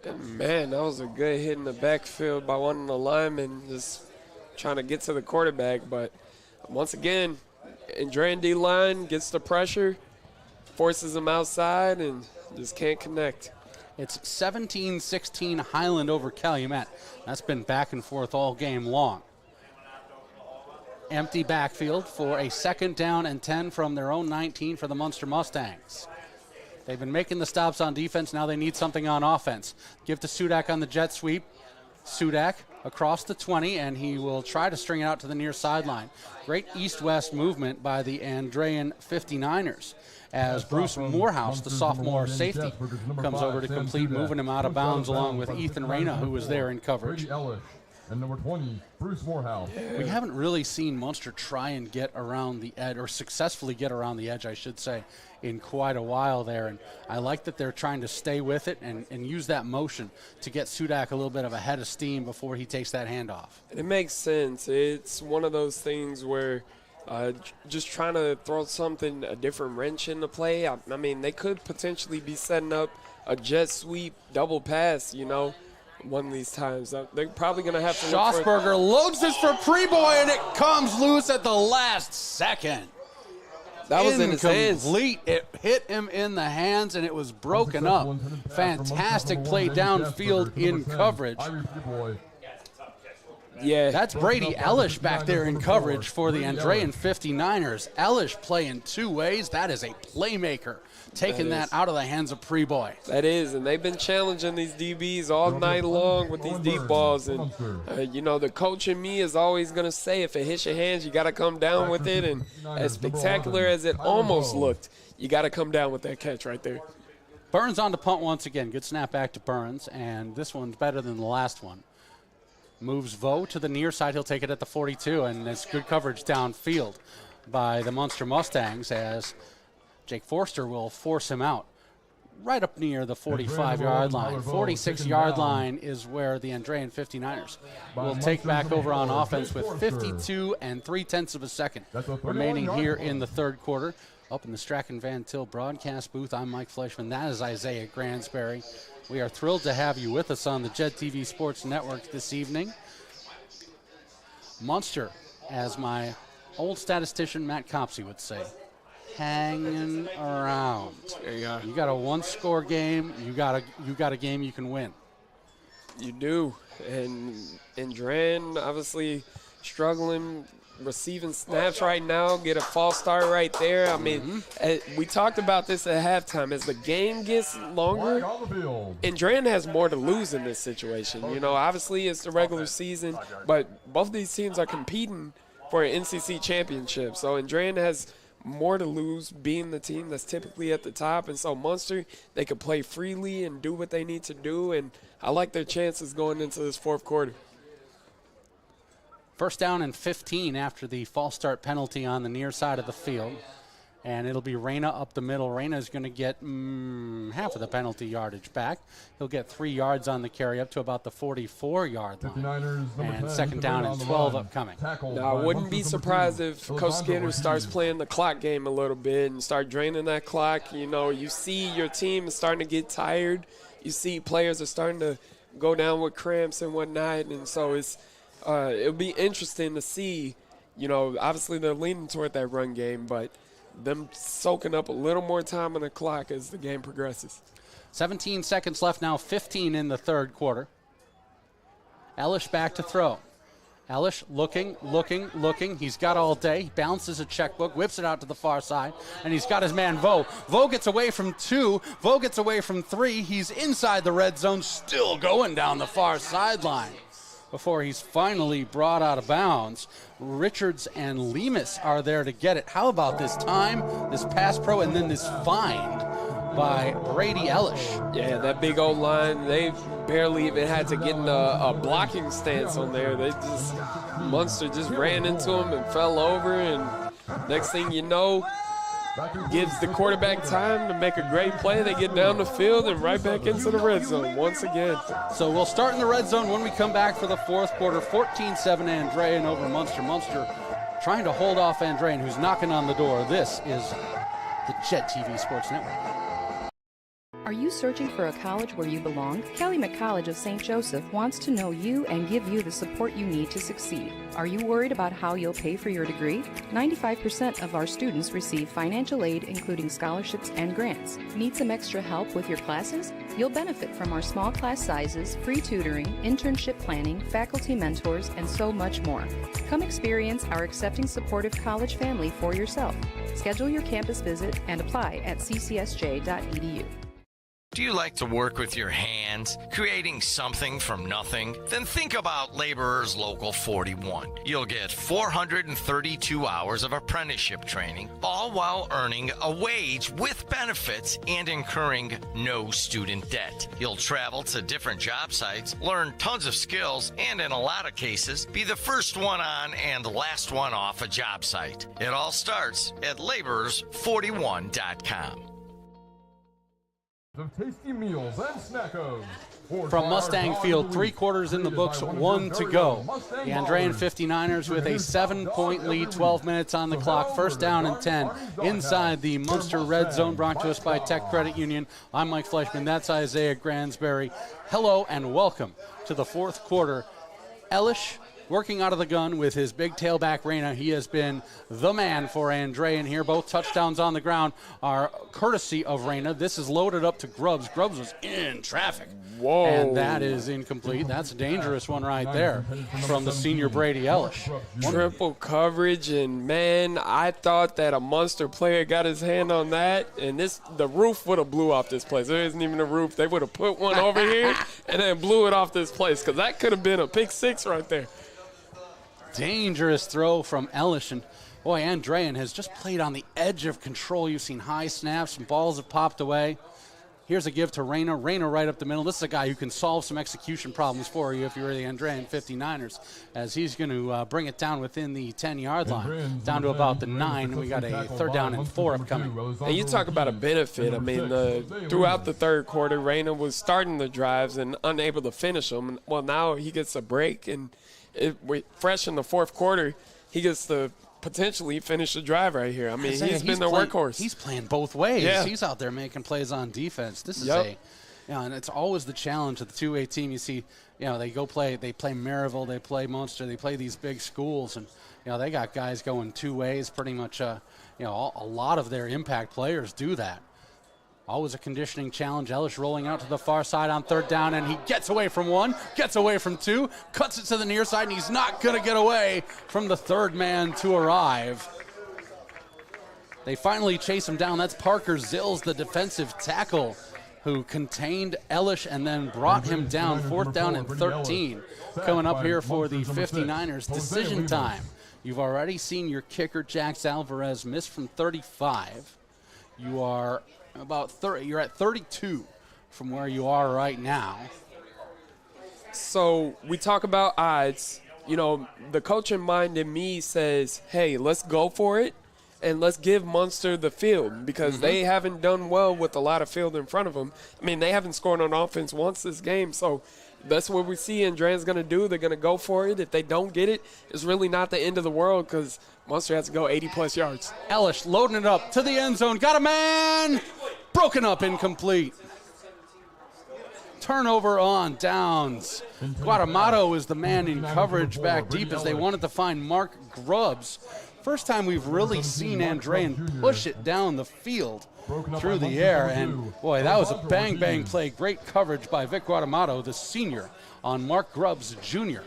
Man, that was a good hit in the backfield by one of the linemen, just trying to get to the quarterback. But once again, Andrean D-line gets the pressure, forces him outside, and just can't connect. It's 17-16 Highland over Calumet. That's been back and forth all game long. Empty backfield for a second down and 10 from their own 19 for the Munster Mustangs. They've been making the stops on defense. Now they need something on offense. Give to Sudak on the jet sweep. Sudak across the 20, and he will try to string it out to the near sideline. Great east-west movement by the Andrean 59ers as Bruce Morehouse, the sophomore safety, comes over to complete, moving him out of bounds along with Ethan Reyna, who was there in coverage. And number 20, Bruce Morehouse. We haven't really seen Munster try and get around the edge, or successfully get around the edge, I should say, in quite a while there. And I like that they're trying to stay with it and use that motion to get Sudak a little bit of a head of steam before he takes that handoff. It makes sense. It's one of those things where just trying to throw something, a different wrench into play. I mean, they could potentially be setting up a jet sweep double pass, you know, one of these times. They're probably going to have to Schassberger loads this for Preboy, and it comes loose at the last second. That was in his hands. Incomplete. It hit him in the hands, and it was broken up. Fantastic play downfield in coverage. Yeah. That's Brady Ellish back there in coverage for the Andrean 59ers. Ellish playing two ways. That is a playmaker, taking that out of the hands of Preboy. That is, and they've been challenging these DBs all night long with these deep balls. And, you know, the coach in me is always going to say, if it hits your hands, you got to come down with it. And as spectacular as it almost looked, you got to come down with that catch right there. Burns on to punt once again. Good snap back to Burns, and this one's better than the last one. Moves Vo to the near side. He'll take it at the 42, and it's good coverage downfield by the Munster Mustangs as Jake Forster will force him out right up near the 45-yard line. 46-yard line is where the Andrean 59ers will take back over on offense with 52 3/10 of a second remaining here in the third quarter. Up in the Strachan Van Til broadcast booth, I'm Mike Fleischman. That is Isaiah Gransberry. We are thrilled to have you with us on the Jet TV Sports Network this evening. Munster, as my old statistician Matt Copsey would say, hanging around. There you go. You got a one-score game. You got a game you can win. You do, and Andrean obviously struggling receiving snaps right now, get a false start right there. I mean, we talked about this at halftime. As the game gets longer, Andrean has more to lose in this situation. You know, obviously it's the regular season, but both of these teams are competing for an NCC championship. So Andrean has more to lose being the team that's typically at the top. And so Munster, they can play freely and do what they need to do. And I like their chances going into this fourth quarter. First down and 15 after the false start penalty on the near side of the field. And it'll be Reyna up the middle. Reyna is going to get half of the penalty yardage back. He'll get 3 yards on the carry up to about the 44-yard line. And second down and 12 upcoming. Now, I wouldn't be surprised if Coach Skinner starts playing the clock game a little bit and start draining that clock. You know, you see your team is starting to get tired. You see players are starting to go down with cramps and whatnot. And so it'll be interesting to see, you know, obviously they're leaning toward that run game, but them soaking up a little more time on the clock as the game progresses. 17 seconds left now, 15 in the third quarter. Ellish back to throw. Ellish looking. He's got all day. He bounces a checkbook, whips it out to the far side, and he's got his man Vo. Vo gets away from 2. Vo gets away from 3. He's inside the red zone, still going down the far sideline before he's finally brought out of bounds. Richards and Lemus are there to get it. How about this time, this pass pro, and then this find by Brady Ellish. Yeah, that big old line, they barely even had to get in a blocking stance on there. Munster just ran into him and fell over, and next thing you know, gives the quarterback time to make a great play. They get down the field and right back into the red zone once again. So we'll start in the red zone when we come back for the fourth quarter. 14-7 Andrean over Munster. Munster trying to hold off Andrean, who's knocking on the door. This is the Jet TV Sports Network. Are you searching for a college where you belong? Calumet College of St. Joseph wants to know you and give you the support you need to succeed. Are you worried about how you'll pay for your degree? 95% of our students receive financial aid, including scholarships and grants. Need some extra help with your classes? You'll benefit from our small class sizes, free tutoring, internship planning, faculty mentors, and so much more. Come experience our accepting, supportive college family for yourself. Schedule your campus visit and apply at ccsj.edu. Do you like to work with your hands, creating something from nothing? Then think about Laborers Local 41. You'll get 432 hours of apprenticeship training, all while earning a wage with benefits and incurring no student debt. You'll travel to different job sites, learn tons of skills, and in a lot of cases, be the first one on and the last one off a job site. It all starts at laborers41.com. Of tasty meals and snackos. From Mustang Field, 3 quarters in the books, 1 to go. The Andrean 59ers with a 7-point lead, 12 minutes on the clock, first down and 10 inside the Munster red zone, brought to us by Tech Credit Union. I'm Mike Fleischman, that's Isaiah Gransberry. Hello and welcome to the fourth quarter. Ellish working out of the gun with his big tailback, Reyna. He has been the man for Andrean here. Both touchdowns on the ground are courtesy of Reyna. This is loaded up to Grubbs. Grubbs was in traffic. Whoa. And that is incomplete. That's a dangerous one right there from the senior Brady Ellish. Triple coverage, and man, I thought that a Munster player got his hand on that, and the roof would have blew off this place. There isn't even a roof. They would have put one over here and then blew it off this place, because that could have been a pick six right there. Dangerous throw from Ellish, and boy, Andrean has just played on the edge of control. You've seen high snaps, some balls have popped away. Here's a give to Reyna. Reyna right up the middle. This is a guy who can solve some execution problems for you if you're the Andrean 59ers, as he's going to bring it down within the 10-yard line, down to about the 9. We got a 3rd down and 4 upcoming. And you talk about a benefit. I mean, throughout the third quarter, Reyna was starting the drives and unable to finish them. Well, now he gets a break, and fresh in the fourth quarter, he gets to potentially finish the drive right here. I mean, he's been the workhorse. He's playing both ways. Yeah. He's out there making plays on defense. This is and it's always the challenge of the 2A team. You see, they play Maryville, they play Munster, they play these big schools, and they got guys going 2 ways. Pretty much, a lot of their impact players do that. Always a conditioning challenge. Ellish rolling out to the far side on 3rd down, and he gets away from 1, gets away from 2, cuts it to the near side, and he's not going to get away from the 3rd man to arrive. They finally chase him down. That's Parker Zills, the defensive tackle, who contained Ellish and then brought him down. 4th down and 13 coming up here for the 59ers. Decision time. You've already seen your kicker, Jax Alvarez, miss from 35. You are about 30. You're at 32 from where you are right now. So we talk about odds. The coaching mind in me says, hey, let's go for it and let's give Munster the field, because they haven't done well with a lot of field in front of them. I mean, they haven't scored on offense once this game, so that's what we see Andrean's going to do. They're going to go for it. If they don't get it, it's really not the end of the world, because Munster has to go 80-plus yards. Ellish loading it up to the end zone. Got a man! Broken up, incomplete. Turnover on downs. Guadamato is the man in coverage back deep as they wanted to find Mark Grubbs. First time we've really seen Andrean push it down the field through the air. And, boy, that was a bang-bang play. Great coverage by Vic Guadamato, the senior, on Mark Grubbs Jr.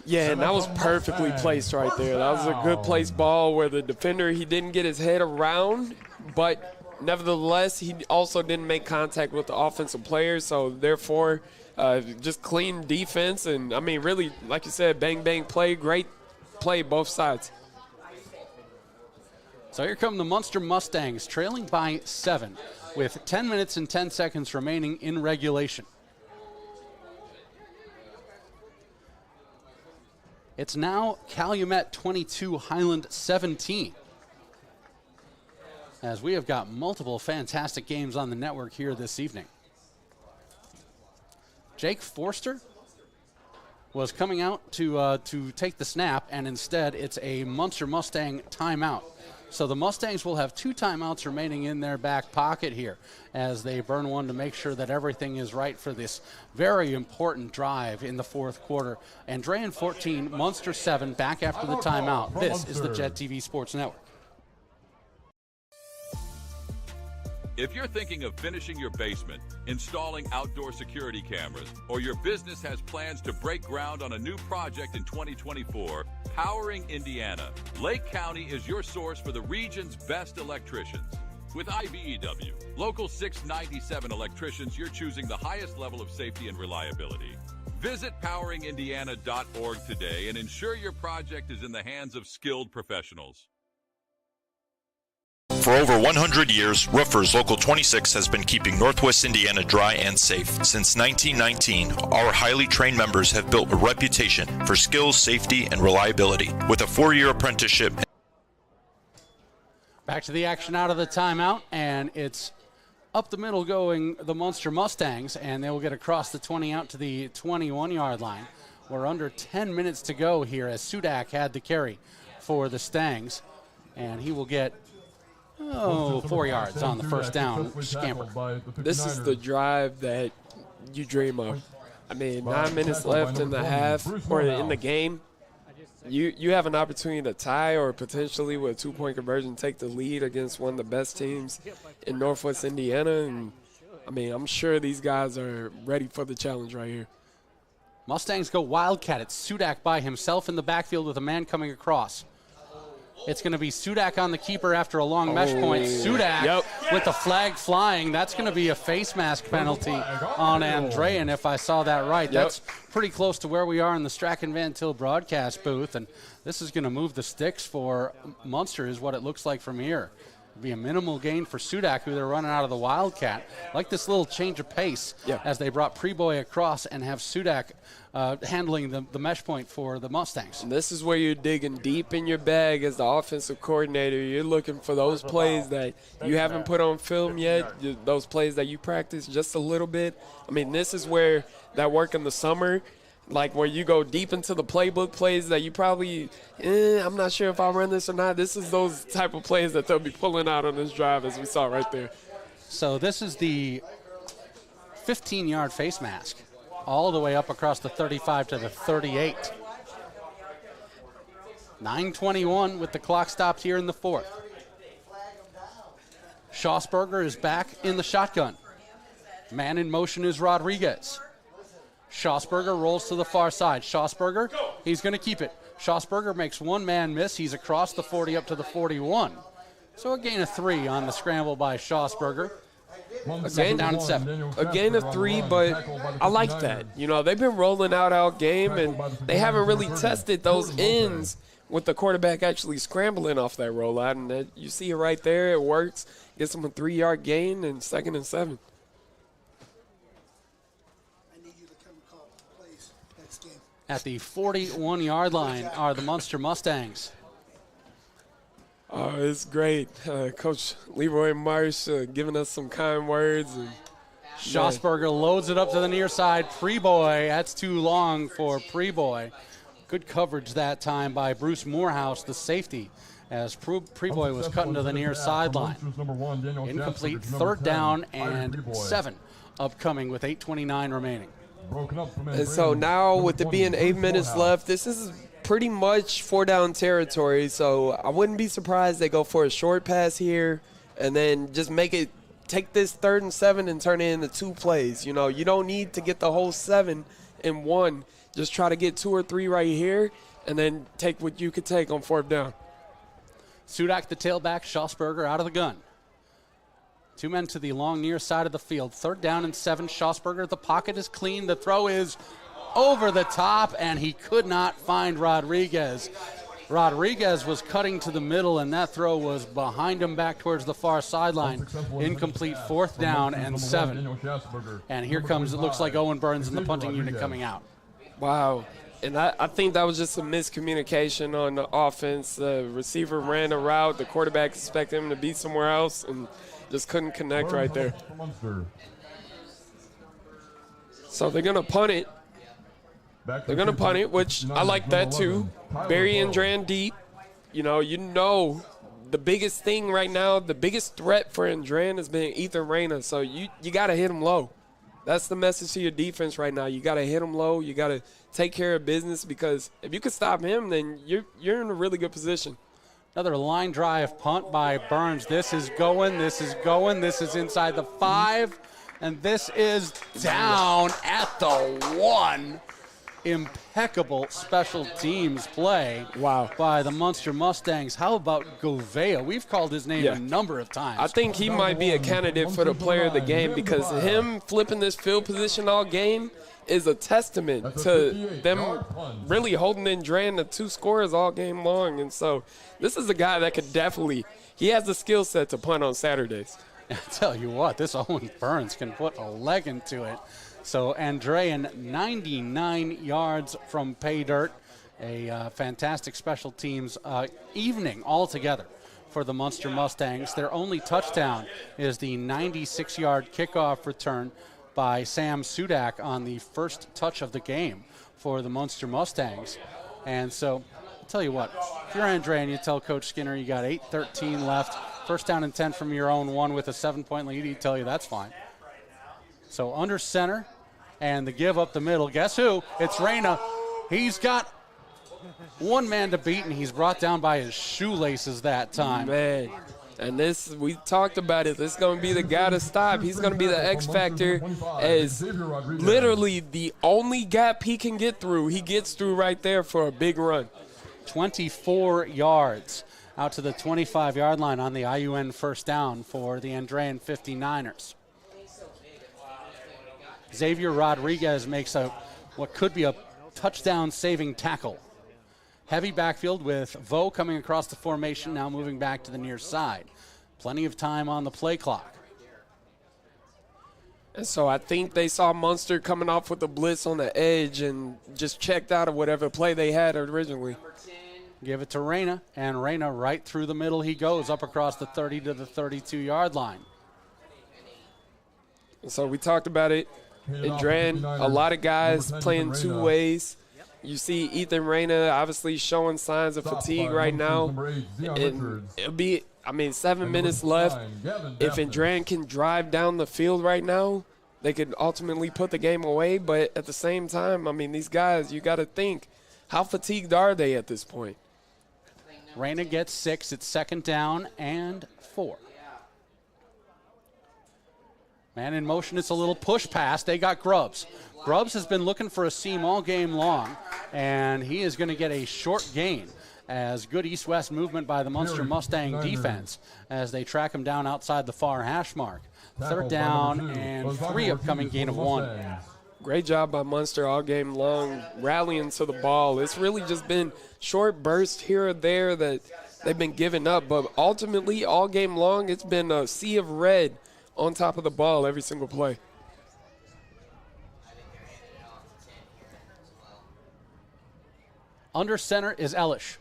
Yeah, and that was perfectly placed right there. That was a good placed ball where the defender, he didn't get his head around, but nevertheless, he also didn't make contact with the offensive players, so therefore just clean defense. And, I mean, really, like you said, bang-bang play, great play both sides. So here come the Munster Mustangs, trailing by 7. with 10 minutes and 10 seconds remaining in regulation. It's now Calumet 22, Highland 17. As we have got multiple fantastic games on the network here this evening. Jake Forster was coming out to take the snap, and instead it's a Munster Mustang timeout. So the Mustangs will have 2 timeouts remaining in their back pocket here as they burn one to make sure that everything is right for this very important drive in the fourth quarter. Andrean 14, Munster 7, back after the timeout. This is the Jet TV Sports Network. If you're thinking of finishing your basement, installing outdoor security cameras, or your business has plans to break ground on a new project in 2024, Powering Indiana, Lake County is your source for the region's best electricians. With IBEW, Local 697 electricians, you're choosing the highest level of safety and reliability. Visit poweringindiana.org today and ensure your project is in the hands of skilled professionals. For over 100 years, Roofers Local 26 has been keeping Northwest Indiana dry and safe. Since 1919, our highly trained members have built a reputation for skills, safety, and reliability. With a 4-year apprenticeship. Back to the action out of the timeout, and it's up the middle going the Munster Mustangs, and they will get across the 20 out to the 21-yard line. We're under 10 minutes to go here as Sudak had the carry for the Stangs, and he will get 4 yards on the first down scamper. This is the drive that you dream of. I mean, 9 minutes left in the half or in the game. You have an opportunity to tie or potentially with a 2-point conversion take the lead against one of the best teams in Northwest Indiana. And, I mean, I'm sure these guys are ready for the challenge right here. Mustangs go Wildcat. It's Sudak by himself in the backfield with a man coming across. It's going to be Sudak on the keeper after a long mesh point. Sudak with the flag flying. That's going to be a face mask penalty on Andrean, if I saw that right. That's pretty close to where we are in the Strachan Van Til broadcast booth, and this is going to move the sticks for Munster is what it looks like from here. It'll be a minimal gain for Sudak, who they're running out of the Wildcat. Like this little change of pace as they brought Preboy across and have Sudak handling the mesh point for the Mustangs. And this is where you're digging deep in your bag as the offensive coordinator. You're looking for those plays that you haven't put on film yet, those plays that you practice just a little bit. I mean, this is where that work in the summer, like where you go deep into the playbook plays that you probably, I'm not sure if I'll run this or not. This is those type of plays that they'll be pulling out on this drive as we saw right there. So this is the 15-yard face mask, all the way up across the 35 to the 38. 9:21 with the clock stopped here in the fourth. Schosberger is back in the shotgun. Man in motion is Rodriguez. Schosberger rolls to the far side. Schosberger, he's going to keep it. Schosberger makes one man miss. He's across the 40 up to the 41. So a gain of 3 on the scramble by Schosberger. Down at 7. A gain of 3, but I like that. You know, they've been rolling out game, and they haven't really tested those ends with the quarterback actually scrambling off that rollout. And you see it right there. It works. Gets them a 3-yard gain and 2nd and 7. At the 41-yard line are the Munster Mustangs. Oh, it's great. Coach Leroy Marsh giving us some kind words. And Schosberger loads it up to the near side. Preboy, that's too long for Preboy. Good coverage that time by Bruce Morehouse, the safety, as Preboy was cutting to the near sideline. Incomplete, 3rd down and 7 upcoming with 8:29 remaining. And so now with it being 8 minutes left, this is pretty much 4-down territory. So I wouldn't be surprised they go for a short pass here and then just take this 3rd and 7 and turn it into 2 plays. You know, you don't need to get the whole 7 in one. Just try to get 2 or 3 right here and then take what you could take on 4th down. Sudak, the tailback, Schosberger out of the gun. 2 men to the long near side of the field. 3rd down and 7. Schosberger, the pocket is clean. The throw is over the top, and he could not find Rodriguez. Rodriguez was cutting to the middle, and that throw was behind him back towards the far sideline. Incomplete, 4th down and 7. And here comes, it looks like Owen Burns in the punting unit coming out. Wow. And I think that was just a miscommunication on the offense. The receiver ran a route. The quarterback expected him to be somewhere else and just couldn't connect right there. So they're going to punt it. They're going to punt it, which I like that too. Bury Andrean deep. You know the biggest thing right now, the biggest threat for Andrean has been Ethan Reyna. So you got to hit him low. That's the message to your defense right now. You got to hit him low. You got to take care of business, because if you can stop him, then you're in a really good position. Another line drive punt by Burns. This is going. This is going. This is inside the 5. And this is down at the 1. Impeccable special teams play by the Munster Mustangs. How about Govea? We've called his name a number of times. I think he might be a candidate for the player of the game, because him flipping this field position all game is a testament to them really holding Andrean to 2 scores all game long. And so this is a guy that could definitely – he has the skill set to punt on Saturdays. I tell you what, this Owen Burns can put a leg into it. So Andrean, 99 yards from pay dirt. A fantastic special teams evening altogether for the Munster Mustangs. Their only touchdown is the 96-yard kickoff return by Sam Sudak on the first touch of the game for the Munster Mustangs. And so, I'll tell you what, if you're Andrean, you tell Coach Skinner you got 8:13 left, 1st down and 10 from your own 1 with a 7-point lead, he'd tell you that's fine. So under center, and the give up the middle. Guess who? It's Reyna. He's got one man to beat, and he's brought down by his shoelaces that time. Man, and this, we talked about it. This is going to be the guy to stop. He's going to be the X factor, as literally the only gap he can get through, he gets through right there for a big run. 24 yards out to the 25-yard line on the IUN 1st down for the Andrean 59ers. Xavier Rodriguez makes what could be a touchdown-saving tackle. Heavy backfield with Vo coming across the formation, now moving back to the near side. Plenty of time on the play clock. And so I think they saw Munster coming off with a blitz on the edge and just checked out of whatever play they had originally. Give it to Reyna, and Reyna right through the middle he goes, up across the 30 to the 32-yard line. And so we talked about it. Andrean, a lot of guys playing 2 ways. You see Ethan Reyna obviously showing signs of fatigue right now. And it'll be, 7 minutes left. If Andrean can drive down the field right now, they could ultimately put the game away. But at the same time, these guys, you got to think, how fatigued are they at this point? Reyna gets 6. It's 2nd down and 4. Man in motion, it's a little push pass. They got Grubbs. Grubbs has been looking for a seam all game long, and he is going to get a short gain as good east-west movement by the Munster Mustang defense as they track him down outside the far hash mark. 3rd down and 3 upcoming gain of 1. Great job by Munster all game long, rallying to the ball. It's really just been short bursts here or there that they've been giving up, but ultimately all game long it's been a sea of red on top of the ball every single play. Under center is Elish.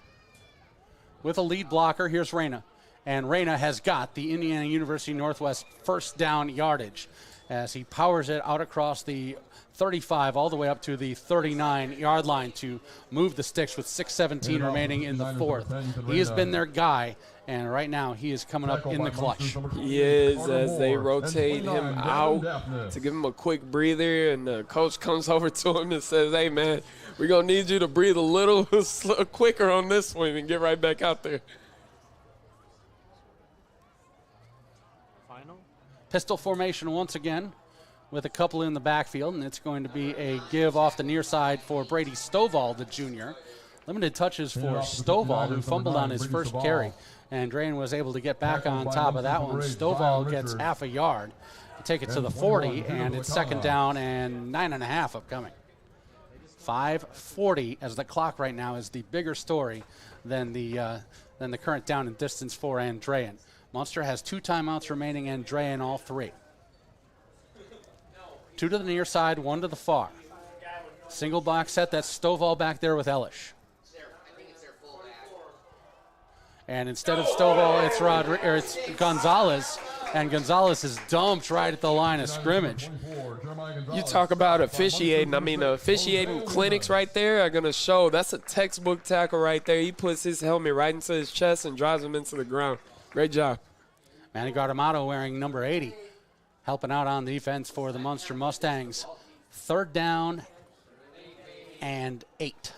With a lead blocker, here's Reyna. And Reyna has got the Indiana University Northwest 1st down yardage as he powers it out across the 35 all the way up to the 39-yard line to move the sticks with 6:17 remaining in the 4th. He has been their guy, and right now he is coming up in the clutch. He is, as they rotate him out to give him a quick breather, and the coach comes over to him and says, hey, man, we're going to need you to breathe a little quicker on this one and get right back out there. Pistol formation once again with a couple in the backfield, and it's going to be a give off the near side for Brady Stovall, the junior. Limited touches for Stovall, who fumbled on his first carry. And Andrean was able to get back on top of that one. Stovall gets half a yard to take it to the 40, and it's 2nd down and 9.5 upcoming. 5:40 as the clock right now is the bigger story than the current down and distance for Andrean. Munster has 2 timeouts remaining, Andrean all 3. 2 to the near side, 1 to the far. Single box set, that's Stovall back there with Elish. And instead of Stovall, it's Gonzalez, and Gonzalez is dumped right at the line of scrimmage. You talk about officiating. I mean, the officiating clinics right there are going to show. That's a textbook tackle right there. He puts his helmet right into his chest and drives him into the ground. Great job. Manny Guardamato wearing number 80, helping out on defense for the Munster Mustangs. 3rd down and 8.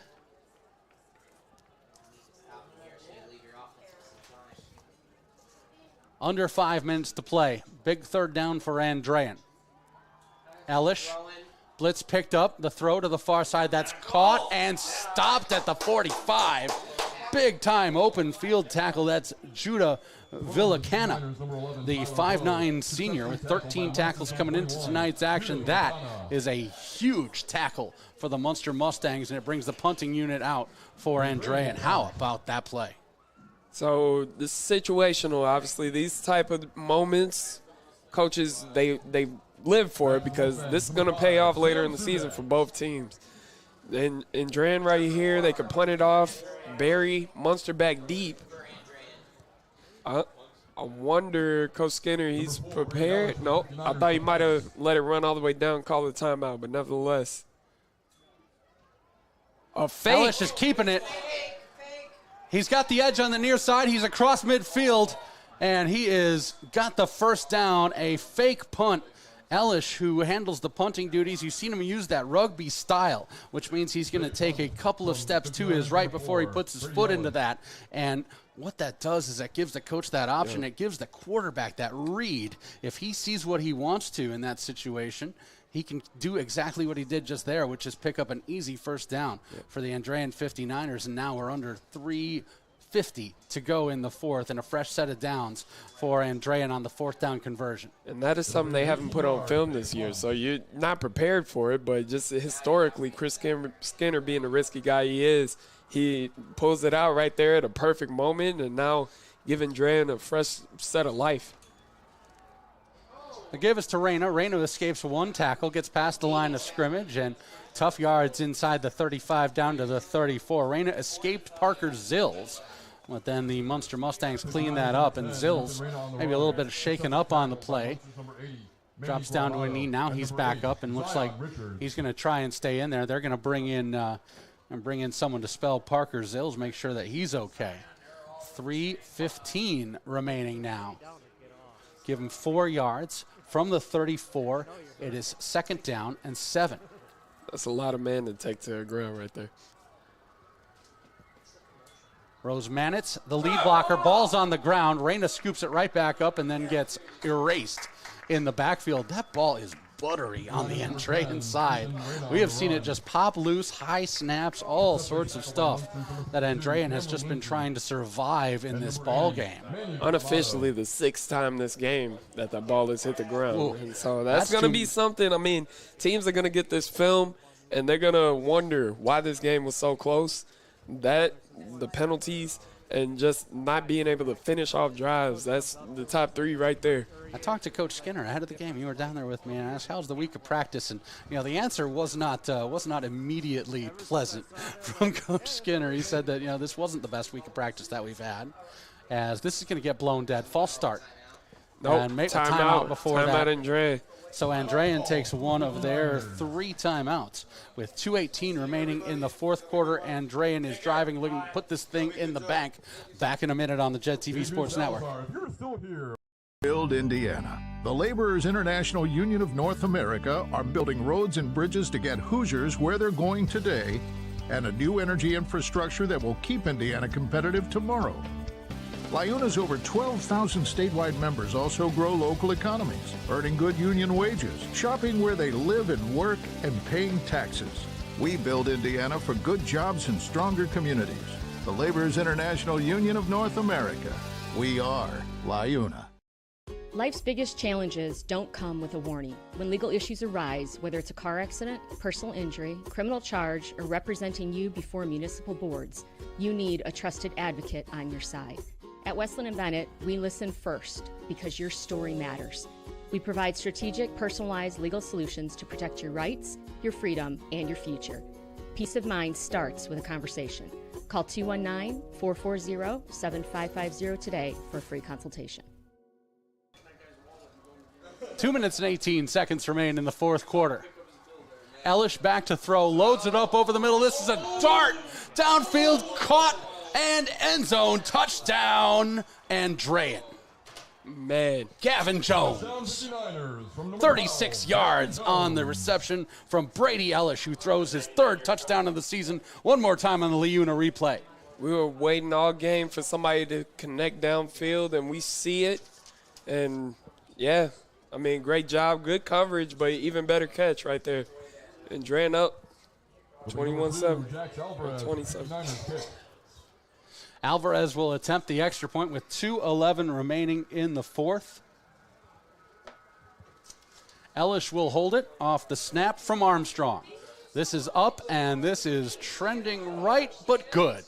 Under 5 minutes to play. Big 3rd down for Andrean. Elish, blitz picked up. The throw to the far side. That's caught and stopped at the 45. Big time open field tackle. That's Judah Villacana, the 5'9 senior with 13 tackles coming into tonight's action. That is a huge tackle for the Munster Mustangs, and it brings the punting unit out for Andrean. How about that play? So this is situational. Obviously, these type of moments, coaches, they live for it because this is going to pay off later in the season for both teams. And Andrean right here, they can punt it off, bury Munster back deep. I wonder, Coach Skinner, he's prepared? Nope. I thought he might have let it run all the way down, call the timeout, but nevertheless. A fake. Elish is keeping it. He's got the edge on the near side. He's across midfield, and he is got the 1st down, a fake punt. Elish, who handles the punting duties, you've seen him use that rugby style, which means he's going to take a couple of steps to his right before he puts his foot into that. And what that does is that gives the coach that option. Yeah. It gives the quarterback that read. If he sees what he wants to in that situation, he can do exactly what he did just there, which is pick up an easy 1st down for the Andrean 59ers. And now we're under 3:50 to go in the 4th, and a fresh set of downs for Andrean on the 4th down conversion. And that is something they haven't put on film this year, so you're not prepared for it, but just historically, Chris Skinner being the risky guy he is, he pulls it out right there at a perfect moment, and now giving Andrean a fresh set of life. They give us to Reyna. Reyna escapes 1 tackle, gets past the line of scrimmage, and tough yards inside the 35 down to the 34. Reyna escaped Parker Zills, but then the Munster Mustangs clean that up, and Zills maybe a little bit of shaken up on the play. Drops down to a knee. Now he's back up and looks like he's going to try and stay in there. They're going to bring in someone to spell Parker Zills, make sure that he's okay. 3:15 remaining now. Give him 4 yards from the 34. It is 2nd down and 7. That's a lot of man to take to the ground right there. Rose Manitz, the lead blocker, ball's on the ground. Reyna scoops it right back up and then gets erased in the backfield. That ball is buttery on the Andrean side. We have seen it just pop loose, high snaps, all sorts of stuff that Andrean has just been trying to survive in this ball game. Unofficially, the 6th time this game that the ball has hit the ground. Ooh, and so that's going to be something. I mean, teams are going to get this film, and they're going to wonder why this game was so close. That, the penalties, and just not being able to finish off drives, that's the top 3 right there. I talked to Coach Skinner ahead of the game. You were down there with me, and I asked, how's the week of practice? And, the answer was not immediately pleasant from Coach Skinner. He said that, this wasn't the best week of practice that we've had, as this is going to get blown dead. False start. Nope, and timeout before that. Timeout, Andrean. So Andrean takes one of their 3 timeouts with 2:18 remaining in the 4th quarter. Andrean is driving, looking to put this thing in the bank. Back in a minute on the Jet TV Sports Network. Build Indiana. The Laborers International Union of North America are building roads and bridges to get Hoosiers where they're going today, and a new energy infrastructure that will keep Indiana competitive tomorrow. LIUNA's over 12,000 statewide members also grow local economies, earning good union wages, shopping where they live and work, and paying taxes. We build Indiana for good jobs and stronger communities. The Laborers International Union of North America. We are LIUNA. Life's biggest challenges don't come with a warning. When legal issues arise, whether it's a car accident, personal injury, criminal charge, or representing you before municipal boards, you need a trusted advocate on your side. At Westland and Bennett, we listen first because your story matters. We provide strategic, personalized legal solutions to protect your rights, your freedom, and your future. Peace of mind starts with a conversation. Call 219-440-7550 today for a free consultation. 2 minutes and 18 seconds remain in the fourth quarter. Elish back to throw, loads it up over the middle. This is a dart, downfield, caught, and end zone, touchdown, Andrean. Man, Gavin Jones, 36 yards on the reception from Brady Elish, who throws his third touchdown of the season. One more time on the Leuna replay. We were waiting all game for somebody to connect downfield, and we see it. And, yeah, I mean, great job, good coverage, but even better catch right there. And Andrean up 21-7, 27. Alvarez will attempt the extra point with 2:11 remaining in the fourth. Elish will hold it off the snap from Armstrong. This is up, and this is trending right, but good.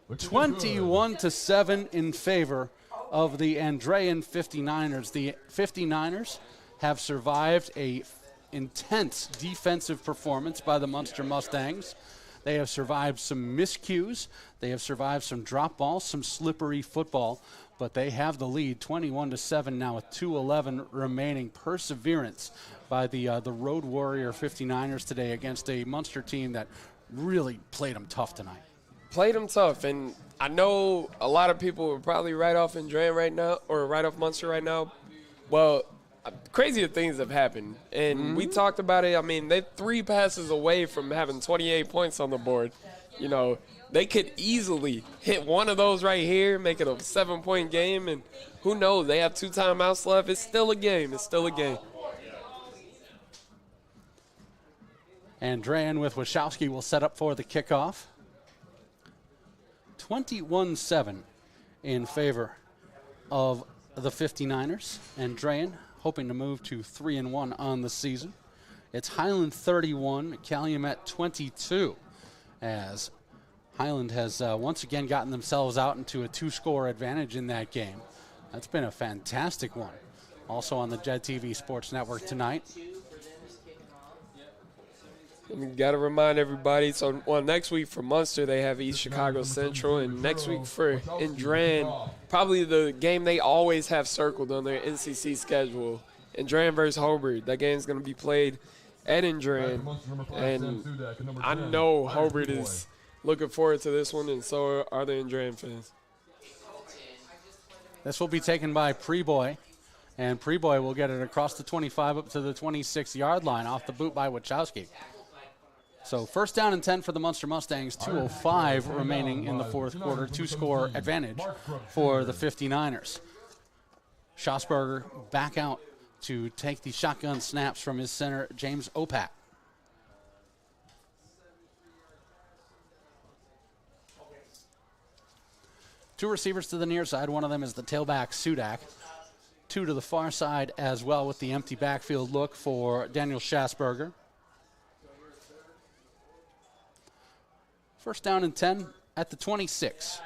21-7 in favor of the Andrean 59ers. The 59ers have survived a intense defensive performance by the Munster Mustangs. They have survived some miscues. They have survived some drop balls, some slippery football, but they have the lead 21-7 now with 2:11 remaining. Perseverance by the Road Warrior 59ers today against a Munster team that really played them tough tonight. Played them tough, and I know a lot of people will probably write off Andrean right now, or write off Munster right now. Well, crazier things have happened, and we talked about it. I mean, they're 3 passes away from having 28 points on the board. You know, they could easily hit one of those right here, make it a 7-point game, and who knows? They have 2 timeouts left. It's still a game. It's still a game. Andrean with Wachowski will set up for the kickoff. 21-7 in favor of the 59ers. Andrean hoping to move to 3-1 on the season. It's Highland 31, Calumet 22, as Highland has once again gotten themselves out into a 2-score advantage in that game. That's been a fantastic one. Also on the Jed TV Sports Network tonight. We got to remind everybody, so next week for Munster, they have East Chicago Central, and next week for Andrean, probably the game they always have circled on their NCC schedule, Andrean versus Hobart. That game's going to be played at Andrean, and I know Hobart is looking forward to this one, and so are the Andrean fans. This will be taken by Preboy, and Preboy will get it across the 25 up to the 26-yard line off the boot by Wachowski. So first down and 10 for the Munster Mustangs, 2:05 remaining in the fourth quarter, 2-score advantage for the 59ers. Schossberger back out to take the shotgun snaps from his center, James Opat. Two receivers to the near side. One of them is the tailback, Sudak. 2 to the far side as well with the empty backfield look for Daniel Schossberger. First down and 10 at the 26.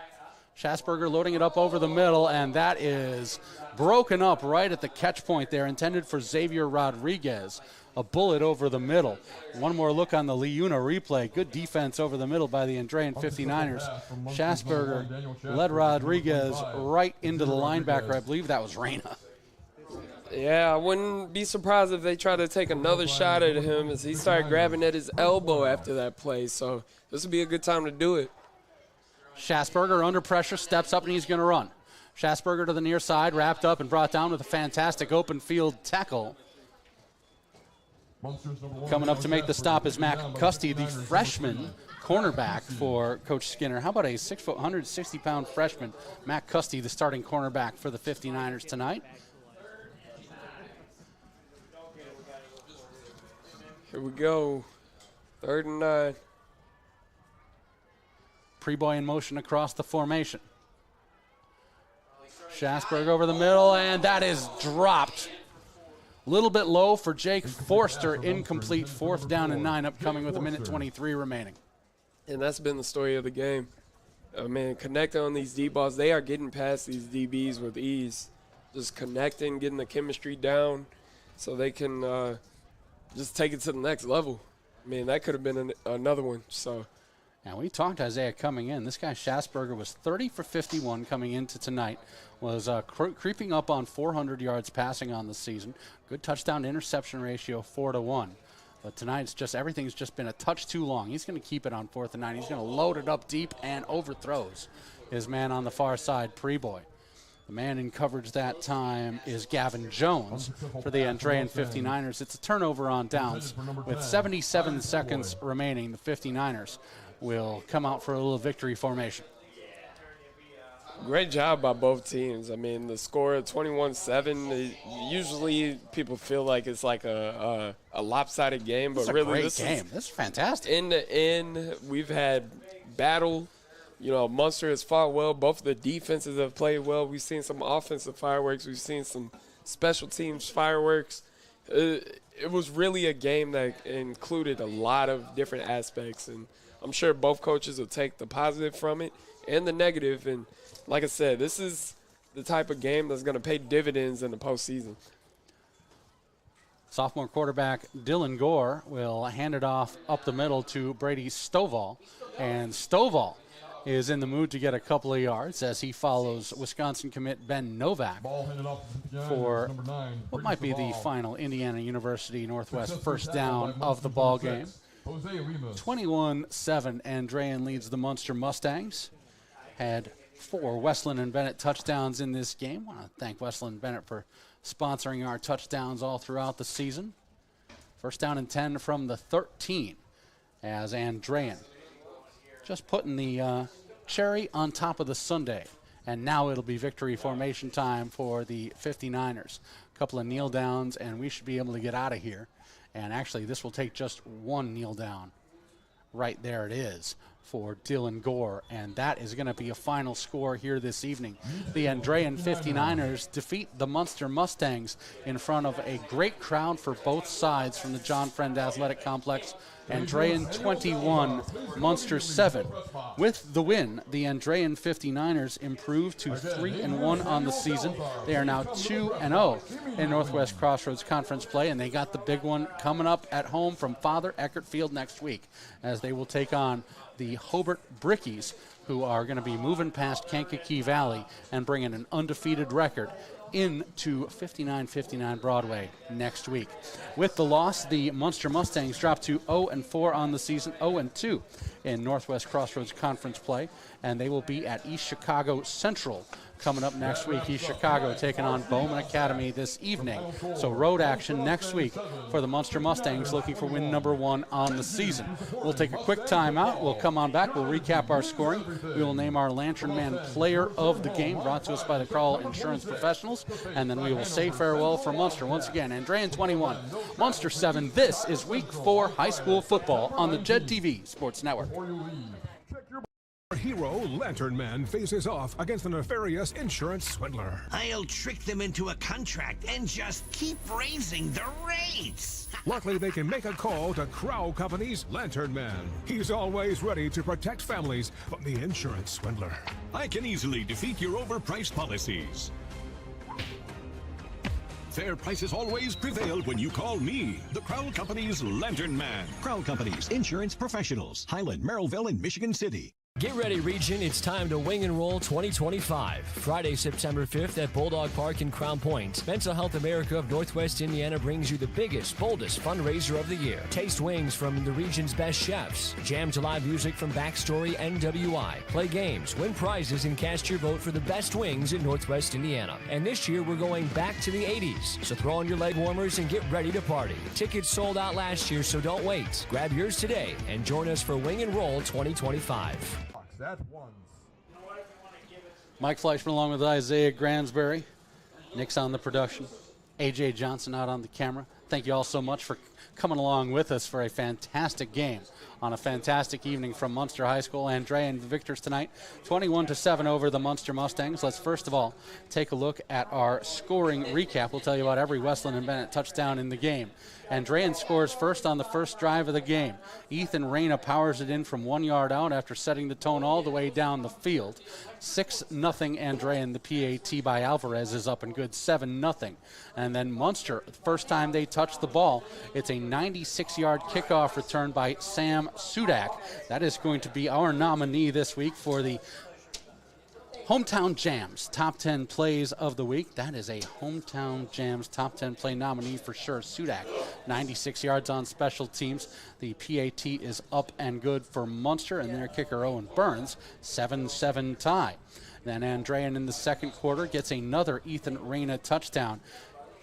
Schossberger loading it up over the middle, and that is broken up right at the catch point there, intended for Xavier Rodriguez. A bullet over the middle. One more look on the Leuna replay. Good defense over the middle by the Andrean 59ers. Schossberger led Rodriguez right into the linebacker. I believe that was Reyna. Yeah, I wouldn't be surprised if they try to take another shot at him as he started grabbing at his elbow after that play. So this would be a good time to do it. Schossberger under pressure, steps up, and he's going to run. Schossberger to the near side, wrapped up and brought down with a fantastic open field tackle. Coming up to make the stop is Matt Custy, the freshman cornerback for Coach Skinner. How about a 6', 160-pound freshman, Matt Custy, the starting cornerback for the 59ers tonight? Here we go. 3rd and 9. Preboy in motion across the formation. Schossberger over the middle, and that is dropped. A little bit low for Jake Forster, incomplete. 4th down and 9 upcoming with 1:23 remaining. And that's been the story of the game. I mean, connecting on these deep balls, they are getting past these DBs with ease. Just connecting, getting the chemistry down so they can just take it to the next level. I mean, that could have been another one. So, and we talked to Isaiah coming in. This guy Schassberger was 30 for 51 coming into tonight. Was creeping up on 400 yards passing on the season. Good touchdown to interception ratio, 4-1. But tonight, everything's just been a touch too long. He's going to keep it on 4th and 9. He's going to load it up deep and overthrows his man on the far side, Preboy. The man in coverage that time is Gavin Jones for the Andrean 59ers. It's a turnover on downs. With 77 seconds remaining, the 59ers will come out for a little victory formation. Great job by both teams. I mean, the score of 21-7, usually people feel like it's like a lopsided game, but really this is fantastic. In the end, we've had battle. You know, Munster has fought well. Both of the defenses have played well. We've seen some offensive fireworks. We've seen some special teams fireworks. It was really a game that included a lot of different aspects, and I'm sure both coaches will take the positive from it and the negative. And like I said, this is the type of game that's going to pay dividends in the postseason. Sophomore quarterback Dylan Gore will hand it off up the middle to Brady Stovall, and Stovall is in the mood to get a couple of yards as he follows Wisconsin commit Ben Novak for what might be the final Indiana University Northwest first down of the ball game. 21-7, Andrean leads the Munster Mustangs. Had 4 Westland and Bennett touchdowns in this game. I want to thank Westland and Bennett for sponsoring our touchdowns all throughout the season. First down and 10 from the 13 as Andrean just putting the cherry on top of the sundae. And now it'll be victory formation time for the 59ers. A couple of kneel downs, and we should be able to get out of here. And actually, this will take just one kneel down. Right there it is for Dylan Gore, and that is going to be a final score here this evening. The Andrean 59ers defeat the Munster Mustangs in front of a great crowd for both sides from the John Friend Athletic Complex. Andrean 21, Munster 7. With the win, the Andrean 59ers improved to 3-1 on the season. They are now 2-0 in Northwest Crossroads Conference play, and they got the big one coming up at home from Father Eckert Field next week as they will take on the Hobart Brickies, who are going to be moving past Kankakee Valley and bringing an undefeated record into 5959 Broadway next week. With the loss, the Munster Mustangs dropped to 0-4 on the season, 0-2 in Northwest Crossroads Conference play, and they will be at East Chicago Central coming up next week. East Chicago taking on Bowman Academy this evening. So road action next week for the Munster Mustangs looking for win number 1 on the season. We'll take a quick timeout. We'll come on back. We'll recap our scoring. We will name our Lantern Man Player of the Game, brought to us by the Crowell Insurance Professionals, and then we will say farewell for Munster. Once again, Andrean 21, Munster 7. This is Week 4 high school football on the JED TV Sports Network. Our hero, Lantern Man, faces off against a nefarious insurance swindler. I'll trick them into a contract and just keep raising the rates. Luckily, they can make a call to Crow Company's Lantern Man. He's always ready to protect families from the insurance swindler. I can easily defeat your overpriced policies. Fair prices always prevail when you call me, the Crow Company's Lantern Man. Crow Company's insurance professionals. Highland, Merrillville, and Michigan City. Get ready, Region. It's time to Wing and Roll 2025. Friday, September 5th at Bulldog Park in Crown Point. Mental Health America of Northwest Indiana brings you the biggest, boldest fundraiser of the year. Taste wings from the region's best chefs. Jam to live music from Backstory NWI. Play games, win prizes, and cast your vote for the best wings in Northwest Indiana. And this year, we're going back to the 80s. So throw on your leg warmers and get ready to party. Tickets sold out last year, so don't wait. Grab yours today and join us for Wing and Roll 2025. Mike Fleischman along with Isaiah Gransberry. Nick's on the production. A.J. Johnson out on the camera. Thank you all so much for coming along with us for a fantastic game on a fantastic evening from Munster High School. Andrean, the victors tonight, 21-7 over the Munster Mustangs. Let's first of all take a look at our scoring recap. We'll tell you about every Westland and Bennett touchdown in the game. Andrean scores first on the first drive of the game. Ethan Reyna powers it in from 1 yard out after setting the tone all the way down the field. 6-0 Andrean. The PAT by Alvarez is up and good, 7-0. And then Munster, first time they touch the ball, it's a 96-yard kickoff return by Sam Sudak. That is going to be our nominee this week for the Hometown Jams Top 10 Plays of the Week. That is a Hometown Jams Top 10 Play nominee for sure. Sudak, 96 yards on special teams. The PAT is up and good for Munster, and their kicker Owen Burns, 7-7 tie. Then Andrean in the second quarter gets another Ethan Reyna touchdown.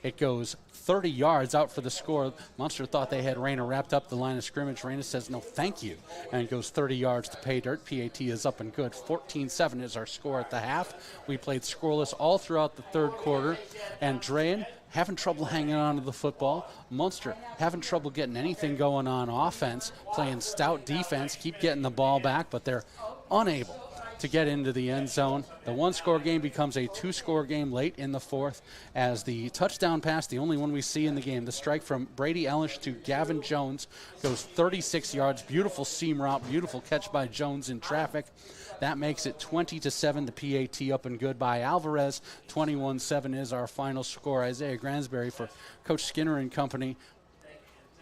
It goes 30 yards out for the score. Munster thought they had Reyna wrapped up the line of scrimmage. Reyna says, no, thank you, and goes 30 yards to pay dirt. PAT is up and good. 14-7 is our score at the half. We played scoreless all throughout the third quarter. Andrean having trouble hanging on to the football. Munster having trouble getting anything going on offense, playing stout defense, keep getting the ball back, but they're unable to get into the end zone. The one-score game becomes a two-score game late in the fourth as the touchdown pass, the only one we see in the game, the strike from Brady Ellish to Gavin Jones, goes 36 yards. Beautiful seam route, beautiful catch by Jones in traffic. That makes it 20-7. The PAT up and good by Alvarez. 21-7 is our final score. Isaiah Gransberry for Coach Skinner and company.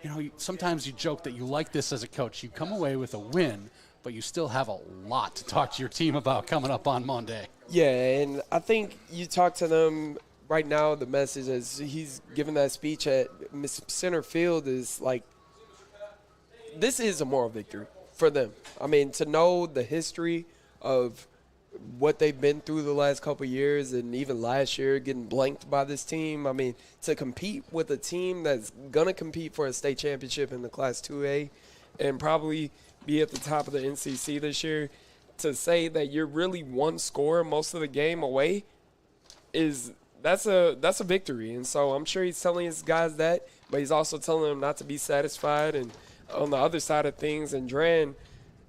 You know, sometimes you joke that you like this as a coach. You come away with a win, but you still have a lot to talk to your team about coming up on Monday. Yeah, and I think you talk to them right now, the message is he's giving that speech at center field is like, this is a moral victory for them. I mean, to know the history of what they've been through the last couple of years and even last year getting blanked by this team. I mean, to compete with a team that's going to compete for a state championship in the Class 2A and probably be at the top of the NCC this year, to say that you're really one score most of the game away that's a victory. And so I'm sure he's telling his guys that, but he's also telling them not to be satisfied. And on the other side of things, Andrean,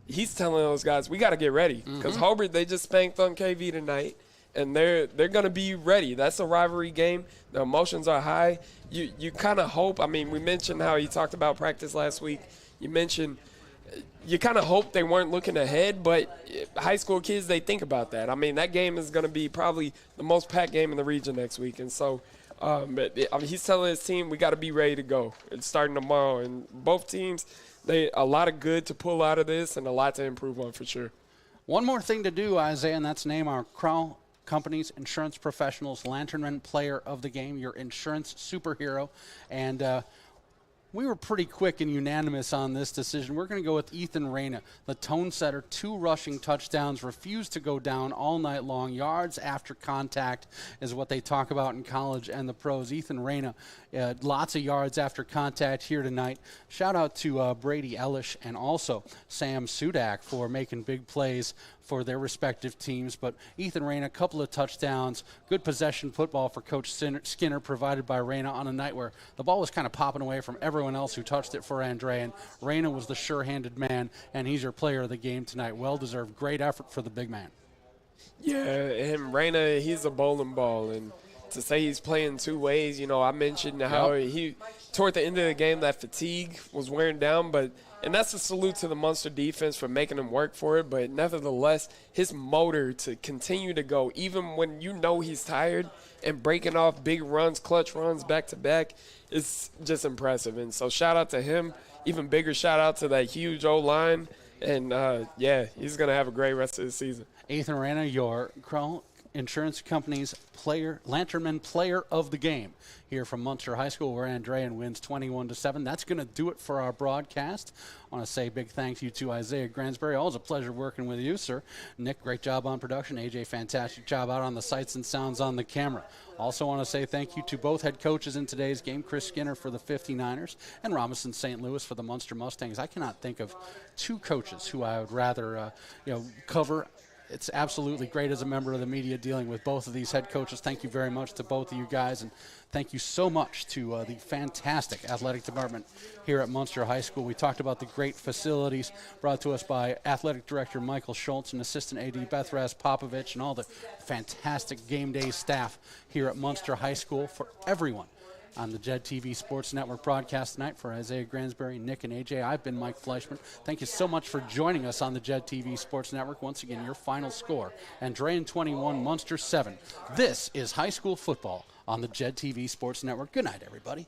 he's telling those guys, we got to get ready because Hobart, they just spanked on KV tonight, and they're going to be ready. That's a rivalry game. The emotions are high. You kind of hope. I mean, we mentioned how he talked about practice last week. You mentioned you kind of hope they weren't looking ahead, but high school kids, they think about that. I mean, that game is going to be probably the most packed game in the region next week. And so he's telling his team, we got to be ready to go. It's starting tomorrow. And both teams, a lot of good to pull out of this and a lot to improve on for sure. One more thing to do, Isaiah, and that's name our Crow Companies Insurance Professionals Lanternman Player of the Game, your insurance superhero. And we were pretty quick and unanimous on this decision. We're going to go with Ethan Reyna, the tone setter, 2 rushing touchdowns, refused to go down all night long. Yards after contact is what they talk about in college and the pros. Ethan Reyna, lots of yards after contact here tonight. Shout out to Brady Ellish and also Sam Sudak for making big plays for their respective teams. But Ethan Reyna, a couple of touchdowns, good possession football for Coach Skinner, provided by Reyna on a night where the ball was kind of popping away from everyone else who touched it for Andrean. Reyna was the sure-handed man, and he's your player of the game tonight. Well-deserved. Great effort for the big man. Yeah, and Reyna, he's a bowling ball, and to say he's playing 2 ways, you know, I mentioned how he, toward the end of the game, that fatigue was wearing down, and that's a salute to the Munster defense for making him work for it, but nevertheless, his motor to continue to go, even when you know he's tired, and breaking off big runs, clutch runs back-to-back, is just impressive. And so shout out to him. Even bigger shout out to that huge O-line. And, he's going to have a great rest of the season. Ethan Reyna, your Crow Insurance Company's Lanternman Player of the Game here from Munster High School, where Andrean wins 21-7. That's going to do it for our broadcast. I want to say a big thank you to Isaiah Gransberry. Always a pleasure working with you, sir. Nick, great job on production. AJ, fantastic job out on the sights and sounds on the camera. Also want to say thank you to both head coaches in today's game, Chris Skinner for the 59ers and Robinson St. Louis for the Munster Mustangs. I cannot think of 2 coaches who I would rather cover it's absolutely great as a member of the media dealing with both of these head coaches. Thank you very much to both of you guys, and thank you so much to the fantastic athletic department here at Munster High School. We talked about the great facilities brought to us by Athletic Director Michael Schultz and Assistant AD Beth Raz-Popovich and all the fantastic game day staff here at Munster High School. For everyone on the JED TV Sports Network broadcast tonight, for Isaiah Gransberry, Nick, and AJ, I've been Mike Fleischman. Thank you so much for joining us on the JED TV Sports Network. Once again, your final score, Andrean 21, Munster 7. This is high school football on the JED TV Sports Network. Good night, everybody.